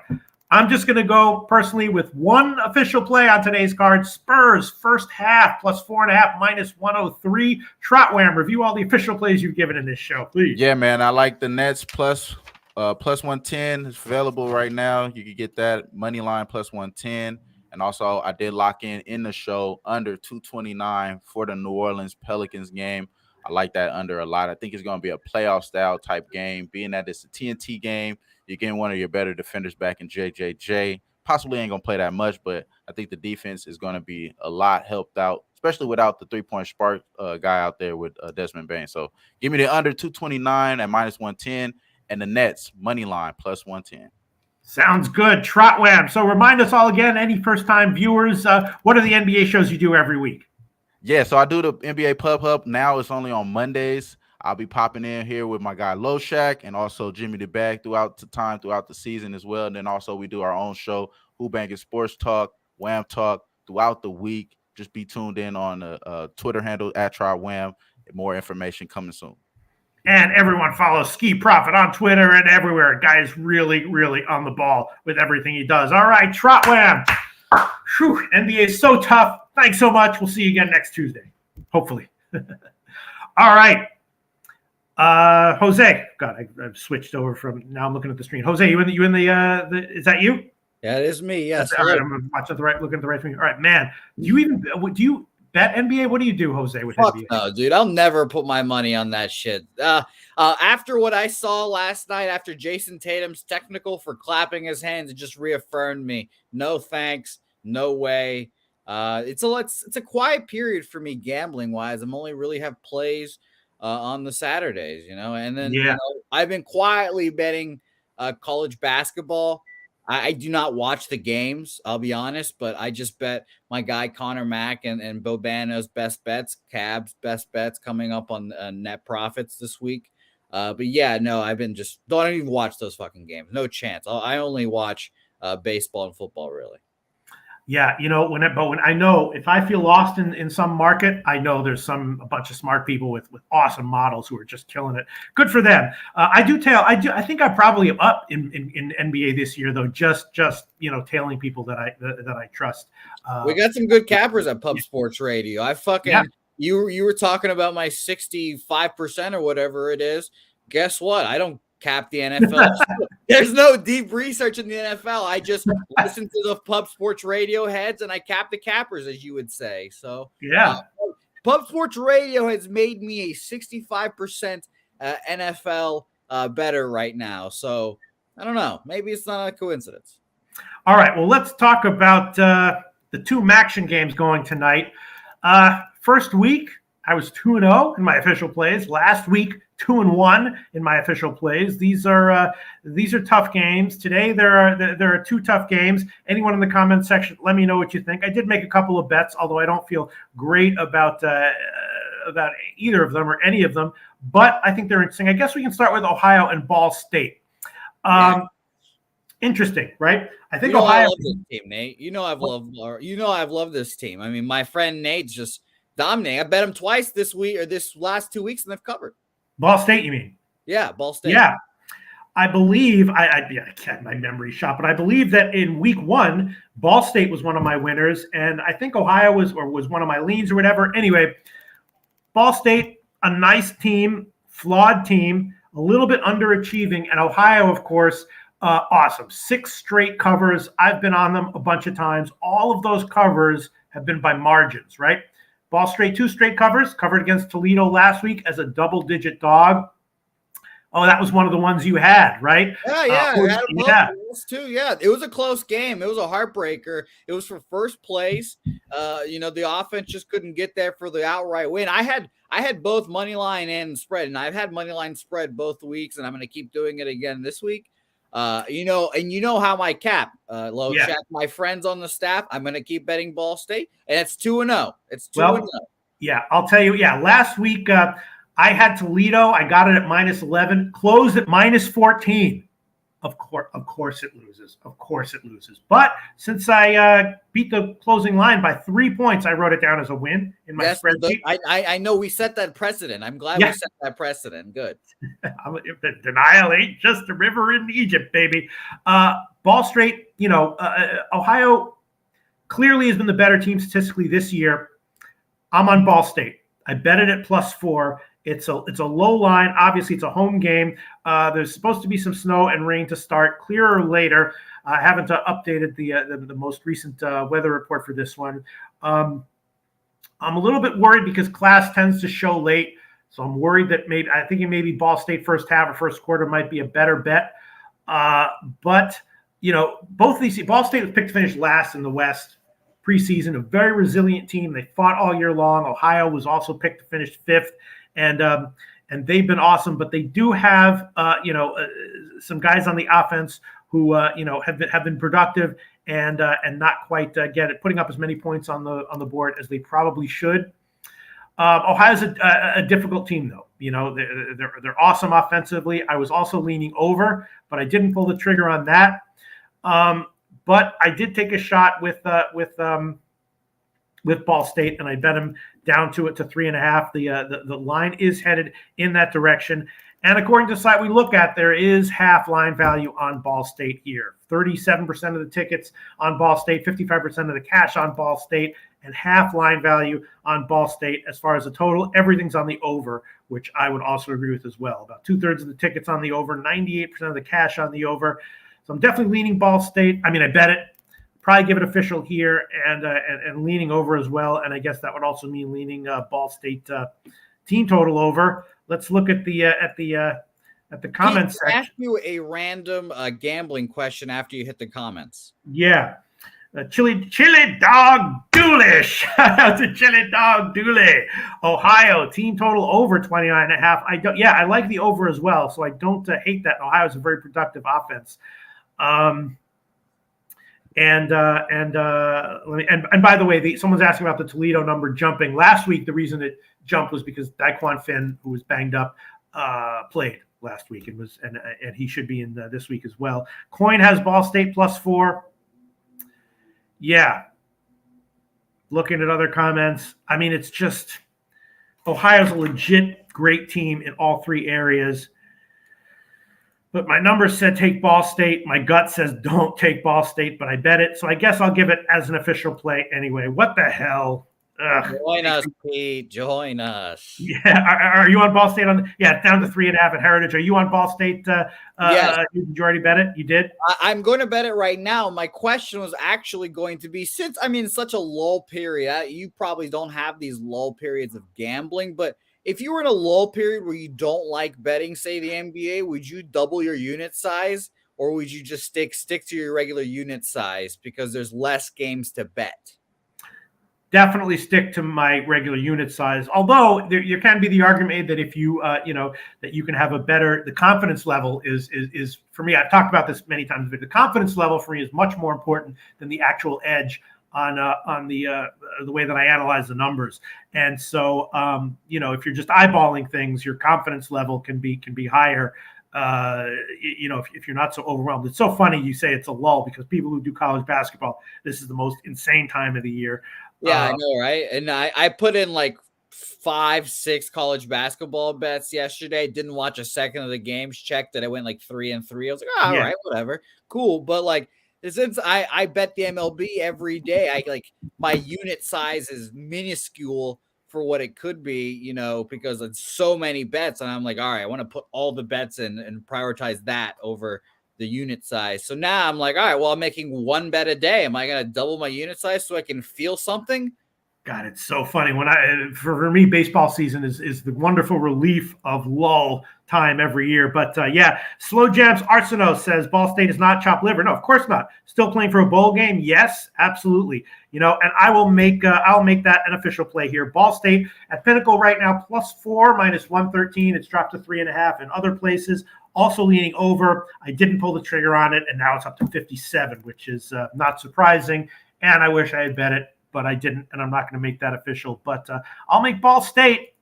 I'm just going to go personally with one official play on today's card. Spurs, first half, plus 4.5, minus 103. Trotwam, review all the official plays you've given in this show, please. Yeah, man. I like the Nets plus 110. It's available right now. You can get that money line plus 110. And also, I did lock in the show under 229 for the New Orleans Pelicans game. I like that under a lot. I think it's going to be a playoff style type game, being that it's a TNT game. You're getting one of your better defenders back in JJJ. Possibly ain't going to play that much, but I think the defense is going to be a lot helped out, especially without the three-point spark guy out there with Desmond Bain. So give me the under 229 at minus 110. and the Nets money line plus 110. Sounds good. Trot Wham. So remind us all again, any first-time viewers, what are the NBA shows you do every week? Yeah, so I do the NBA Pub Hub. Now it's only on Mondays. I'll be popping in here with my guy Loshak and also Jimmy the Bag throughout the season as well. And then also we do our own show, Who Bangin' Sports Talk, Wham Talk throughout the week. Just be tuned in on the Twitter handle @TryWham. More information coming soon. And everyone follows Ski Prophet on Twitter and everywhere. Guy is really, really on the ball with everything he does. All right, Trot Wham. Whew, NBA is so tough. Thanks so much. We'll see you again next Tuesday, hopefully. All right. Jose. God, I've switched over from now. I'm looking at the screen. Jose, you in the is that you? Yeah, it is me. Yes. All right, I'm watching looking at the right thing. All right, man. Do you bet NBA? What do you do, Jose, with NBA? No, dude. I'll never put my money on that shit. After what I saw last night, after Jason Tatum's technical for clapping his hands, it just reaffirmed me. No thanks. No way. It's a quiet period for me gambling wise. I'm only really have plays on the Saturdays, and then I've been quietly betting college basketball. I do not watch the games, I'll be honest, but I just bet my guy Connor Mack and Bobano's best bets, Cab's best bets coming up on net profits this week. But yeah, no, I've been don't even watch those fucking games. No chance. I only watch baseball and football, really. Yeah, when I know if I feel lost in some market, I know there's a bunch of smart people with awesome models who are just killing it. Good for them. I think I probably am up in NBA this year though. Just tailing people that I trust. We got some good cappers at Pub Sports Radio. You were talking about my 65% or whatever it is. Guess what? I don't cap the NFL. There's no deep research in the NFL. I just listen to the Pub Sports Radio heads and I cap the cappers, as you would say. So yeah, Pub Sports Radio has made me a 65% NFL better right now. So I don't know. Maybe it's not a coincidence. All right. Well, let's talk about the two Maction games going tonight. First week, I was 2-0 in my official plays. Last week, 2-1 in my official plays. These are tough games. Today there are two tough games. Anyone in the comment section, let me know what you think. I did make a couple of bets, although I don't feel great about either of them or any of them. But I think they're interesting. I guess we can start with Ohio and Ball State. Interesting, right? I think Ohio. I love this team, Nate. I've loved this team. I mean, my friend Nate's just dominating. I bet him twice this week or this last 2 weeks, and they've covered. Ball State, you mean? Yeah, Ball State. Yeah. I believe, I can't my memory shot, but I believe that in week 1, Ball State was one of my winners, and I think Ohio was one of my leans or whatever. Anyway, Ball State, a nice team, flawed team, a little bit underachieving, and Ohio, of course, awesome. 6 straight covers. I've been on them a bunch of times. All of those covers have been by margins, right? Ball State, 2 straight covers, covered against Toledo last week as a double-digit dog. Oh, that was one of the ones you had, right? Yeah. Too. Yeah, it was a close game. It was a heartbreaker. It was for first place. The offense just couldn't get there for the outright win. I had both money line and spread, and I've had money line spread both weeks, and I'm going to keep doing it again this week. How my cap, Loshak, my friends on the staff, I'm going to keep betting Ball State, and it's 2-0. It's 2-0. Yeah, I'll tell you. Yeah, last week I had Toledo. I got it at -11, closed at -14. Of course it loses. Of course it loses. But since I beat the closing line by 3 points, I wrote it down as a win in my spreadsheet. I know we set that precedent. I'm glad we set that precedent. Good. Denial ain't just a river in Egypt, baby. Ball State, Ohio clearly has been the better team statistically this year. I'm on Ball State. I bet it at +4. It's a low line. Obviously, it's a home game. There's supposed to be some snow and rain to start. Clearer later. I haven't updated the most recent weather report for this one. I'm a little bit worried because class tends to show late. So I'm worried that maybe Ball State first half or first quarter might be a better bet. But both these Ball State was picked to finish last in the West preseason. A very resilient team. They fought all year long. Ohio was also picked to finish 5th. And and they've been awesome. But they do have, some guys on the offense who, have been productive and not quite get it, putting up as many points on the board as they probably should. Ohio's a difficult team, though. They're awesome offensively. I was also leaning over, but I didn't pull the trigger on that. But I did take a shot with Ball State, and I bet them down to 3.5. The line is headed in that direction. And according to the site we look at, there is half line value on Ball State here. 37% of the tickets on Ball State, 55% of the cash on Ball State, and half line value on Ball State. As far as the total, everything's on the over, which I would also agree with as well. About 2/3 of the tickets on the over, 98% of the cash on the over. So I'm definitely leaning Ball State. I bet it. Probably give it official here and leaning over as well. And I guess that would also mean leaning Ball State team total over. Let's look at the comments section. Ask you a random gambling question after you hit the comments. Yeah. Chili Dog Dooley. Shout out to Chili Dog Dooley. Ohio team total over 29.5. I like the over as well, so I don't hate that. Ohio is a very productive offense. And by the way, someone's asking about the Toledo number jumping. Last week, the reason it jumped was because Daquan Finn, who was banged up, played last week and he should be in this week as well. Coin has Ball State +4. Yeah. Looking at other comments, it's just Ohio's a legit great team in all three areas. But my numbers said take Ball State. My gut says don't take Ball State, but I bet it. So I guess I'll give it as an official play anyway. What the hell? Ugh. Join us, Pete. Join us. Yeah. Are you on Ball State? Down to 3.5 at Heritage. Are you on Ball State? Yes. Did you already bet it? You did? I'm going to bet it right now. My question was actually going to be, since such a lull period, you probably don't have these lull periods of gambling, but if you were in a lull period where you don't like betting, say the NBA, would you double your unit size, or would you just stick to your regular unit size because there's less games to bet? Definitely stick to my regular unit size. Although there can be the argument made that if you, that you can have the confidence level is for me. I've talked about this many times, but the confidence level for me is much more important than the actual edge on the way that I analyze the numbers. And so, if you're just eyeballing things, your confidence level can be higher. If you're not so overwhelmed. It's so funny you say it's a lull because people who do college basketball, this is the most insane time of the year. Yeah, I know, right? And I put in like 5-6 college basketball bets yesterday. Didn't watch a second of the games. Checked that I went like 3-3. I was like, all right, whatever, cool. But like, since I bet the MLB every day, my unit size is minuscule for what it could be, because it's so many bets. And I'm like, all right, I want to put all the bets in and prioritize that over the unit size. So now I'm like, all right, well, I'm making one bet a day. Am I going to double my unit size so I can feel something? God, it's so funny. For me, baseball season is the wonderful relief of lull time every year. But Slow Jams Arsenault says Ball State is not chopped liver. No, of course not. Still playing for a bowl game? Yes, absolutely. And I'll make that an official play here. Ball State at Pinnacle right now +4 -113. It's dropped to 3.5 in other places. Also leaning over. I didn't pull the trigger on it, and now it's up to 57, which is not surprising. And I wish I had bet it, but I didn't, and I'm not going to make that official. But I'll make Ball State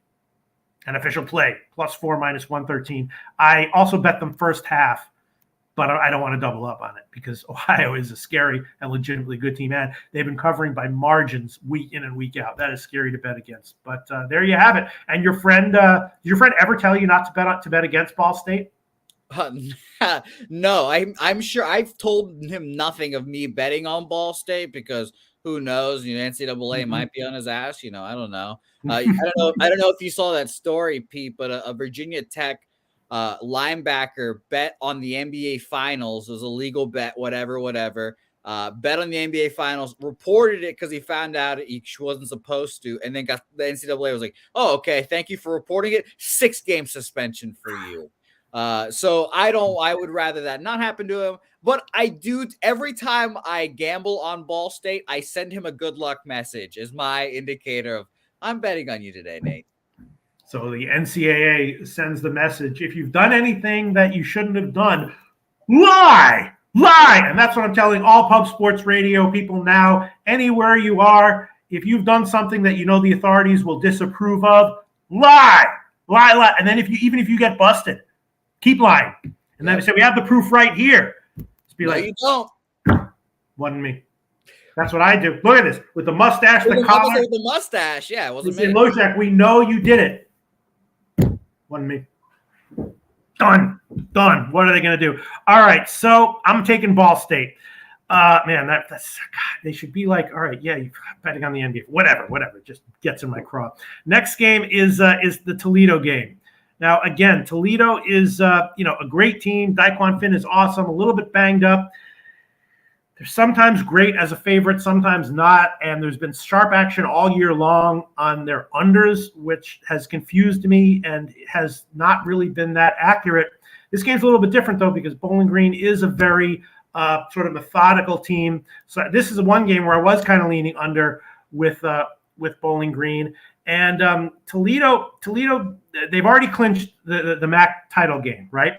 an official play, +4 -113. I also bet them first half, but I don't want to double up on it because Ohio is a scary and legitimately good team, and they've been covering by margins week in and week out. That is scary to bet against. But there you have it. And your friend, did your friend ever tell you not to bet against Ball State? No, I'm sure I've told him nothing of me betting on Ball State because who knows? NCAA might be on his ass. I don't know. I don't know if you saw that story, Pete, but a Virginia Tech linebacker bet on the NBA Finals. It was a legal bet, whatever. Bet on the NBA Finals, reported it because he found out he wasn't supposed to, and then got the NCAA was like, "Oh, okay, thank you for reporting it. 6-game suspension for you." So I would rather that not happen to him, but I do every time I gamble on Ball State, I send him a good luck message as my indicator of I'm betting on you today, Nate. So the NCAA sends the message: if you've done anything that you shouldn't have done, lie. And that's what I'm telling all Pub Sports Radio people now, anywhere you are. If you've done something that you know the authorities will disapprove of, lie. And then even if you get busted, keep lying. And then they say, we have the proof right here. Just be like, you don't. Wasn't me. That's what I do. Look at this. With the mustache, the collar. With the mustache, yeah. It wasn't me. Loshak, we know you did it. Wasn't me. Done. What are they going to do? All right, so I'm taking Ball State. Man, that's God, they should be like, all right, yeah, you're betting on the NBA. Whatever. Just gets in my craw. Next game is the Toledo game. Now, again, Toledo is a great team. Daquan Finn is awesome. A little bit banged up. They're sometimes great as a favorite, sometimes not. And there's been sharp action all year long on their unders, which has confused me and has not really been that accurate. This game's a little bit different, though, because Bowling Green is a very sort of methodical team. So this is one game where I was kind of leaning under with Bowling Green. And Toledo, they've already clinched the MAC title game, right?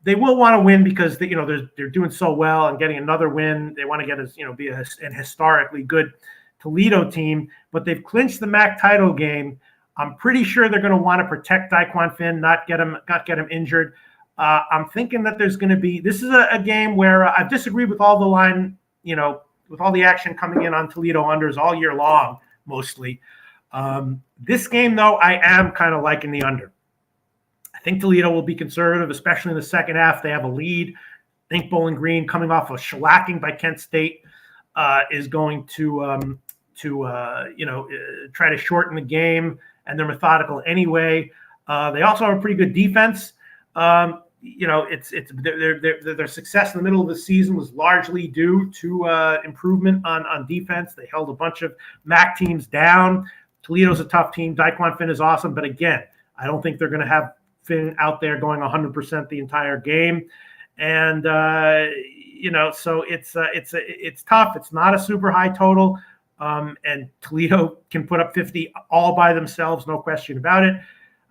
They will want to win because they're doing so well and getting another win. They want to get be an historically good Toledo team, but they've clinched the MAC title game. I'm pretty sure they're going to want to protect Daquan Finn, not get him injured. I'm thinking that this is a game where I've disagreed with all the line, with all the action coming in on Toledo unders all year long, mostly. This game, though, I am kind of liking the under. I think Toledo will be conservative, especially in the second half. They have a lead. I think Bowling Green, coming off a shellacking by Kent State, is going to try to shorten the game, and they're methodical anyway. They also have a pretty good defense. Their success in the middle of the season was largely due to improvement on defense. They held a bunch of MAC teams down. Toledo's a tough team. Daquan Finn is awesome, but again, I don't think they're going to have Finn out there going 100% the entire game, and so it's tough. It's not a super high total, and Toledo can put up 50 all by themselves, no question about it.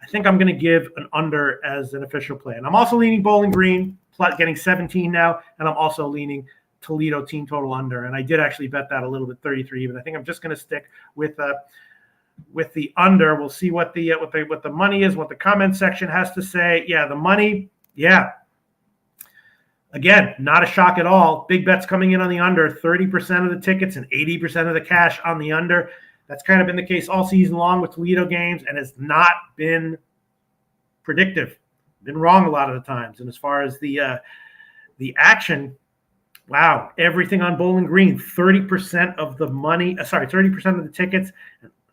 I think I'm going to give an under as an official play, and I'm also leaning Bowling Green, getting 17 now, and I'm also leaning Toledo team total under, and I did actually bet that a little bit, 33 even. I think I'm just going to stick with the under. We'll see what the money is, what the comment section has to say. Yeah, the money, yeah. Again, not a shock at all. Big bets coming in on the under, 30% of the tickets and 80% of the cash on the under. That's kind of been the case all season long with Toledo games and has not been predictive. Been wrong a lot of the times. And as far as the action, wow, everything on Bowling Green, 30% of the money, 30% of the tickets,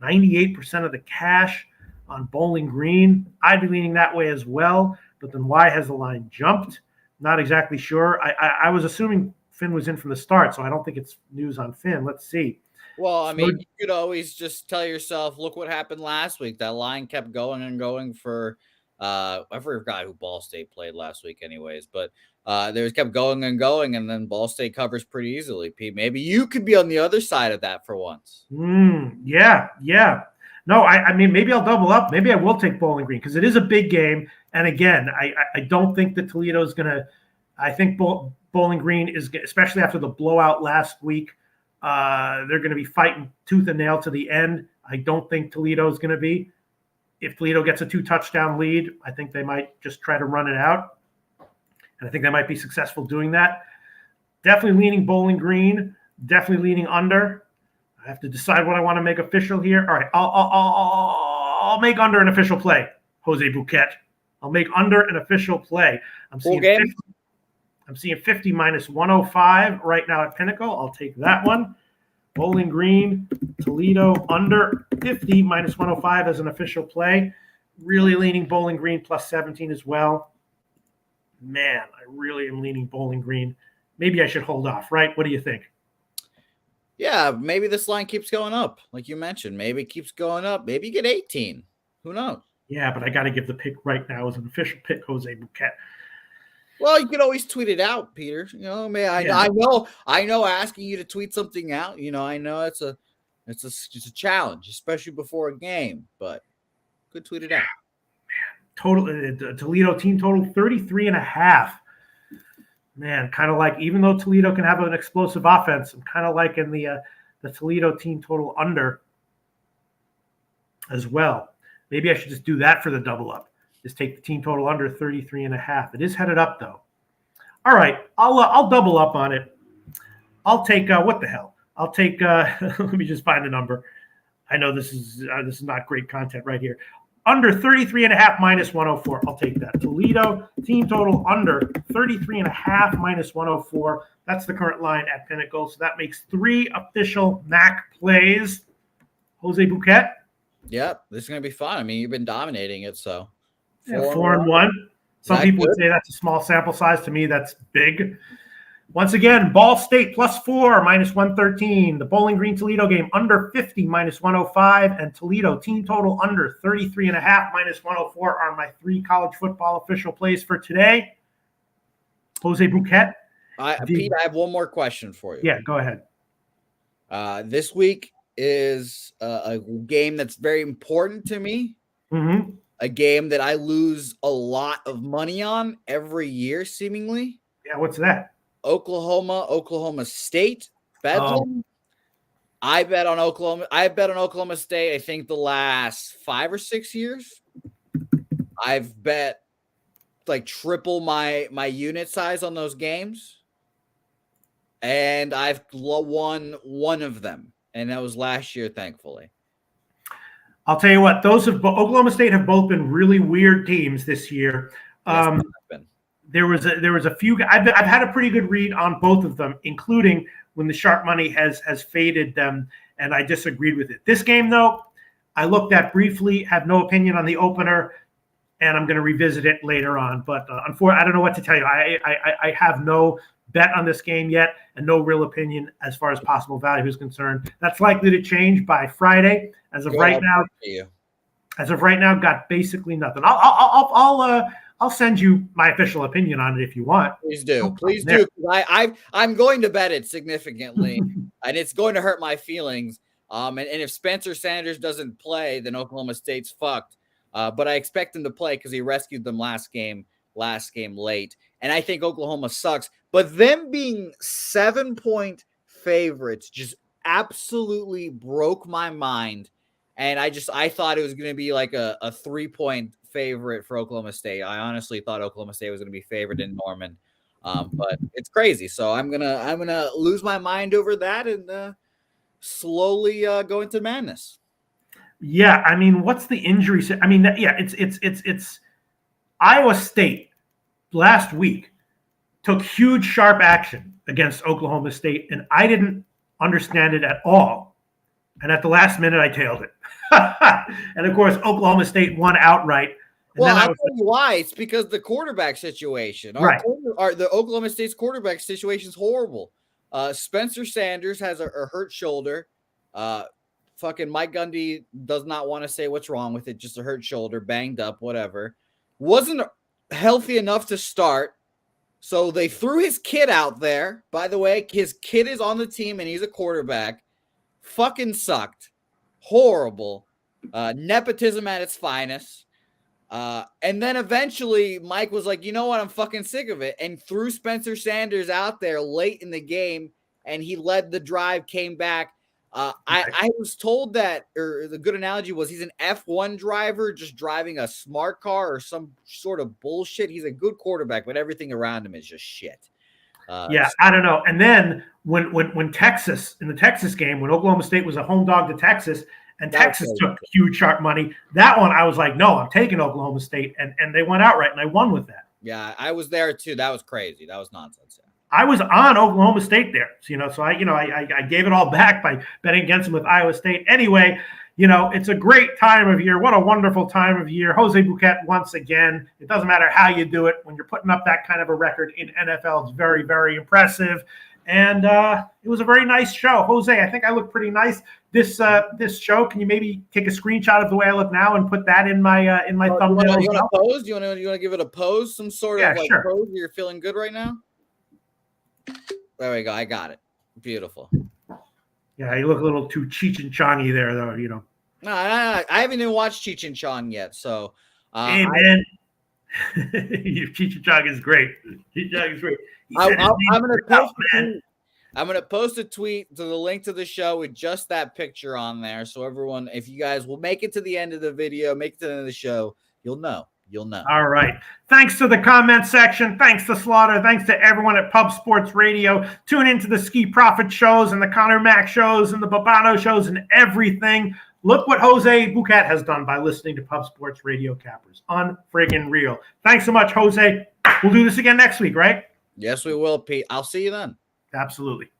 98% of the cash on Bowling Green. I'd be leaning that way as well. But then why has the line jumped? Not exactly sure. I was assuming Finn was in from the start, so I don't think it's news on Finn. Let's see. Well, I mean, you could always just tell yourself, look what happened last week. That line kept going and going for I forgot who Ball State played last week anyways, but they kept going and going, and then Ball State covers pretty easily. Pete, maybe you could be on the other side of that for once. Yeah. No, I mean, maybe I'll double up. Maybe I will take Bowling Green because it is a big game. And again, I don't think that Toledo is going to – I think Bowling Green is – especially after the blowout last week, they're going to be fighting tooth and nail to the end. I don't think Toledo is going to be. If Toledo gets a 2-touchdown lead, I think they might just try to run it out. And I think they might be successful doing that. Definitely leaning Bowling Green. Definitely leaning under. I have to decide what I want to make official here. All right, I'll make under an official play. Jose Bouquett. I'll make under an official play. I'm seeing 50 minus 105 right now at Pinnacle. I'll take that one. Bowling Green, Toledo under 50 minus 105 as an official play. Really leaning Bowling Green plus 17 as well. Man, I really am leaning Bowling Green. Maybe I should hold off, right? What do you think? Yeah, maybe this line keeps going up, like you mentioned. Maybe it keeps going up. Maybe you get 18. Who knows? Yeah, but I got to give the pick right now as an official pick, Jose Bouquett. Well, you could always tweet it out, Peter. I know. Asking you to tweet something out, I know it's a challenge, especially before a game. But could tweet it out. total Toledo team total 33.5. Man, kind of like, even though Toledo can have an explosive offense, I'm kind of like in the Toledo team total under as well. Maybe I should just do that for the double up. Just take the team total under 33.5. It is headed up though. All right, I'll double up on it. I'll take what the hell? I'll take. Let me just find the number. I know this is not great content right here. Under 33.5 minus 104. I'll take that. Toledo team total under 33.5 minus 104. That's the current line at Pinnacle. So that makes 3 official MAC plays. Jose Bouquett. Yep, this is gonna be fun. I mean, you've been dominating it, so 4-1. Some people would say that's a small sample size. To me, that's big. Once again, Ball State +4 minus 113. The Bowling Green Toledo game under 50 minus 105, and Toledo team total under 33.5 minus 104 are my 3 college football official plays for today. Jose Bouquett. Pete, I have one more question for you. Yeah, go ahead. This week is a game that's very important to me. Mm-hmm. A game that I lose a lot of money on every year, seemingly. Yeah, what's that? Oklahoma State. Bedlam. I bet on Oklahoma State, I think the last 5 or 6 years. I've bet like triple my unit size on those games. And I've won one of them. And that was last year, thankfully. I'll tell you what, Oklahoma State have both been really weird teams this year. Yes, there was a few. I've had a pretty good read on both of them, including when the sharp money has faded them, and I disagreed with it. This game, though, I looked at briefly, have no opinion on the opener, and I'm going to revisit it later on. But unfortunately, I don't know what to tell you. I have no bet on this game yet and no real opinion as far as possible value is concerned. That's likely to change by Friday. As of right now, got basically nothing. I'll send you my official opinion on it if you want. Please do. Please do. I'm going to bet it significantly, and it's going to hurt my feelings. And if Spencer Sanders doesn't play, then Oklahoma State's fucked. But I expect him to play because he rescued them last game late. And I think Oklahoma sucks. But them being 7-point favorites just absolutely broke my mind. And I thought it was going to be like a 3-point favorite for Oklahoma State. I honestly thought Oklahoma State was going to be favored in Norman. But it's crazy. So I'm gonna lose my mind over that and slowly go into madness. Yeah, I mean, what's the injury? I mean, yeah, it's Iowa State last week took huge, sharp action against Oklahoma State, and I didn't understand it at all. And at the last minute, I tailed it. And, of course, Oklahoma State won outright. And I'll tell you why. It's because the quarterback situation. The Oklahoma State's quarterback situation is horrible. Spencer Sanders has a hurt shoulder. Fucking Mike Gundy does not want to say what's wrong with it. Just a hurt shoulder, banged up, whatever. Wasn't healthy enough to start. So they threw his kid out there. By the way, his kid is on the team and he's a quarterback. Fucking sucked. Horrible. Nepotism at its finest. And then eventually Mike was like, you know what? I'm fucking sick of it. And threw Spencer Sanders out there late in the game. And he led the drive, came back. I was told that, or the good analogy was he's an F1 driver just driving a smart car or some sort of bullshit. He's a good quarterback, but everything around him is just shit. I don't know. And then when Texas, in the Texas game, when Oklahoma State was a home dog to Texas, and Texas took huge sharp money, that one I was like, no, I'm taking Oklahoma State, and they went outright, and I won with that. Yeah, I was there too. That was crazy. That was nonsense. I was on Oklahoma State there, so I gave it all back by betting against them with Iowa State. Anyway, it's a great time of year. What a wonderful time of year. Jose Bouquett once again. It doesn't matter how you do it. When you're putting up that kind of a record in NFL, it's very, very impressive. And it was a very nice show. Jose, I think I look pretty nice. This show, can you maybe take a screenshot of the way I look now and put that in my thumbnail? You want to pose? You want to give it a pose? Some sort of pose? You're feeling good right now? There we go. I got it. Beautiful. Yeah, you look a little too Cheech and Chongy there, though. No, I haven't even watched Cheech and Chong yet, so Hey, man. Cheech Jog is great. Cheech Jog is great. I'm gonna post a tweet to the link to the show with just that picture on there. So everyone, if you guys will make it to the end of the video, make it to the end of the show, you'll know. All right. Thanks to the comment section. Thanks to Slaughter. Thanks to everyone at Pub Sports Radio. Tune into the Ski Profit shows and the Connor Mack shows and the Babano shows and everything. Look what Jose Bouquett has done by listening to Pub Sports Radio Cappers. Unfriggin' real. Thanks so much, Jose. We'll do this again next week, right? Yes, we will, Pete. I'll see you then. Absolutely.